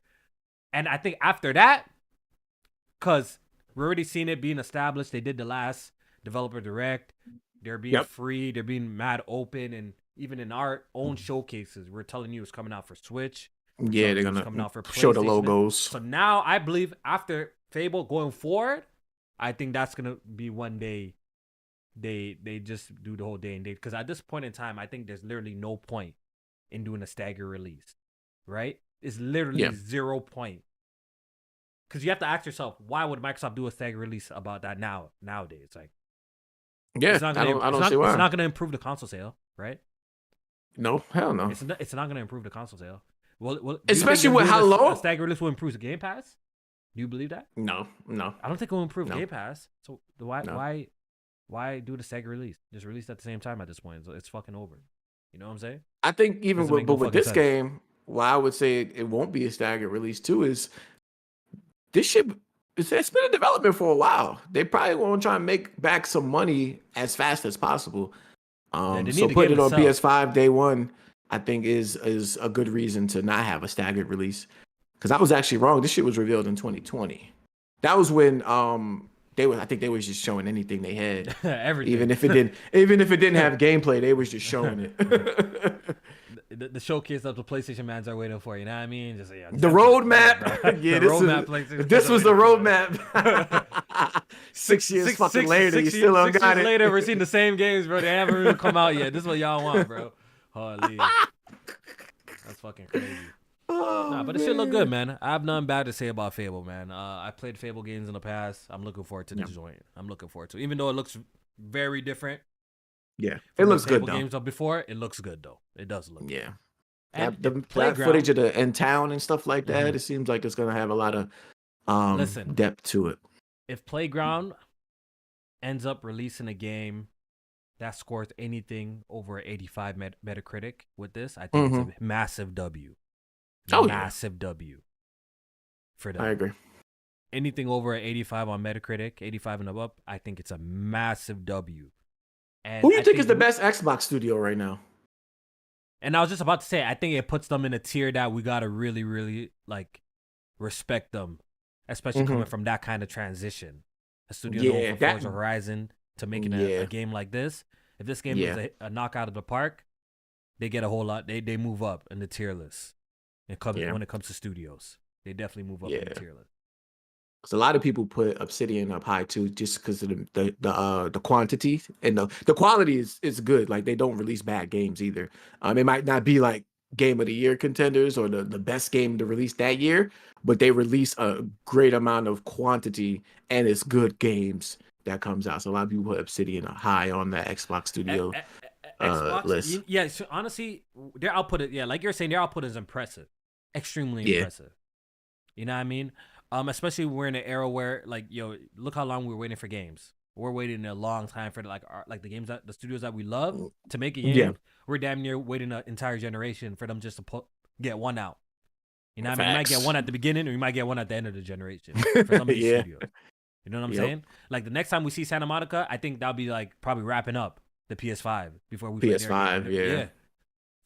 [SPEAKER 2] And I think after that, because we're already seeing it being established. They did the last developer direct. They're being
[SPEAKER 1] yep.
[SPEAKER 2] free. They're being mad open. And even in our own showcases, we're telling you it's coming out for Switch. We're
[SPEAKER 1] Yeah,
[SPEAKER 2] telling
[SPEAKER 1] they're
[SPEAKER 2] you it's
[SPEAKER 1] gonna
[SPEAKER 2] coming out for
[SPEAKER 1] show the
[SPEAKER 2] PlayStation.
[SPEAKER 1] logos.
[SPEAKER 2] So now I believe after Fable going forward, I think that's gonna be one day they just do the whole day and date. Because at this point in time, I think there's literally no point in doing a stagger release. Right? It's literally
[SPEAKER 1] Yeah.
[SPEAKER 2] 0 point. Because you have to ask yourself, why would Microsoft do a stagger release about that nowadays? Like,
[SPEAKER 1] Yeah, I don't see
[SPEAKER 2] it's
[SPEAKER 1] why.
[SPEAKER 2] not gonna improve the console sale, right?
[SPEAKER 1] No, hell no.
[SPEAKER 2] It's not gonna improve the console sale. Well, do you think
[SPEAKER 1] Especially
[SPEAKER 2] them
[SPEAKER 1] with
[SPEAKER 2] doing
[SPEAKER 1] how
[SPEAKER 2] a
[SPEAKER 1] long.
[SPEAKER 2] stagger release will improve the Game Pass? Do you believe that?
[SPEAKER 1] No, no,
[SPEAKER 2] I don't think it will improve
[SPEAKER 1] no,
[SPEAKER 2] Game Pass. So why
[SPEAKER 1] no.
[SPEAKER 2] why why do the stagger release? Just release at the same time at this point. It's fucking over. You know what I'm saying?
[SPEAKER 1] I think even
[SPEAKER 2] Doesn't make
[SPEAKER 1] but
[SPEAKER 2] no
[SPEAKER 1] with
[SPEAKER 2] fucking
[SPEAKER 1] this
[SPEAKER 2] sense.
[SPEAKER 1] game, why I would say it won't be a staggered release too is this shit. It's been in development for a while. They probably won't try and make back some money as fast as possible.
[SPEAKER 2] Yeah, they
[SPEAKER 1] So
[SPEAKER 2] need the game
[SPEAKER 1] putting it
[SPEAKER 2] to
[SPEAKER 1] on
[SPEAKER 2] sell.
[SPEAKER 1] PS5 day one, I think is a good reason to not have a staggered release. Because I was actually wrong. This shit was revealed in 2020. That was when I think they was just showing anything they had.
[SPEAKER 2] Everything.
[SPEAKER 1] Even if it didn't have gameplay, they was just showing it.
[SPEAKER 2] The showcase that the PlayStation mans are waiting for. You know what I mean? Just yeah,
[SPEAKER 1] The
[SPEAKER 2] template, bro.
[SPEAKER 1] roadmap. Yeah,
[SPEAKER 2] The roadmap PlayStation
[SPEAKER 1] this
[SPEAKER 2] fans are
[SPEAKER 1] was the
[SPEAKER 2] waiting for.
[SPEAKER 1] roadmap. 6 years fucking later, you still don't
[SPEAKER 2] Six
[SPEAKER 1] got
[SPEAKER 2] years
[SPEAKER 1] it.
[SPEAKER 2] later, we're seeing the same games, bro. They haven't really come out yet. This is what y'all want, bro. Holy, that's fucking crazy.
[SPEAKER 1] Oh,
[SPEAKER 2] Nah, but it should look good, man. I have nothing bad to say about Fable, man. I played Fable games in the past. I'm looking forward to this joint. I'm looking forward to it. Even though it looks very different
[SPEAKER 1] Yeah, it
[SPEAKER 2] from the
[SPEAKER 1] looks good
[SPEAKER 2] Fable
[SPEAKER 1] though.
[SPEAKER 2] games of before, it looks good though. It does look good.
[SPEAKER 1] Yeah,
[SPEAKER 2] And
[SPEAKER 1] that
[SPEAKER 2] Playground
[SPEAKER 1] footage of the in town and stuff like that.
[SPEAKER 2] Mhm.
[SPEAKER 1] It seems like it's gonna have a lot of
[SPEAKER 2] Listen,
[SPEAKER 1] depth to it.
[SPEAKER 2] if Playground ends up releasing a game that scores anything over 85 Metacritic with this, I think it's a massive W.
[SPEAKER 1] Oh
[SPEAKER 2] Massive W for them.
[SPEAKER 1] I agree.
[SPEAKER 2] Anything over 85 on Metacritic, 85 and above, I think it's a massive W. And
[SPEAKER 1] Who do you think is the best Xbox studio right now?
[SPEAKER 2] And I was just about to say, I think it puts them in a tier that we gotta really, really like respect them, especially coming from that kind of transition. A studio known for Forza Horizon to making a game like this. If this game is a knockout of the park, they get a whole lot. They move up in the tier list. When it comes to studios, they definitely move up in the tier list.
[SPEAKER 1] Because a lot of people put Obsidian up high too, just because of the quantity and the quality is good. Like they don't release bad games either. It might not be like game of the year contenders or the best game to release that year, but they release a great amount of quantity and it's good games that comes out. So a lot of people put Obsidian high on that Xbox Studio
[SPEAKER 2] Xbox
[SPEAKER 1] list.
[SPEAKER 2] Yeah, so honestly, their output, like you're saying, their output is impressive, extremely impressive. You know what I mean? Especially we're in an era where like look how long we're waiting for games. We're waiting a long time for like the games that the studios that we love to make a game. Yeah. We're damn near waiting an entire generation for them just to get one out. You know what I mean? You might get one at the beginning or you might get one at the end of the generation for some of these studios. You know what I'm saying? Like the next time we see Santa Monica, I think that'll be like probably wrapping up the PS5 before we play their
[SPEAKER 1] PS5,
[SPEAKER 2] game.
[SPEAKER 1] yeah.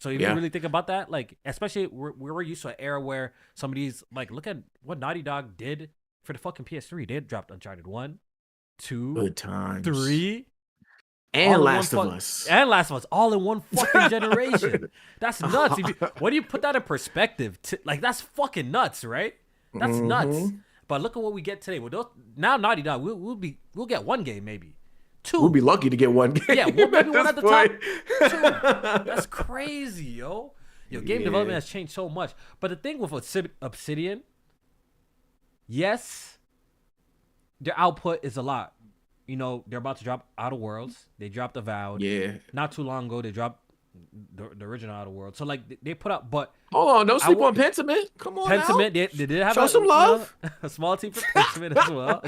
[SPEAKER 2] So if you really think about that, like especially we're used to an era where somebody's like, look at what Naughty Dog did for the fucking PS3. They dropped Uncharted 1, 2,
[SPEAKER 1] Good times.
[SPEAKER 2] 3,
[SPEAKER 1] and Last of Us.
[SPEAKER 2] And Last of Us, all in one fucking generation. That's nuts. What do you put that in perspective? Like that's fucking nuts, right? That's nuts. But look at what we get today. Now Naughty Dog, we'll get one game maybe. 2.
[SPEAKER 1] We'll be lucky to get one game.
[SPEAKER 2] Yeah, maybe one at the top. 2. That's crazy, yo. Game development has changed so much. But the thing with Obsidian, yes, their output is a lot. They're about to drop Outer Worlds. They dropped Avowed.
[SPEAKER 1] Yeah.
[SPEAKER 2] Not too long ago, they dropped the original Outer Worlds. So, like, they put out, but...
[SPEAKER 1] Hold on, don't sleep on Pentiment. Come on
[SPEAKER 2] Pentiment, they did have
[SPEAKER 1] Show some love.
[SPEAKER 2] A small team for Pentiment as well.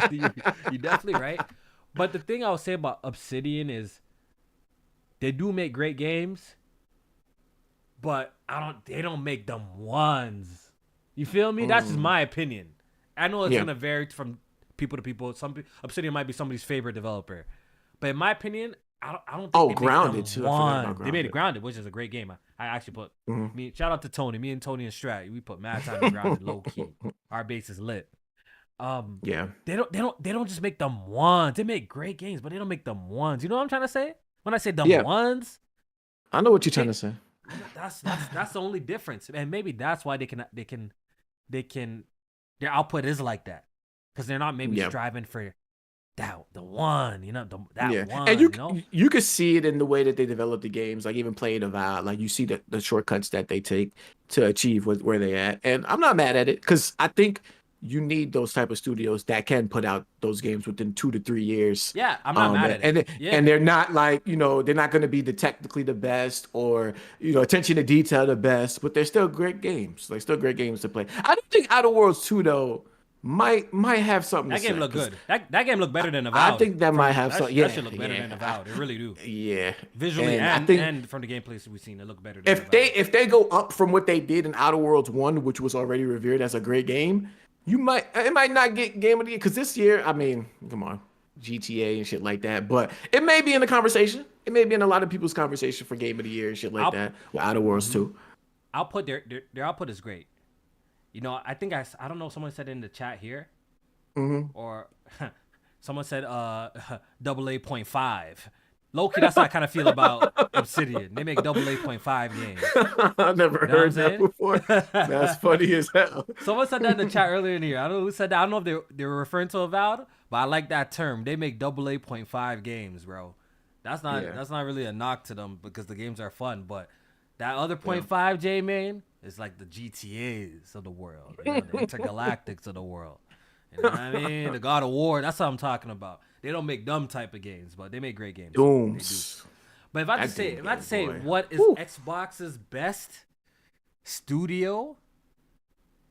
[SPEAKER 2] You're definitely right. But the thing I would say about Obsidian is they do make great games, but they don't make them ones. You feel me? That's just my opinion. I know it's gonna vary from people to people. Obsidian might be somebody's favorite developer, but in my opinion, I don't think they
[SPEAKER 1] Grounded
[SPEAKER 2] make
[SPEAKER 1] too.
[SPEAKER 2] them one. They made it Grounded, which is a great game. I actually put shout out to Tony. Me and Tony and Strat, we put mad time in Grounded low key. Our base is lit. They don't just make them ones. They make great games, but they don't make them ones. You know what I'm trying to say? When I say them ones,
[SPEAKER 1] I know what you're trying to say.
[SPEAKER 2] That's the only difference, and maybe that's why they can their output is like that, because they're not maybe striving for the one, one.
[SPEAKER 1] And you could see it in the way that they develop the games, like even playing Avowed, like you see the shortcuts that they take to achieve where they at, and I'm not mad at it because I think you need those type of studios that can put out those games within 2 to 3 years.
[SPEAKER 2] Yeah, I'm not mad at it.
[SPEAKER 1] And they're not like, they're not going to be technically the best or, attention to detail the best, but they're still great games. Like still great games to play. I don't think Outer Worlds 2 though might have something
[SPEAKER 2] that
[SPEAKER 1] to say.
[SPEAKER 2] That game look good. That game look better than Avowed.
[SPEAKER 1] I think that might have something.
[SPEAKER 2] That should look better than Avowed. It really do.
[SPEAKER 1] Yeah.
[SPEAKER 2] Visually and from the gameplay we've seen, it look better than Avowed.
[SPEAKER 1] If they go up from what they did in Outer Worlds 1, which was already revered as a great game, it might not get game of the year because this year, I mean, come on, GTA and shit like that. But it may be in the conversation. It may be in a lot of people's conversation for game of the year and shit like that. With Outer Worlds 2.
[SPEAKER 2] Output their output is great. I think I don't know. Someone said in the chat here, or someone said AA.5. Low-key, that's how I kind of feel about Obsidian. They make AA.5 games.
[SPEAKER 1] I've never heard that before. That's funny as hell.
[SPEAKER 2] Someone said that in the chat earlier in the year. I don't know who said that. I don't know if they were referring to Avowed, but I like that term. They make AA.5 games, bro. That's not really a knock to them because the games are fun, but that other 0.5 J man is like the GTAs of the world, the intergalactics of the world. You know what I mean? The God of War. That's what I'm talking about. They don't make dumb type of games, but they make great games.
[SPEAKER 1] Dooms.
[SPEAKER 2] But if I had to say what is Xbox's best studio,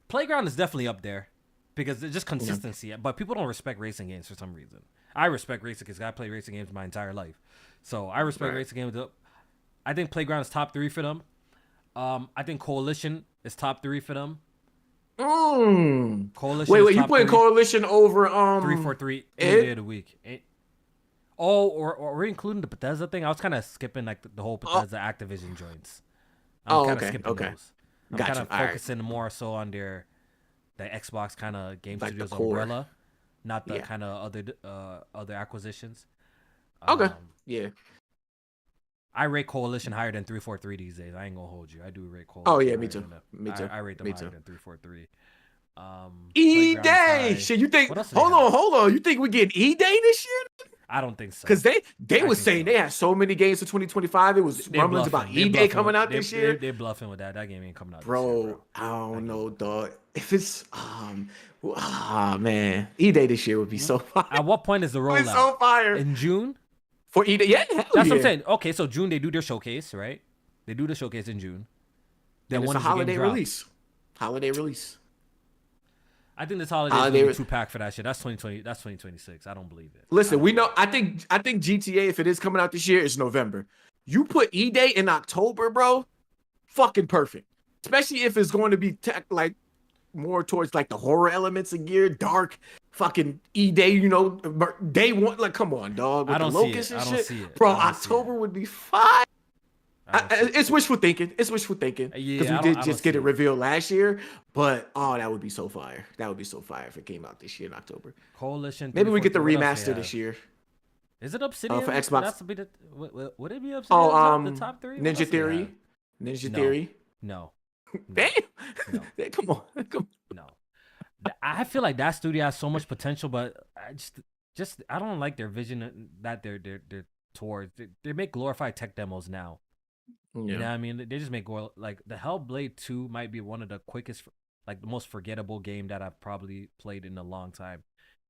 [SPEAKER 2] Playground is definitely up there because it's just consistency. Yeah. But people don't respect racing games for some reason. I respect racing because I played racing games my entire life, so I respect racing games. I think Playground is top 3 for them. I think Coalition is top 3 for them. Coalition.
[SPEAKER 1] Wait, you putting Coalition over
[SPEAKER 2] 343 any day of the week. Or we're including the Bethesda thing. I was kind of skipping like the whole Bethesda Activision joints. I'm kind of skipping those. I'm kind of focusing more so on the Xbox kind of game studios umbrella, not the kind of other acquisitions.
[SPEAKER 1] Yeah.
[SPEAKER 2] I rate Coalition higher than 343 these days. I ain't gonna hold you. I do rate Coalition.
[SPEAKER 1] Oh yeah, me too.
[SPEAKER 2] I rate them higher than 343.
[SPEAKER 1] E-Day. Shit, you think? Hold on. You think we get E-Day this year?
[SPEAKER 2] I don't think so.
[SPEAKER 1] Because they were saying they had so many games for 2025. It was rumblings about E-Day coming out this year.
[SPEAKER 2] They're bluffing with that. That game ain't coming out.
[SPEAKER 1] Bro, I don't know, dog. If it's man, E-Day this year would be so fire.
[SPEAKER 2] At what point is the rollout?
[SPEAKER 1] It's so fire.
[SPEAKER 2] In June?
[SPEAKER 1] For E-Day,
[SPEAKER 2] that's what I'm saying. Okay, so June they do their showcase, right? They do the showcase in June.
[SPEAKER 1] Then it's a holiday release. Holiday release.
[SPEAKER 2] I think this holiday is too packed for that shit. That's 2020. That's 2026. I don't believe it.
[SPEAKER 1] Listen, we know. I think GTA, if it is coming out this year, it's November. You put E-Day in October, bro. Fucking perfect. Especially if it's going to be like more towards like the horror elements of gear, dark. fucking E-Day, you know, day one. Like, come on, dog,
[SPEAKER 2] I
[SPEAKER 1] with the
[SPEAKER 2] don't see it.
[SPEAKER 1] locusts and
[SPEAKER 2] I don't
[SPEAKER 1] shit,
[SPEAKER 2] see it.
[SPEAKER 1] bro.
[SPEAKER 2] I don't see it.
[SPEAKER 1] October would be fine.
[SPEAKER 2] I don't see it.
[SPEAKER 1] It's wishful thinking. It's wishful thinking because we
[SPEAKER 2] Yeah,
[SPEAKER 1] did
[SPEAKER 2] I don't
[SPEAKER 1] just get
[SPEAKER 2] see
[SPEAKER 1] it
[SPEAKER 2] it.
[SPEAKER 1] revealed last year. But oh, that would be so fire. That would be so fire if it came out this year in October.
[SPEAKER 2] Coalition
[SPEAKER 1] Maybe we get the
[SPEAKER 2] 343. What else they
[SPEAKER 1] remaster this
[SPEAKER 2] have?
[SPEAKER 1] year
[SPEAKER 2] Is it
[SPEAKER 1] for
[SPEAKER 2] Obsidian?
[SPEAKER 1] Xbox.
[SPEAKER 2] That's to be the. Would it be
[SPEAKER 1] Oh,
[SPEAKER 2] Obsidian? The top three? What
[SPEAKER 1] Ninja
[SPEAKER 2] else do they have?
[SPEAKER 1] Theory, Ninja
[SPEAKER 2] No,
[SPEAKER 1] Theory.
[SPEAKER 2] no,
[SPEAKER 1] Damn,
[SPEAKER 2] no, no,
[SPEAKER 1] come on, come.
[SPEAKER 2] no. I feel like that studio has so much potential, but I just I don't like their vision that they're towards. They make glorified tech demos now.
[SPEAKER 1] On.
[SPEAKER 2] You know
[SPEAKER 1] Yeah,
[SPEAKER 2] what I mean? They just make like the Hellblade 2 might be one of the quickest, like the most forgettable game that I've probably played in a long time.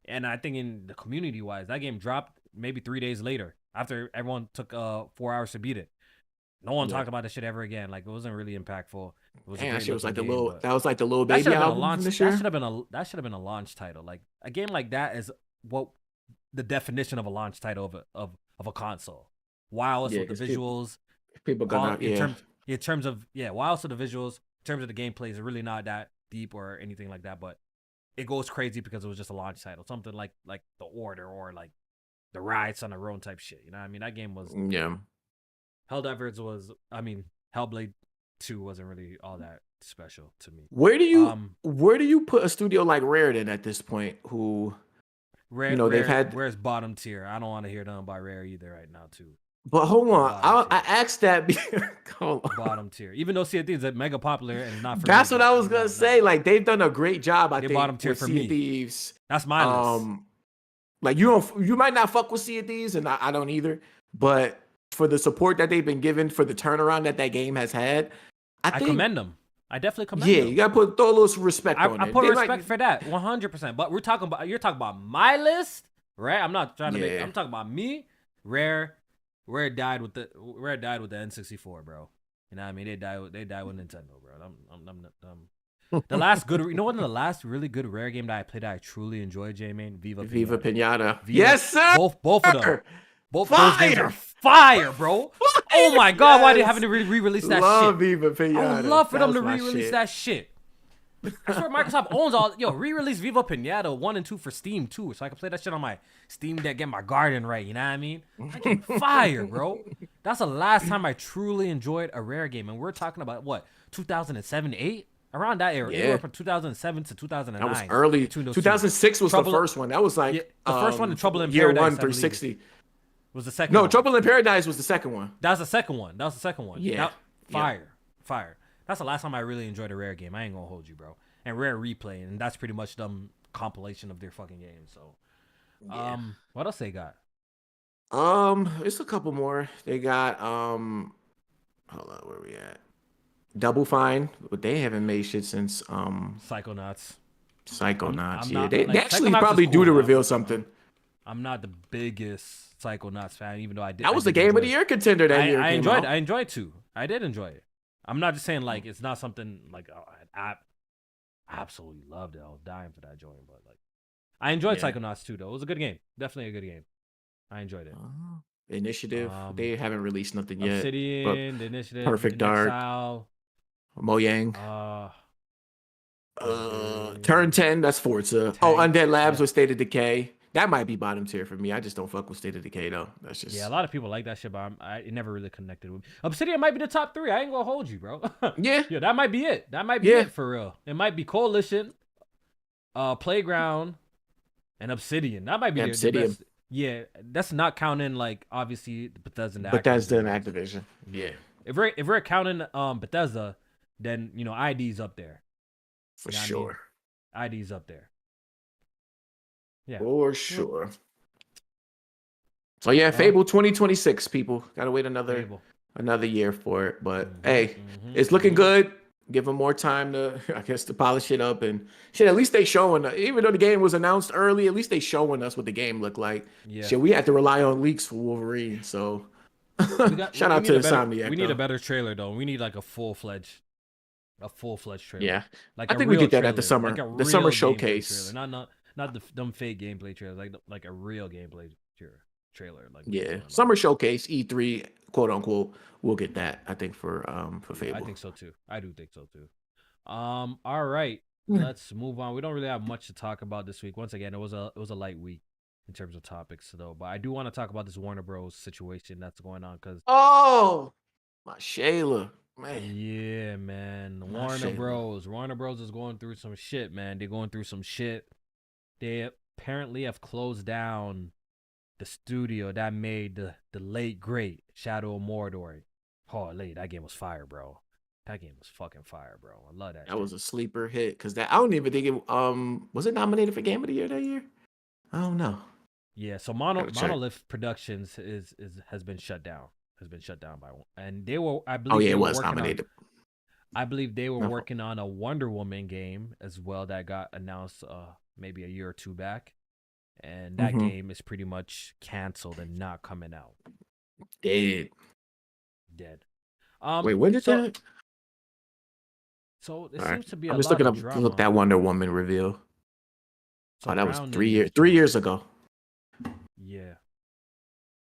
[SPEAKER 2] And I think in the community wise, that game dropped maybe 3 days later after everyone took 4 hours to beat it. No one
[SPEAKER 1] yeah.
[SPEAKER 2] talked about that shit ever again. Like it wasn't really impactful. It was a
[SPEAKER 1] And that
[SPEAKER 2] great
[SPEAKER 1] shit was like
[SPEAKER 2] looking
[SPEAKER 1] the
[SPEAKER 2] game,
[SPEAKER 1] little.
[SPEAKER 2] but
[SPEAKER 1] That was like the little
[SPEAKER 2] that
[SPEAKER 1] baby
[SPEAKER 2] should have been a
[SPEAKER 1] album
[SPEAKER 2] launch.
[SPEAKER 1] from this
[SPEAKER 2] That
[SPEAKER 1] year.
[SPEAKER 2] should have been a launch title. Like a game like that is what the definition of a launch title of a console. Wow,
[SPEAKER 1] Yeah,
[SPEAKER 2] with the
[SPEAKER 1] 'cause
[SPEAKER 2] visuals,
[SPEAKER 1] people gonna
[SPEAKER 2] in terms of wow, also the visuals, in terms of the gameplay is really not that deep or anything like that, but it goes crazy because it was just a launch title, something like The Order or like the Riots on the Road type shit. You know what I mean? That game was
[SPEAKER 1] yeah.
[SPEAKER 2] Helldivers was. I mean, Hellblade 2 wasn't really all that special to me.
[SPEAKER 1] Where do
[SPEAKER 2] Um,
[SPEAKER 1] you put a studio like Rare then at this point? Who
[SPEAKER 2] Rare,
[SPEAKER 1] they've had.
[SPEAKER 2] Rare's bottom tier. I don't want to hear nothing about Rare either right now too.
[SPEAKER 1] But hold on,
[SPEAKER 2] Bottom
[SPEAKER 1] I
[SPEAKER 2] tier.
[SPEAKER 1] asked that. Hold on.
[SPEAKER 2] Bottom tier. Even though Sea of Thieves is mega popular and not for
[SPEAKER 1] That's
[SPEAKER 2] me,
[SPEAKER 1] what I
[SPEAKER 2] but,
[SPEAKER 1] was gonna say. Like they've done a great job, I
[SPEAKER 2] they
[SPEAKER 1] think,
[SPEAKER 2] bottom tier
[SPEAKER 1] with
[SPEAKER 2] for
[SPEAKER 1] Sea
[SPEAKER 2] me.
[SPEAKER 1] of Thieves.
[SPEAKER 2] That's my list.
[SPEAKER 1] Like you might not fuck with Sea of Thieves, and I don't either. But for the support that they've been given, for the turnaround that game has had, I think,
[SPEAKER 2] commend them. I definitely commend
[SPEAKER 1] yeah,
[SPEAKER 2] them.
[SPEAKER 1] you gotta throw a little respect on
[SPEAKER 2] I
[SPEAKER 1] it.
[SPEAKER 2] put
[SPEAKER 1] They
[SPEAKER 2] respect for that, 100%. But you're talking about my list, right? I'm not trying to make.
[SPEAKER 1] Yeah.
[SPEAKER 2] I'm talking about me. Rare died with the N64, bro. You know what I mean? They died with Nintendo, bro. The last good, you know, one of the last really good Rare game that I played that I truly enjoyed, J-Man? Viva
[SPEAKER 1] Pinata.
[SPEAKER 2] Viva.
[SPEAKER 1] Yes, sir.
[SPEAKER 2] Both of them. Both
[SPEAKER 1] Fire.
[SPEAKER 2] those games are fire, bro.
[SPEAKER 1] Fire.
[SPEAKER 2] Oh my god, why they
[SPEAKER 1] Yes.
[SPEAKER 2] having to re-release that
[SPEAKER 1] Love
[SPEAKER 2] shit?
[SPEAKER 1] Viva Pinata.
[SPEAKER 2] I would love for them to
[SPEAKER 1] was my
[SPEAKER 2] re-release
[SPEAKER 1] shit.
[SPEAKER 2] that shit. I swear Microsoft owns all. Yo, re-release Viva Pinata 1 and 2 for Steam too, so I can play that shit on my Steam Deck, get my garden right. You know what I mean? That game fire, bro. That's the last time I truly enjoyed a Rare game, and we're talking about what 2007, 8, around that era.
[SPEAKER 1] Yeah.
[SPEAKER 2] Anywhere from 2007 to 2009.
[SPEAKER 1] That was early. 2006 was the first one. That was like
[SPEAKER 2] the first one. Trouble in
[SPEAKER 1] year
[SPEAKER 2] Paradise.
[SPEAKER 1] one 360
[SPEAKER 2] was the second.
[SPEAKER 1] No,
[SPEAKER 2] one.
[SPEAKER 1] Trouble in Paradise was the second one.
[SPEAKER 2] That was the second one.
[SPEAKER 1] Yeah.
[SPEAKER 2] Fire. That's the last time I really enjoyed a Rare game. I ain't gonna hold you, bro. And Rare Replay, and that's pretty much them compilation of their fucking games. So, what else they got?
[SPEAKER 1] It's a couple more. They got hold on, where we at? Double Fine, but they haven't made shit since
[SPEAKER 2] Psychonauts.
[SPEAKER 1] Psychonauts.
[SPEAKER 2] I'm
[SPEAKER 1] Yeah,
[SPEAKER 2] not,
[SPEAKER 1] they
[SPEAKER 2] like,
[SPEAKER 1] actually
[SPEAKER 2] Psychonauts
[SPEAKER 1] probably
[SPEAKER 2] is
[SPEAKER 1] due to
[SPEAKER 2] cool.
[SPEAKER 1] reveal something.
[SPEAKER 2] I'm not the biggest Psychonauts fan, even though I did.
[SPEAKER 1] That was
[SPEAKER 2] I
[SPEAKER 1] the
[SPEAKER 2] did
[SPEAKER 1] game of
[SPEAKER 2] enjoy
[SPEAKER 1] the
[SPEAKER 2] it.
[SPEAKER 1] year contender that year.
[SPEAKER 2] I enjoyed it. I enjoyed it too. I did enjoy it. I'm not just saying like it's not something like I absolutely loved it. I was dying for that joint, but like I enjoyed Psychonauts too, though. It was a good game. Definitely a good game. I enjoyed it.
[SPEAKER 1] Initiative. They haven't released nothing yet.
[SPEAKER 2] Obsidian, The Initiative,
[SPEAKER 1] Perfect
[SPEAKER 2] In
[SPEAKER 1] Dark,
[SPEAKER 2] Exile,
[SPEAKER 1] Mojang.
[SPEAKER 2] uh,
[SPEAKER 1] Turn 10, that's Forza. Oh, Undead Labs with State of Decay. That might be bottom tier for me. I just don't fuck with State of Decay though. That's just
[SPEAKER 2] a lot of people like that shit, but it never really connected with me. Obsidian might be the top 3. I ain't gonna hold you, bro.
[SPEAKER 1] Yeah,
[SPEAKER 2] that might be it. That might be it for real. It might be Coalition, Playground, and Obsidian. That might be the best. Yeah, that's not counting like obviously Bethesda and
[SPEAKER 1] Activision. Yeah.
[SPEAKER 2] If we're counting Bethesda, then ID's up there.
[SPEAKER 1] For sure.
[SPEAKER 2] ID's up there. Yeah.
[SPEAKER 1] For sure. So yeah, Fable 2026, people. Gotta wait another year for it. But hey, it's looking good. Give them more time to, I guess, to polish it up and shit. At least they showing, even though the game was announced early, at least they showing us what the game looked like. Yeah. Shit, we had to rely on leaks for Wolverine. So shout out to Insomniac.
[SPEAKER 2] We need a better trailer though. We need like a full fledged trailer.
[SPEAKER 1] Yeah,
[SPEAKER 2] like
[SPEAKER 1] I think we get that at the summer,
[SPEAKER 2] like
[SPEAKER 1] the summer showcase.
[SPEAKER 2] Not the dumb fake gameplay trailer, like a real gameplay trailer. Like
[SPEAKER 1] summer showcase, E3, quote unquote. We'll get that. I think for Fable.
[SPEAKER 2] I think so too. I do think so too. All right. let's move on. We don't really have much to talk about this week. Once again, it was a light week in terms of topics, though. But I do want to talk about this Warner Bros. Situation that's going on because
[SPEAKER 1] Oh, my Shayla, man,
[SPEAKER 2] yeah, man,
[SPEAKER 1] my Shayla.
[SPEAKER 2] Warner Bros. Is going through some shit, man. They're going through some shit. They apparently have closed down the studio that made the late great Shadow of Mordor. Oh, that game was fire, bro. That game was fucking fire, bro. I love that
[SPEAKER 1] That
[SPEAKER 2] shit.
[SPEAKER 1] was a sleeper hit because that I don't even think it was it nominated for Game of the Year that year? I don't know.
[SPEAKER 2] Yeah, so
[SPEAKER 1] Gotta check.
[SPEAKER 2] Monolith Productions is has been shut down. Has been shut down by one, and they were I
[SPEAKER 1] Oh
[SPEAKER 2] believe
[SPEAKER 1] yeah,
[SPEAKER 2] they
[SPEAKER 1] it
[SPEAKER 2] were
[SPEAKER 1] was
[SPEAKER 2] working on
[SPEAKER 1] nominated.
[SPEAKER 2] I believe they were
[SPEAKER 1] No,
[SPEAKER 2] working on a Wonder Woman game as well that got announced maybe a year or two back, and that
[SPEAKER 1] mm-hmm.
[SPEAKER 2] game is pretty much canceled and not coming out.
[SPEAKER 1] Dead.
[SPEAKER 2] Dead.
[SPEAKER 1] Wait, when did
[SPEAKER 2] So
[SPEAKER 1] that?
[SPEAKER 2] so there
[SPEAKER 1] All right,
[SPEAKER 2] seems to be
[SPEAKER 1] I'm
[SPEAKER 2] a
[SPEAKER 1] just
[SPEAKER 2] lot
[SPEAKER 1] looking
[SPEAKER 2] of
[SPEAKER 1] up to look
[SPEAKER 2] drama
[SPEAKER 1] that Wonder Woman reveal. Oh, that was
[SPEAKER 2] surrounding this
[SPEAKER 1] 3 years
[SPEAKER 2] joint.
[SPEAKER 1] ago.
[SPEAKER 2] Yeah.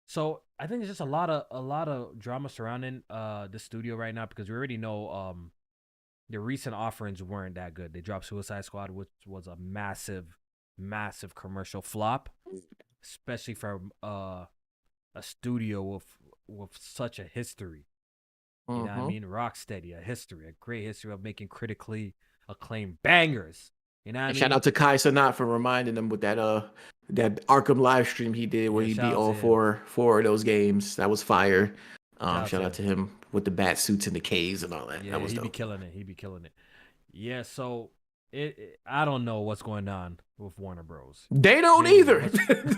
[SPEAKER 2] So I think there's just a lot of drama surrounding the studio right now because we already know the recent offerings weren't that good. They dropped Suicide Squad, which was a massive commercial flop, especially from a studio with such a history. You know what I
[SPEAKER 1] Mm-hmm.
[SPEAKER 2] mean? Rocksteady, a history, a great history of making critically acclaimed bangers. You know what I
[SPEAKER 1] And shout
[SPEAKER 2] mean?
[SPEAKER 1] out to Kai Sanat for reminding them with that Arkham live stream he did where
[SPEAKER 2] Yeah,
[SPEAKER 1] he
[SPEAKER 2] shout
[SPEAKER 1] beat
[SPEAKER 2] out to
[SPEAKER 1] all
[SPEAKER 2] him.
[SPEAKER 1] four of those games. That was fire.
[SPEAKER 2] Shout out
[SPEAKER 1] Shout
[SPEAKER 2] to
[SPEAKER 1] out
[SPEAKER 2] him.
[SPEAKER 1] to him with the bat suits and the caves and all that. That
[SPEAKER 2] Yeah,
[SPEAKER 1] was
[SPEAKER 2] he be
[SPEAKER 1] dope.
[SPEAKER 2] killing it. He be killing it. Yeah, so I don't know what's going on with Warner Bros.
[SPEAKER 1] They don't
[SPEAKER 2] Damien,
[SPEAKER 1] either.
[SPEAKER 2] what's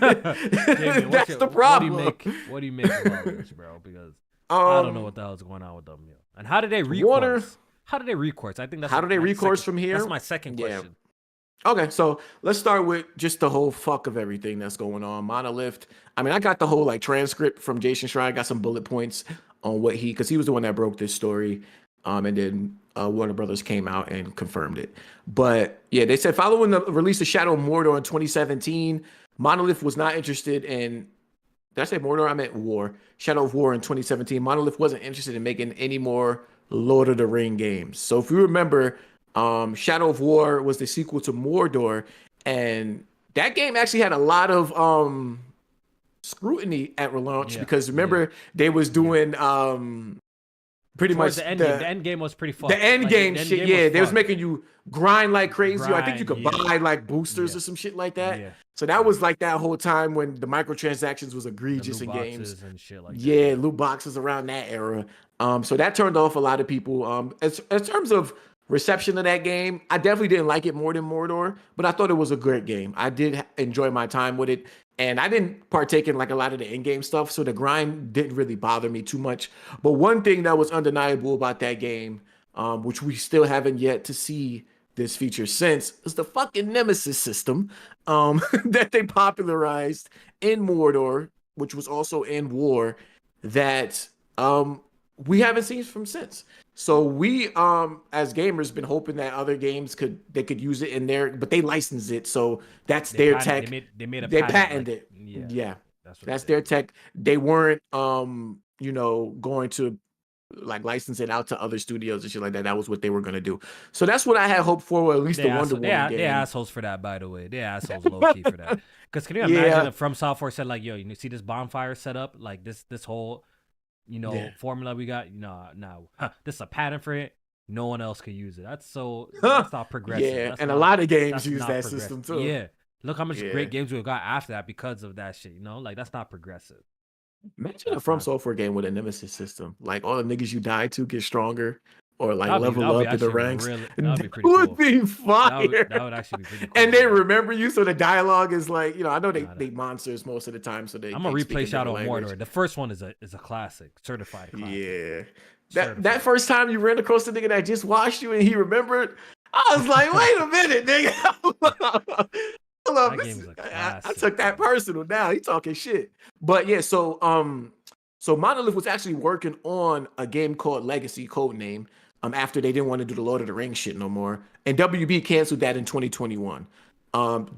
[SPEAKER 2] Damien,
[SPEAKER 1] That's the problem.
[SPEAKER 2] what do you make of all this, bro? Because I don't know
[SPEAKER 1] Um,
[SPEAKER 2] what the hell's going on with them, yo. And how did they
[SPEAKER 1] Warner,
[SPEAKER 2] recourse? How did they recourse? I think
[SPEAKER 1] how do they recourse from
[SPEAKER 2] that's
[SPEAKER 1] here?
[SPEAKER 2] my second
[SPEAKER 1] Yeah.
[SPEAKER 2] question.
[SPEAKER 1] Okay, so let's start with just the whole fuck of everything that's going on. Monolith. I mean, I got the whole like transcript from Jason Schreier. I got some bullet points on what because he was the one that broke this story. And then Warner Brothers came out and confirmed it. But yeah, they said following the release of Shadow of Mordor in 2017, Monolith was not interested in. Did I say Mordor? I meant War. Shadow of War in 2017. Monolith wasn't interested in making any more Lord of the Ring games. So if you remember, Shadow of War was the sequel to Mordor, and that game actually had a lot of scrutiny at relaunch
[SPEAKER 2] Yeah,
[SPEAKER 1] because
[SPEAKER 2] yeah,
[SPEAKER 1] remember they was
[SPEAKER 2] yeah.
[SPEAKER 1] doing pretty
[SPEAKER 2] Towards
[SPEAKER 1] much
[SPEAKER 2] the end game was pretty
[SPEAKER 1] the
[SPEAKER 2] fucked.
[SPEAKER 1] end
[SPEAKER 2] Like
[SPEAKER 1] game
[SPEAKER 2] the end
[SPEAKER 1] shit.
[SPEAKER 2] game was
[SPEAKER 1] Yeah, they was
[SPEAKER 2] fucked.
[SPEAKER 1] making you grind like crazy. I think you
[SPEAKER 2] Grind,
[SPEAKER 1] could
[SPEAKER 2] yeah,
[SPEAKER 1] buy like boosters
[SPEAKER 2] yeah,
[SPEAKER 1] or some shit like that.
[SPEAKER 2] yeah,
[SPEAKER 1] So that
[SPEAKER 2] yeah.
[SPEAKER 1] was like that whole time when the microtransactions was
[SPEAKER 2] The
[SPEAKER 1] egregious
[SPEAKER 2] loot
[SPEAKER 1] in games.
[SPEAKER 2] boxes and shit like that.
[SPEAKER 1] Yeah,
[SPEAKER 2] Yeah,
[SPEAKER 1] loot boxes around that era. So that turned off a lot of people. As terms of reception of that game, I definitely didn't like it more than Mordor, but I thought it was a great game. I did enjoy my time with it, and I didn't partake in like a lot of the in-game stuff, so the grind didn't really bother me too much. But one thing that was undeniable about that game, which we still haven't yet to see this feature since, is the fucking Nemesis system that they popularized in Mordor, which was also in War, that we haven't seen from since. So we as gamers been hoping that other games could use it in there, but they licensed it, so that's their tech.
[SPEAKER 2] they made a
[SPEAKER 1] They
[SPEAKER 2] patent.
[SPEAKER 1] patented
[SPEAKER 2] Like
[SPEAKER 1] it.
[SPEAKER 2] yeah,
[SPEAKER 1] Yeah.
[SPEAKER 2] that's what they
[SPEAKER 1] That's
[SPEAKER 2] did.
[SPEAKER 1] their tech. They weren't going to like license it out to other studios and shit like that. That was what they were gonna do. So that's what I had hoped for, or at least the Wonder Woman
[SPEAKER 2] They
[SPEAKER 1] game.
[SPEAKER 2] assholes for that, by the way. They assholes low key for that. Because can you imagine
[SPEAKER 1] Yeah.
[SPEAKER 2] if From Software said like, "Yo, you see this bonfire set up, like this whole,
[SPEAKER 1] Yeah.
[SPEAKER 2] formula we got? No, this is a patent for it. No one else can use it. That's not progressive.
[SPEAKER 1] Yeah. And a lot of games
[SPEAKER 2] That's
[SPEAKER 1] use
[SPEAKER 2] not
[SPEAKER 1] that
[SPEAKER 2] progressive.
[SPEAKER 1] system too.
[SPEAKER 2] Yeah, look how much
[SPEAKER 1] Yeah.
[SPEAKER 2] great games we got after that because of that shit. Like that's not progressive.
[SPEAKER 1] Imagine a
[SPEAKER 2] That's
[SPEAKER 1] From
[SPEAKER 2] not.
[SPEAKER 1] Software game with a Nemesis system. Like all the niggas you die to get stronger or like
[SPEAKER 2] That
[SPEAKER 1] level
[SPEAKER 2] would be
[SPEAKER 1] up in the
[SPEAKER 2] actually
[SPEAKER 1] ranks.
[SPEAKER 2] really. That would
[SPEAKER 1] That
[SPEAKER 2] be pretty
[SPEAKER 1] would
[SPEAKER 2] cool.
[SPEAKER 1] be fire.
[SPEAKER 2] That would actually be pretty
[SPEAKER 1] And
[SPEAKER 2] cool,
[SPEAKER 1] they
[SPEAKER 2] bro.
[SPEAKER 1] remember you, so the dialogue is like, I know
[SPEAKER 2] Nah,
[SPEAKER 1] they monsters most of the time, so
[SPEAKER 2] I'm
[SPEAKER 1] they
[SPEAKER 2] gonna
[SPEAKER 1] speak
[SPEAKER 2] replay
[SPEAKER 1] a different
[SPEAKER 2] Shadow of
[SPEAKER 1] language.
[SPEAKER 2] Mordor. The first one is a classic, certified classic,
[SPEAKER 1] Yeah. That
[SPEAKER 2] certified.
[SPEAKER 1] first time you ran across the nigga that just watched you and he remembered, I was like, wait a minute, nigga. Hold up,
[SPEAKER 2] That game is a
[SPEAKER 1] I
[SPEAKER 2] classic,
[SPEAKER 1] took that
[SPEAKER 2] bro.
[SPEAKER 1] personal now. He talking shit. But yeah, so Monolith was actually working on a game called Legacy Codename after they didn't want to do the Lord of the Rings shit no more. And WB canceled that in 2021.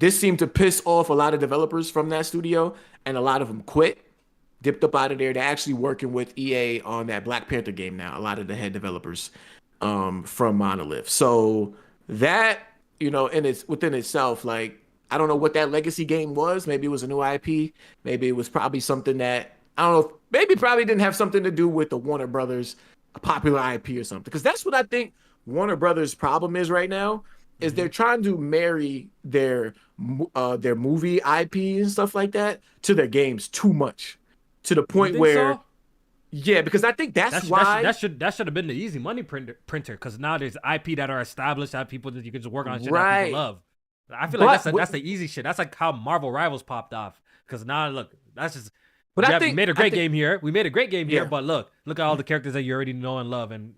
[SPEAKER 1] This seemed to piss off a lot of developers from that studio, and a lot of them quit, dipped up out of there. They're actually working with EA on that Black Panther game now. A lot of the head developers from Monolith. So that you know, and it's within itself. Like, I don't know what that legacy game was. Maybe it was a new IP. Maybe it was probably something that I don't know. Maybe probably didn't have something to do with the Warner Brothers, a popular IP or something. Because that's what I think Warner Brothers' problem is right now. Is
[SPEAKER 2] Mm-hmm.
[SPEAKER 1] they're trying to marry their movie IP and stuff like that to their games too much, to the
[SPEAKER 2] You
[SPEAKER 1] point
[SPEAKER 2] think
[SPEAKER 1] where
[SPEAKER 2] so?
[SPEAKER 1] yeah, because I think that's
[SPEAKER 2] That should that should
[SPEAKER 1] why
[SPEAKER 2] that should that should have been the easy money printer because now there's IP that are established that people that you can just work on shit that people
[SPEAKER 1] right.
[SPEAKER 2] love. I feel like
[SPEAKER 1] But
[SPEAKER 2] that's the easy shit. That's like how Marvel Rivals popped off. Because now look, that's just
[SPEAKER 1] but I
[SPEAKER 2] we
[SPEAKER 1] think
[SPEAKER 2] made a
[SPEAKER 1] I
[SPEAKER 2] great
[SPEAKER 1] think
[SPEAKER 2] game here. We made a great game here,
[SPEAKER 1] yeah,
[SPEAKER 2] but look at all the characters that you already know and love, and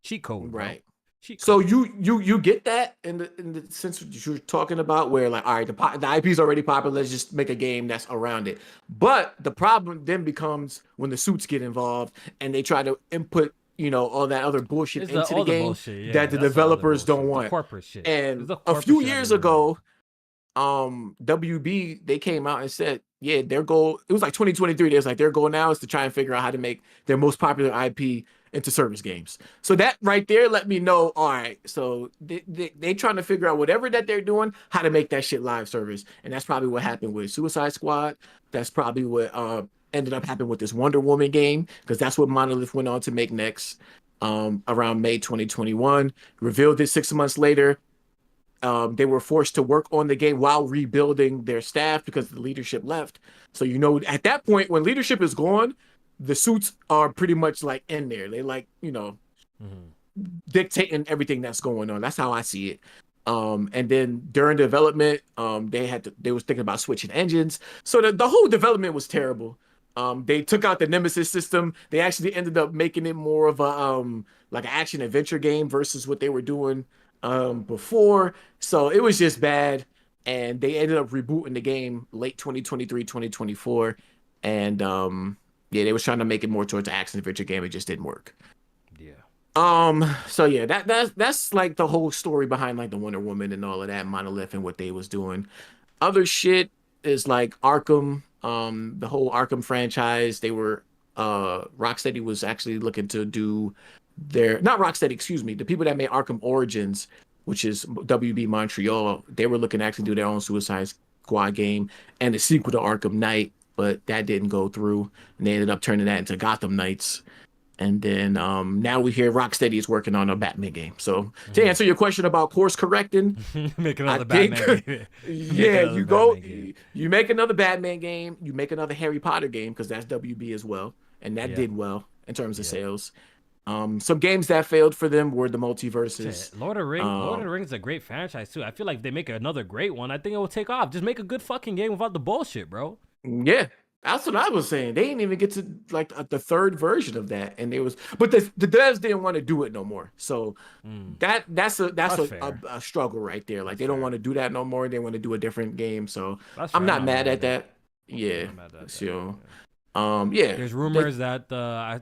[SPEAKER 2] cheat code, bro,
[SPEAKER 1] right.
[SPEAKER 2] cheat
[SPEAKER 1] So
[SPEAKER 2] code.
[SPEAKER 1] you get that in the sense that you're talking about where like all right the IP is already popular, let's just make a game that's around it. But the problem then becomes when the suits get involved and they try to input all that other bullshit
[SPEAKER 2] It's the
[SPEAKER 1] into the
[SPEAKER 2] all the
[SPEAKER 1] game
[SPEAKER 2] bullshit.
[SPEAKER 1] that
[SPEAKER 2] Yeah,
[SPEAKER 1] the
[SPEAKER 2] that's the other
[SPEAKER 1] developers don't
[SPEAKER 2] bullshit. The
[SPEAKER 1] want.
[SPEAKER 2] corporate shit. It's
[SPEAKER 1] And
[SPEAKER 2] the
[SPEAKER 1] a
[SPEAKER 2] corporate
[SPEAKER 1] few
[SPEAKER 2] shit that be
[SPEAKER 1] years
[SPEAKER 2] ruining it.
[SPEAKER 1] ago, WB they came out and said, yeah, their goal it was like 2023. There's like their goal now is to try and figure out how to make their most popular IP into service games. So that right there let me know, all right, so they trying to figure out whatever that they're doing, how to make that shit live service. And that's probably what happened with Suicide Squad. That's probably what ended up happening with this Wonder Woman game, because that's what Monolith went on to make next around May 2021. Revealed it 6 months later. They were forced to work on the game while rebuilding their staff because the leadership left. So at that point, when leadership is gone, the suits are pretty much like in there. They like
[SPEAKER 2] Mm-hmm.
[SPEAKER 1] dictating everything that's going on. That's how I see it. And then during development, they was thinking about switching engines. So the whole development was terrible. They took out the Nemesis system. They actually ended up making it more of a like an action adventure game versus what they were doing before. So it was just bad. And they ended up rebooting the game late 2023, 2024. And yeah, they was trying to make it more towards an action adventure game. It just didn't work.
[SPEAKER 2] Yeah.
[SPEAKER 1] So yeah, that's like the whole story behind like the Wonder Woman and all of that, Monolith and what they was doing. Other shit is like Arkham, the whole Arkham franchise. They were Rocksteady was actually looking to do their not Rocksteady, excuse me, the people that made Arkham Origins, which is WB Montreal, they were looking to actually do their own Suicide Squad game and the sequel to Arkham Knight, but that didn't go through, and they ended up turning that into Gotham Knights. And then now we hear Rocksteady is working on a Batman game. So to
[SPEAKER 2] Mm-hmm.
[SPEAKER 1] answer your question about course correcting,
[SPEAKER 2] Make
[SPEAKER 1] I
[SPEAKER 2] another
[SPEAKER 1] think
[SPEAKER 2] Batman game. Make
[SPEAKER 1] yeah,
[SPEAKER 2] another
[SPEAKER 1] you go
[SPEAKER 2] Batman game.
[SPEAKER 1] you make another Batman game, you make another Harry Potter game because that's WB as well, and that
[SPEAKER 2] Yeah.
[SPEAKER 1] did well in terms of
[SPEAKER 2] Yeah.
[SPEAKER 1] sales. Some games that failed for them were the multiverses.
[SPEAKER 2] Shit, Lord of
[SPEAKER 1] Um,
[SPEAKER 2] the Rings is a great franchise too. I feel like if they make another great one, I think it will take off. Just make a good fucking game without the bullshit, bro.
[SPEAKER 1] yeah, that's what I was saying. They didn't even get to like the third version of that, and but the devs didn't want to do it no more. So
[SPEAKER 2] Mm,
[SPEAKER 1] that's
[SPEAKER 2] that's fair.
[SPEAKER 1] a struggle right there. Like
[SPEAKER 2] That's
[SPEAKER 1] they don't
[SPEAKER 2] fair.
[SPEAKER 1] want to do that no more. They want to do a different game. So
[SPEAKER 2] That's
[SPEAKER 1] I'm
[SPEAKER 2] fair. I'm
[SPEAKER 1] not
[SPEAKER 2] not
[SPEAKER 1] mad
[SPEAKER 2] mad
[SPEAKER 1] at
[SPEAKER 2] at that.
[SPEAKER 1] that.
[SPEAKER 2] I'm
[SPEAKER 1] Yeah.
[SPEAKER 2] not mad at that.
[SPEAKER 1] So
[SPEAKER 2] Yeah.
[SPEAKER 1] yeah.
[SPEAKER 2] There's
[SPEAKER 1] They,
[SPEAKER 2] rumors that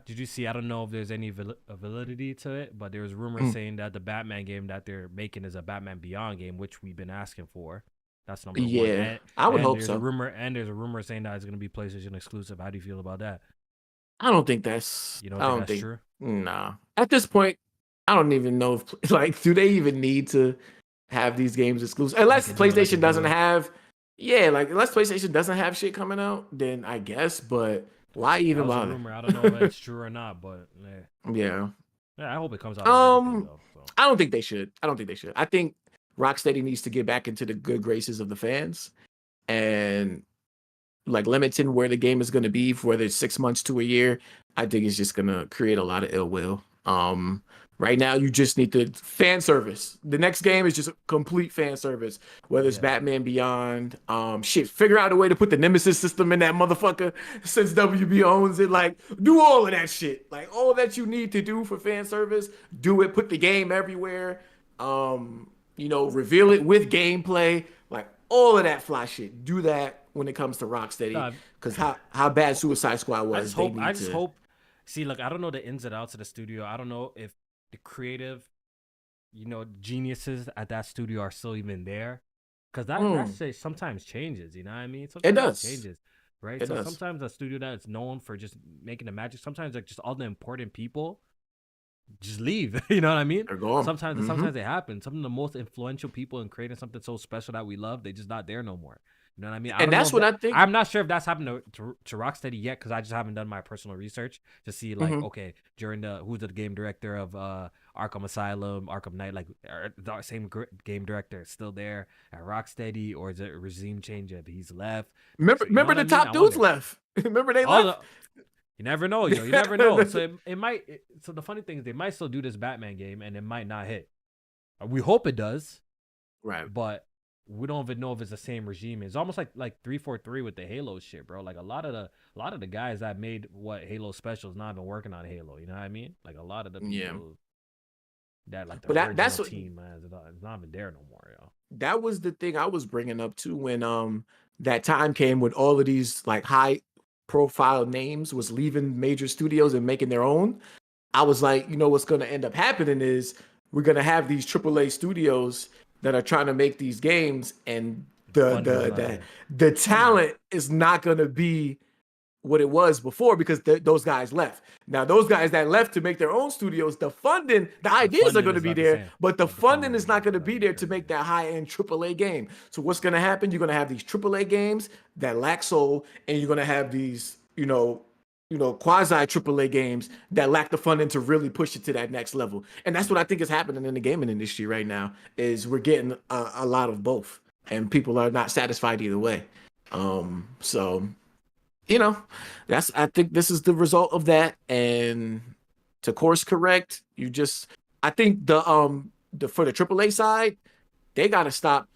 [SPEAKER 2] did you see? I don't know if there's any validity to it, but there's rumors
[SPEAKER 1] mm,
[SPEAKER 2] saying that the Batman game that they're making is a Batman Beyond game, which we've been asking for. That's number one.
[SPEAKER 1] yeah, I would hope so.
[SPEAKER 2] And there's a rumor saying that it's gonna be PlayStation exclusive. How do you feel about that? You don't
[SPEAKER 1] I
[SPEAKER 2] think
[SPEAKER 1] don't
[SPEAKER 2] that's
[SPEAKER 1] think,
[SPEAKER 2] true?
[SPEAKER 1] nah. At this point, I don't even know if, like, do they even need to have these games exclusive?
[SPEAKER 2] They
[SPEAKER 1] Unless
[SPEAKER 2] could do it. They
[SPEAKER 1] PlayStation
[SPEAKER 2] could do
[SPEAKER 1] doesn't
[SPEAKER 2] it.
[SPEAKER 1] have, yeah, like, unless PlayStation doesn't have shit coming out, then I guess, but why
[SPEAKER 2] That
[SPEAKER 1] even
[SPEAKER 2] was a
[SPEAKER 1] bother?
[SPEAKER 2] rumor. I don't know if it's true or not, but
[SPEAKER 1] Yeah.
[SPEAKER 2] yeah, I hope it comes out on everything
[SPEAKER 1] Um,
[SPEAKER 2] though. So
[SPEAKER 1] I don't think they should. I don't think they should. I think Rocksteady needs to get back into the good graces of the fans and like limiting where the game is going to be for whether it's 6 months to a year. I think it's just going to create a lot of ill will. Right now you just need the fan service. The next game is just a complete fan service, whether it's
[SPEAKER 2] yeah,
[SPEAKER 1] Batman Beyond. Shit, figure out a way to put the Nemesis system in that motherfucker since WB owns it. Like, do all of that shit. Like, all that you need to do for fan service, do it. Put the game everywhere. Reveal it with gameplay. Like, all of that fly shit. Do that when it comes to Rocksteady.
[SPEAKER 2] no,
[SPEAKER 1] Because how bad Suicide Squad
[SPEAKER 2] I just
[SPEAKER 1] was, they
[SPEAKER 2] hope. I
[SPEAKER 1] need
[SPEAKER 2] just
[SPEAKER 1] to.
[SPEAKER 2] hope. See, look, I don't know the ins and outs of the studio. I don't know if the creative, geniuses at that studio are still even there, because that
[SPEAKER 1] Mm,
[SPEAKER 2] shit sometimes changes. You know what I mean?
[SPEAKER 1] it
[SPEAKER 2] Sometimes it
[SPEAKER 1] does.
[SPEAKER 2] changes, right?
[SPEAKER 1] It
[SPEAKER 2] So
[SPEAKER 1] does.
[SPEAKER 2] sometimes a studio that is known for just making the magic, sometimes like just all the important people just leave. You know what I mean?
[SPEAKER 1] They're gone.
[SPEAKER 2] Sometimes it happens. Some of the most influential people in creating something so special that we love, they just not there no more. You know what I mean? I
[SPEAKER 1] And
[SPEAKER 2] don't know
[SPEAKER 1] that's
[SPEAKER 2] if
[SPEAKER 1] what
[SPEAKER 2] that.
[SPEAKER 1] I think.
[SPEAKER 2] I'm not sure if that's happened to Rocksteady yet, because I just haven't done my personal research to see like, okay, during who's the game director of Arkham Asylum, Arkham Knight, like the same game director still there at Rocksteady, or is it a regime change if he's left? So, you know
[SPEAKER 1] Remember
[SPEAKER 2] what I
[SPEAKER 1] the
[SPEAKER 2] mean?
[SPEAKER 1] top
[SPEAKER 2] I
[SPEAKER 1] dudes
[SPEAKER 2] wonder.
[SPEAKER 1] left. Remember they
[SPEAKER 2] All
[SPEAKER 1] left.
[SPEAKER 2] the You never know, yo. You never know. So it might. So the funny thing is, they might still do this Batman game, and it might not hit. We hope it does,
[SPEAKER 1] Right.
[SPEAKER 2] but we don't even know if it's the same regime. It's almost like 343 with the Halo shit, bro. Like a lot of the guys that made what Halo special is not been working on Halo. You know what I mean? Like a lot of the people that like the
[SPEAKER 1] But
[SPEAKER 2] original
[SPEAKER 1] that's what
[SPEAKER 2] team, man, it's not even there no more, yo.
[SPEAKER 1] that was the thing I was bringing up too when that time came when all of these like high profile names was leaving major studios and making their own. I was like, you know what's going to end up happening is we're going to have these AAA studios that are trying to make these games, and the
[SPEAKER 2] Funding's
[SPEAKER 1] the
[SPEAKER 2] not
[SPEAKER 1] the,
[SPEAKER 2] there.
[SPEAKER 1] the talent is not going to be what it was before because those guys left. Now, those guys that left to make their own studios, the funding, the ideas are
[SPEAKER 2] funding
[SPEAKER 1] going to
[SPEAKER 2] is
[SPEAKER 1] be
[SPEAKER 2] not the
[SPEAKER 1] there,
[SPEAKER 2] same,
[SPEAKER 1] but the
[SPEAKER 2] but the funding
[SPEAKER 1] funding is not going to
[SPEAKER 2] that'd
[SPEAKER 1] be
[SPEAKER 2] be
[SPEAKER 1] there to
[SPEAKER 2] crazy.
[SPEAKER 1] make that high-end AAA game. So what's going to happen? You're going to have these AAA games that lack soul, and you're going to have these, quasi AAA games that lack the funding to really push it to that next level. And that's what I think is happening in the gaming industry right now. Is we're getting a lot of both, and people are not satisfied either way. So that's I think this is the result of that. And to course correct, I think the for the AAA side, they gotta stop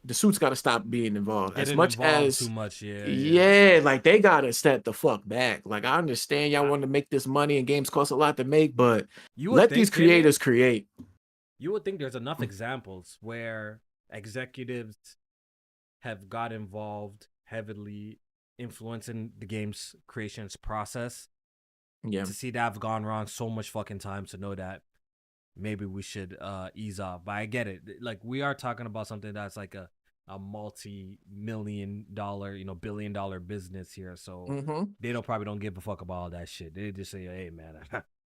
[SPEAKER 1] the suits gotta stop being involved. As
[SPEAKER 2] Getting
[SPEAKER 1] much
[SPEAKER 2] involved too
[SPEAKER 1] as
[SPEAKER 2] much, yeah.
[SPEAKER 1] yeah, like they gotta step the fuck back. Like I understand y'all want to make this money and games cost a lot to make, but
[SPEAKER 2] You would
[SPEAKER 1] let these
[SPEAKER 2] think, J-Man,
[SPEAKER 1] creators create.
[SPEAKER 2] you would think there's enough examples where executives have got involved heavily influencing the game's creation's process
[SPEAKER 1] Yeah.
[SPEAKER 2] to see that have gone wrong so much fucking times to know that maybe we should ease off. But I get it. Like we are talking about something that's like a multi-million-dollar, billion-dollar business here. So they probably don't give a fuck about all that shit. They just say, hey man,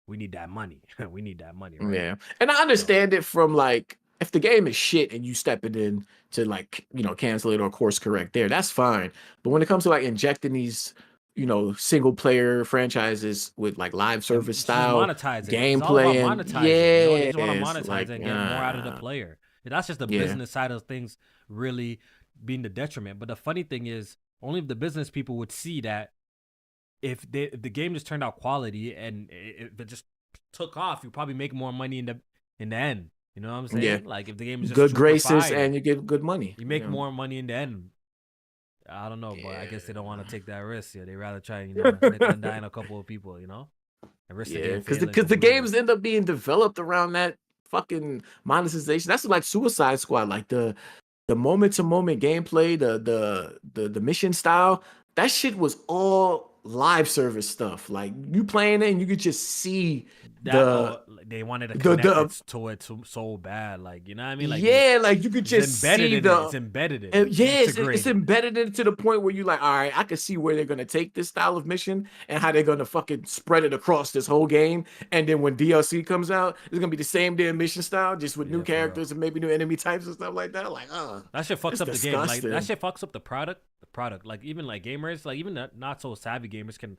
[SPEAKER 2] we need that money. We need that money, right?
[SPEAKER 1] Yeah. And I understand it from like if the game is shit and you step it in to like, cancel it or course correct there, that's fine. But when it comes to like injecting these, single player franchises with like live
[SPEAKER 2] And
[SPEAKER 1] service
[SPEAKER 2] just
[SPEAKER 1] style
[SPEAKER 2] monetize it. It's all about
[SPEAKER 1] gameplay and
[SPEAKER 2] monetizing. They just want to
[SPEAKER 1] it's
[SPEAKER 2] monetize
[SPEAKER 1] like
[SPEAKER 2] it and get more out of the player. That's just the
[SPEAKER 1] yeah.
[SPEAKER 2] business side of things really being the detriment. But the funny thing is, only if the business people would see that if the game just turned out quality and if it just took off, you probably make more money in the end. You know what I'm saying?
[SPEAKER 1] Yeah.
[SPEAKER 2] Like if the game is just
[SPEAKER 1] Good
[SPEAKER 2] super
[SPEAKER 1] graces
[SPEAKER 2] fire,
[SPEAKER 1] and you get good money.
[SPEAKER 2] you make more money in the end. I don't know, but I guess they don't want to take that risk. Yeah, they rather try, nickel and dime a couple of people, and risk the game
[SPEAKER 1] Because
[SPEAKER 2] failing
[SPEAKER 1] the
[SPEAKER 2] completely.
[SPEAKER 1] games end up being developed around that fucking monetization. That's like Suicide Squad, like the moment to moment gameplay, the mission style. That shit was all live service stuff. Like you playing it and you could just see
[SPEAKER 2] They wanted to
[SPEAKER 1] the
[SPEAKER 2] connect
[SPEAKER 1] the
[SPEAKER 2] it to it so bad, like you know what I mean? Like
[SPEAKER 1] like you could
[SPEAKER 2] it's
[SPEAKER 1] just
[SPEAKER 2] embedded
[SPEAKER 1] see
[SPEAKER 2] in it. It's embedded in it.
[SPEAKER 1] yeah, it's
[SPEAKER 2] Integrated.
[SPEAKER 1] embedded in it to the point where you like, all right, I can see where they're gonna take this style of mission and how they're gonna fucking spread it across this whole game. And then when DLC comes out, it's gonna be the same damn mission style, just with new
[SPEAKER 2] Yeah, for real.
[SPEAKER 1] characters and maybe new enemy types and stuff like that. Like,
[SPEAKER 2] That shit fucks
[SPEAKER 1] it's
[SPEAKER 2] up the game. Like
[SPEAKER 1] disgusting.
[SPEAKER 2] that shit fucks up the product. The product. Like even like gamers, like even not so savvy gamers can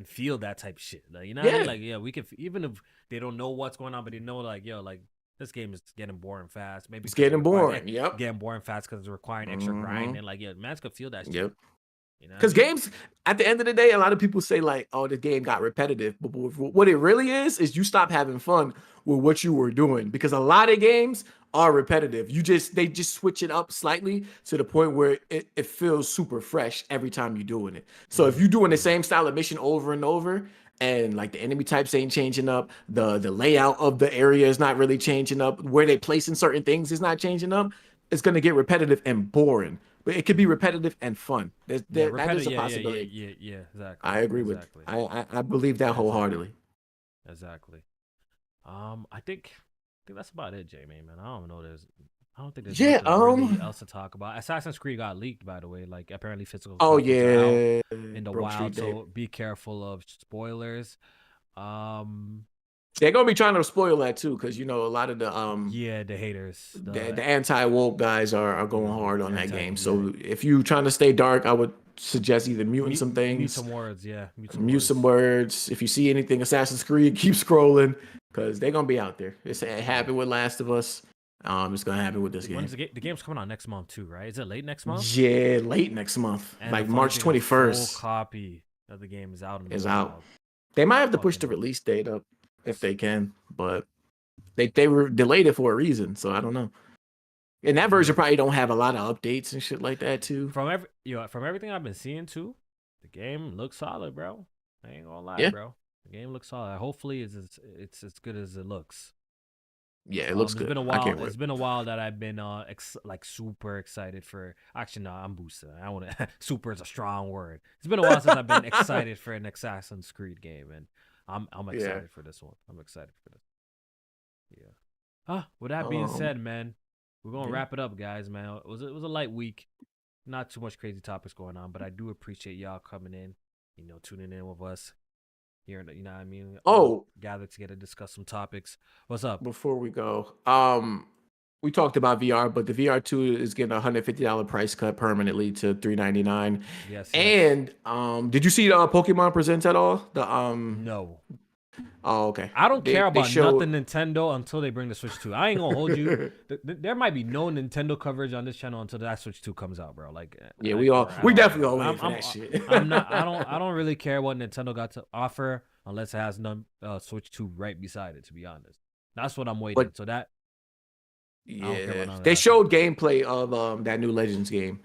[SPEAKER 2] feel that type of shit. Like you know what I mean? Like yeah, we can even if they don't know what's going on, but they know like yo, like this game is getting boring fast. Maybe
[SPEAKER 1] It's getting boring. Yep.
[SPEAKER 2] Getting boring fast because it's requiring extra grind and like yeah, man could feel that shit.
[SPEAKER 1] Yep.
[SPEAKER 2] You know,
[SPEAKER 1] Because games, at the end of the day, a lot of people say like, "Oh, the game got repetitive," but what it really is you stop having fun with what you were doing. Because a lot of games are repetitive. They just switch it up slightly to the point where it feels super fresh every time you're doing it. So if you're doing the same style of mission over and over, and like the enemy types ain't changing up, the layout of the area is not really changing up, where they placing certain things is not changing up, it's gonna get repetitive and boring. But it could be repetitive and fun. That is a possibility.
[SPEAKER 2] Yeah, exactly.
[SPEAKER 1] I agree with. I believe that wholeheartedly.
[SPEAKER 2] Exactly. I think that's about it, Jamie. Man, I don't think there's really else to talk about. Assassin's Creed got leaked, by the way. Like apparently physical copies are out in the wild, so be careful of spoilers.
[SPEAKER 1] They're gonna be trying to spoil that too, because a lot of
[SPEAKER 2] the haters,
[SPEAKER 1] the anti-woke guys are going
[SPEAKER 2] yeah,
[SPEAKER 1] hard on that
[SPEAKER 2] anti,
[SPEAKER 1] game.
[SPEAKER 2] yeah.
[SPEAKER 1] So if you trying to stay dark, I would suggest either muting some
[SPEAKER 2] Mute
[SPEAKER 1] things,
[SPEAKER 2] some words, yeah, mute some
[SPEAKER 1] mute some
[SPEAKER 2] words.
[SPEAKER 1] words. If you see anything Assassin's Creed, keep scrolling because they're gonna be out there. It happened with Last of Us. It's gonna happen with this game.
[SPEAKER 2] When's the game's coming out next month too, right? Is it late next month?
[SPEAKER 1] Yeah, late next month,
[SPEAKER 2] And
[SPEAKER 1] like March 21st.
[SPEAKER 2] Full copy of the game is out in the
[SPEAKER 1] Is
[SPEAKER 2] wild.
[SPEAKER 1] out. They might have to push the release date up if they can, but they were delayed it for a reason, so I don't know. And that version probably don't have a lot of updates and shit like that too.
[SPEAKER 2] From everything I've been seeing too, the game looks solid, bro. I ain't gonna lie, bro. The game looks solid. Hopefully, it's as good as it looks.
[SPEAKER 1] Yeah, it looks good.
[SPEAKER 2] It's been a while. It's been a while that I've been like super excited for. Actually, no, I'm boosted. I want to. Super is a strong word. It's been a while since I've been excited for an Assassin's Creed game, and I'm excited for this one. I'm excited for this. Yeah. With that being said, man, we're gonna wrap it up, guys. Man, it was a light week. Not too much crazy topics going on, but I do appreciate y'all coming in. Tuning in with us. Here, what I mean? Gathered together to discuss some topics. What's up?
[SPEAKER 1] Before we go, we talked about VR, but the VR2 is getting a $150 price cut permanently to $399.
[SPEAKER 2] Yes.
[SPEAKER 1] And did you see Pokemon Presents at all?
[SPEAKER 2] No.
[SPEAKER 1] Oh, okay.
[SPEAKER 2] I don't care about nothing Nintendo until they bring the Switch 2. I ain't gonna hold you. There might be no Nintendo coverage on this channel until that Switch 2 comes out, bro. Like,
[SPEAKER 1] yeah, we definitely all waiting for that shit.
[SPEAKER 2] I don't really care what Nintendo got to offer unless it has Switch 2 right beside it. To be honest, that's what I'm waiting. So that.
[SPEAKER 1] Yeah, they showed gameplay of that new Legends game.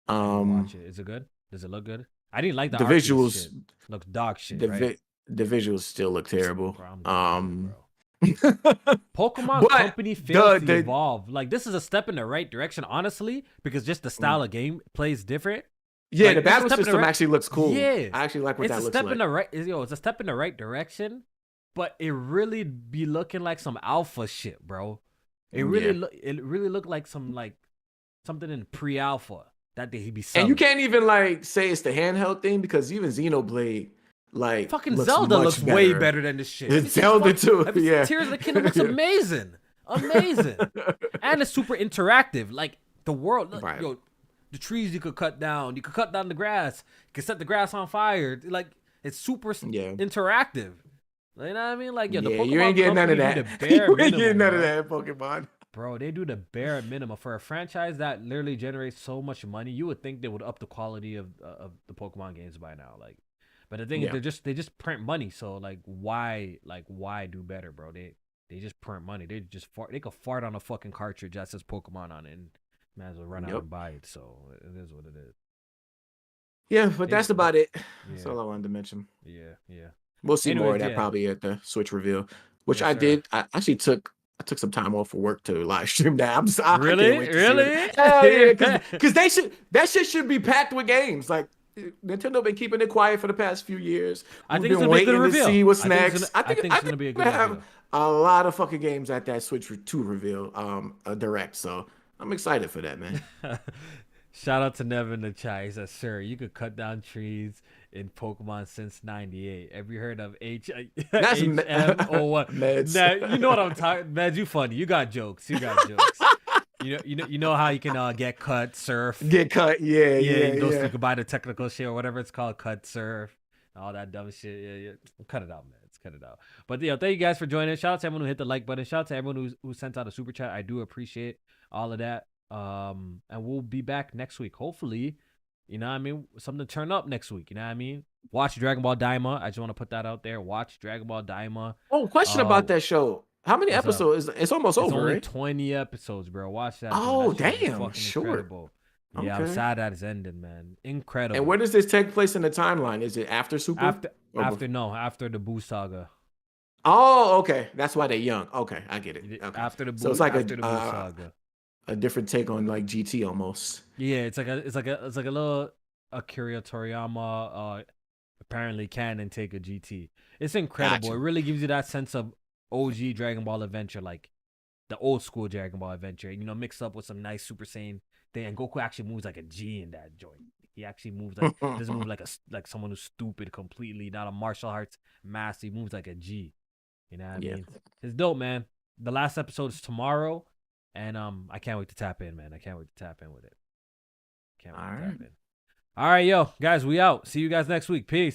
[SPEAKER 2] Watch it. Is it good? Does it look good? I didn't like the
[SPEAKER 1] visuals.
[SPEAKER 2] Shit. Looks dog shit. Right?
[SPEAKER 1] The visuals still look terrible.
[SPEAKER 2] Pokemon Company fails to evolve. Like, this is a step in the right direction, honestly, because just the style of game plays different.
[SPEAKER 1] Yeah, the battle system actually looks cool. Yeah, I actually like what that looks like.
[SPEAKER 2] It's a step in the right direction, but it really be looking like some alpha shit, bro. It really looked like something in pre-alpha that they be selling.
[SPEAKER 1] And you can't even say it's the handheld thing because even Xenoblade. Like
[SPEAKER 2] fucking Zelda looks way better than this shit.
[SPEAKER 1] Zelda too. Yeah.
[SPEAKER 2] Tears of the Kingdom looks amazing. And it's super interactive. Like the world, the trees you could cut down. You could cut down the grass. You could set the grass on fire. Like it's super interactive. You know what I mean? Like, the Pokemon
[SPEAKER 1] you ain't getting none of that. You ain't getting none of that, Pokemon.
[SPEAKER 2] Bro, they do the bare minimum for a franchise that literally generates so much money. You would think they would up the quality of the Pokemon games by now. Like. But the thing is, they just print money. So why do better, bro? They just print money. They could fart on a fucking cartridge that says Pokemon on it, and might as well run out and buy it. So it is what it is.
[SPEAKER 1] Yeah, but that's about it. That's all I wanted to mention.
[SPEAKER 2] Yeah.
[SPEAKER 1] We'll see more of that probably at the Switch reveal, which I did. I actually took some time off for work to live stream that.
[SPEAKER 2] Really?
[SPEAKER 1] Because that shit should be packed with games. Like, Nintendo been keeping it quiet for the past few years.
[SPEAKER 2] I think it's gonna be a good reveal.
[SPEAKER 1] To see what's next.
[SPEAKER 2] I think it's gonna be a good reveal.
[SPEAKER 1] Have a lot of fucking games at that Switch 2 reveal, direct. So I'm excited for that, man.
[SPEAKER 2] Shout out to Nevin in the chat. He says, "Sir, you could cut down trees in Pokemon since '98. Have you heard of HM or what?
[SPEAKER 1] Meds.
[SPEAKER 2] Now, you know what I'm talking. Meds, you funny. You got jokes. You know how you can get cut, surf.
[SPEAKER 1] Get cut, yeah.
[SPEAKER 2] You can buy the technical shit or whatever it's called, cut, surf, all that dumb shit. Yeah. Cut it out, man. Cut it out. But thank you guys for joining. Shout out to everyone who hit the like button. Shout out to everyone who sent out a super chat. I do appreciate all of that. And we'll be back next week. Hopefully, something to turn up next week. You know what I mean? Watch Dragon Ball Daima. I just want to put that out there. Watch Dragon Ball Daima.
[SPEAKER 1] Oh, question about that show. How many episodes? It's almost over,
[SPEAKER 2] only
[SPEAKER 1] right?
[SPEAKER 2] 20 episodes, bro. Watch that.
[SPEAKER 1] Oh,
[SPEAKER 2] damn.
[SPEAKER 1] Fucking short.
[SPEAKER 2] Incredible. Yeah, I'm sad that it's ended, man. Incredible.
[SPEAKER 1] And where does this take place in the timeline? Is it after Super?
[SPEAKER 2] After the Boo saga.
[SPEAKER 1] Oh, okay. That's why they're young. Okay, I get it. Okay.
[SPEAKER 2] After the Boo,
[SPEAKER 1] so it's like
[SPEAKER 2] the Boo saga.
[SPEAKER 1] A different take on like GT almost.
[SPEAKER 2] Yeah, it's like a little Akira Toriyama apparently canon take of GT. It's incredible. Gotcha. It really gives you that sense of OG Dragon Ball Adventure, like the old school Dragon Ball Adventure, mixed up with some nice Super Saiyan thing. And Goku actually moves like a G in that joint. He actually moves doesn't move like someone who's stupid completely, not a martial arts master. He moves like a G. You know what I mean? It's dope, man. The last episode is tomorrow, and I can't wait to tap in, man. I can't wait to tap in with it. Can't wait to tap in. All right, yo, guys, we out. See you guys next week. Peace.